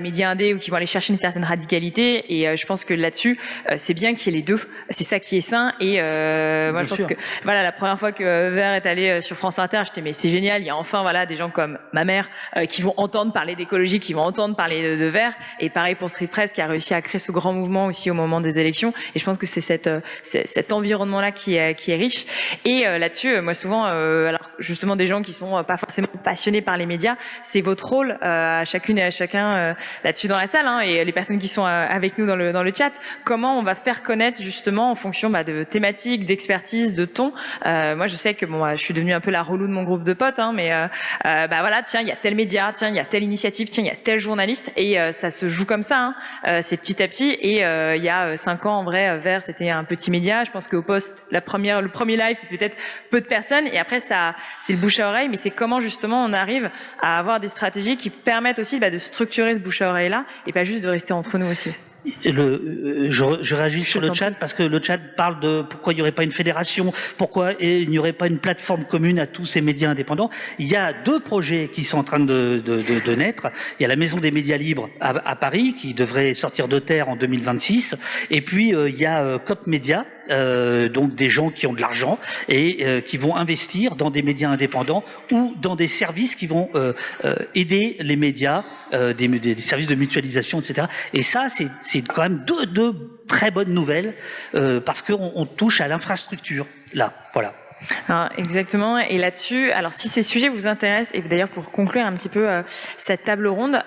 médias indés ou qui vont aller chercher une certaine radicalité. Et je pense que là-dessus, c'est bien qu'il y ait les deux, c'est ça qui est sain. Et moi je pense que la première fois que Vert est allé sur France Inter, j'étais mais c'est génial, il y a enfin des gens comme ma mère qui vont entendre parler d'écologie, qui vont entendre parler de Vert, et pareil pour Street Press qui a réussi à créer ce grand mouvement aussi au moment des élections. Et je pense que c'est cet environnement là qui est riche. Et là-dessus, moi souvent, alors justement des gens qui sont pas forcément passionnés par les médias, c'est votre rôle à chacune et à chacun là-dessus dans la salle, et les personnes qui sont avec nous dans le chat, comment on va faire connaître justement en fonction de thématiques, d'expertise, de ton. Moi, je sais que je suis devenue un peu la relou de mon groupe de potes, mais tiens, il y a tel média, tiens, il y a telle initiative, tiens, il y a tel journaliste, et ça se joue comme ça. C'est petit à petit. Et il y a 5 ans, en vrai, Vert, c'était un petit média. Je pense qu'au Poste, le premier live, c'était peut-être peu de personnes, et après ça, c'est le bouche à oreille. Mais c'est comment justement on arrive à avoir des stratégies qui permettent aussi de structurer ce bouche à oreille là, et pas juste de rester entre nous aussi. Je réagis sur le chat parce que le chat parle de pourquoi il n'y aurait pas une fédération, pourquoi il n'y aurait pas une plateforme commune à tous ces médias indépendants. Il y a 2 projets qui sont en train de naître. Il y a la Maison des médias libres à Paris qui devrait sortir de terre en 2026, et puis il y a Cop Média, donc des gens qui ont de l'argent et qui vont investir dans des médias indépendants ou dans des services qui vont aider les médias, des services de mutualisation, etc. Et ça, c'est quand même deux très bonnes nouvelles parce qu'on touche à l'infrastructure là, voilà. Alors, exactement. Et là-dessus, alors si ces sujets vous intéressent, et d'ailleurs pour conclure un petit peu cette table ronde,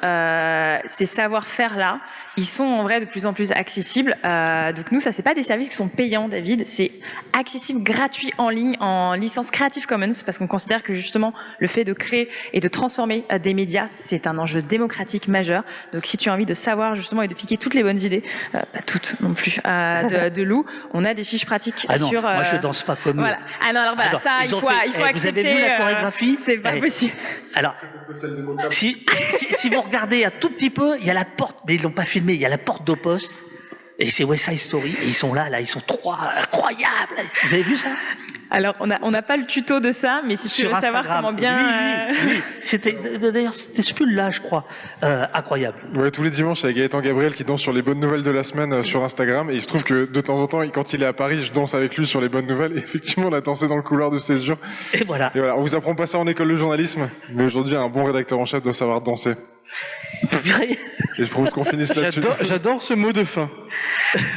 ces savoir-faire là, ils sont en vrai de plus en plus accessibles. Donc nous, ça c'est pas des services qui sont payants, David, c'est accessible, gratuit en ligne, en licence Creative Commons, parce qu'on considère que justement le fait de créer et de transformer des médias, c'est un enjeu démocratique majeur. Donc si tu as envie de savoir justement et de piquer toutes les bonnes idées, pas toutes non plus, de Lou, on a des fiches pratiques sur. Moi je danse pas comme eux. Voilà. Alors voilà, ça, il faut accepter. Vous avez vu la chorégraphie? C'est pas possible. Alors, si vous regardez un tout petit peu, il y a la porte, mais ils l'ont pas filmé, il y a la porte d'Au Poste, et c'est West Side Story, et ils sont là, ils sont 3, incroyables. Vous avez vu ça? Alors, on n'a pas le tuto de ça, mais si tu veux savoir comment bien... Oui. D'ailleurs, c'était ce pull-là, je crois. Incroyable. Ouais, tous les dimanches, il y a Gaëtan Gabriel qui danse sur les bonnes nouvelles de la semaine sur Instagram. Et il se trouve que de temps en temps, quand il est à Paris, je danse avec lui sur les bonnes nouvelles. Et effectivement, on a dansé dans le couloir de Césure. Et voilà. On vous apprend pas ça en école de journalisme. Mais aujourd'hui, un bon rédacteur en chef doit savoir danser. Et je propose qu'on finisse là-dessus. J'adore ce mot de fin.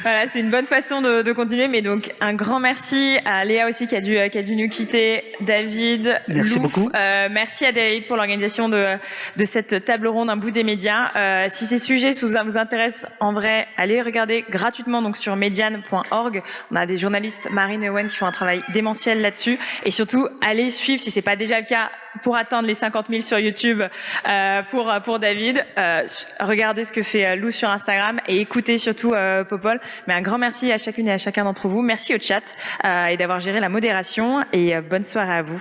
Voilà, c'est une bonne façon de continuer. Mais donc, un grand merci à Léa aussi qui a dû nous quitter, David, merci Louf, beaucoup. Merci à David pour l'organisation de cette table ronde, un bout des médias. Si ces sujets vous intéressent en vrai, allez regarder gratuitement donc sur mediane.org. On a des journalistes, Marine et Owen, qui font un travail démentiel là-dessus. Et surtout, allez suivre, si c'est pas déjà le cas, pour atteindre les 50 000 sur YouTube pour David. Regardez ce que fait Lou sur Instagram et écoutez surtout Popol. Mais un grand merci à chacune et à chacun d'entre vous. Merci au chat et d'avoir géré la modération, et bonne soirée à vous.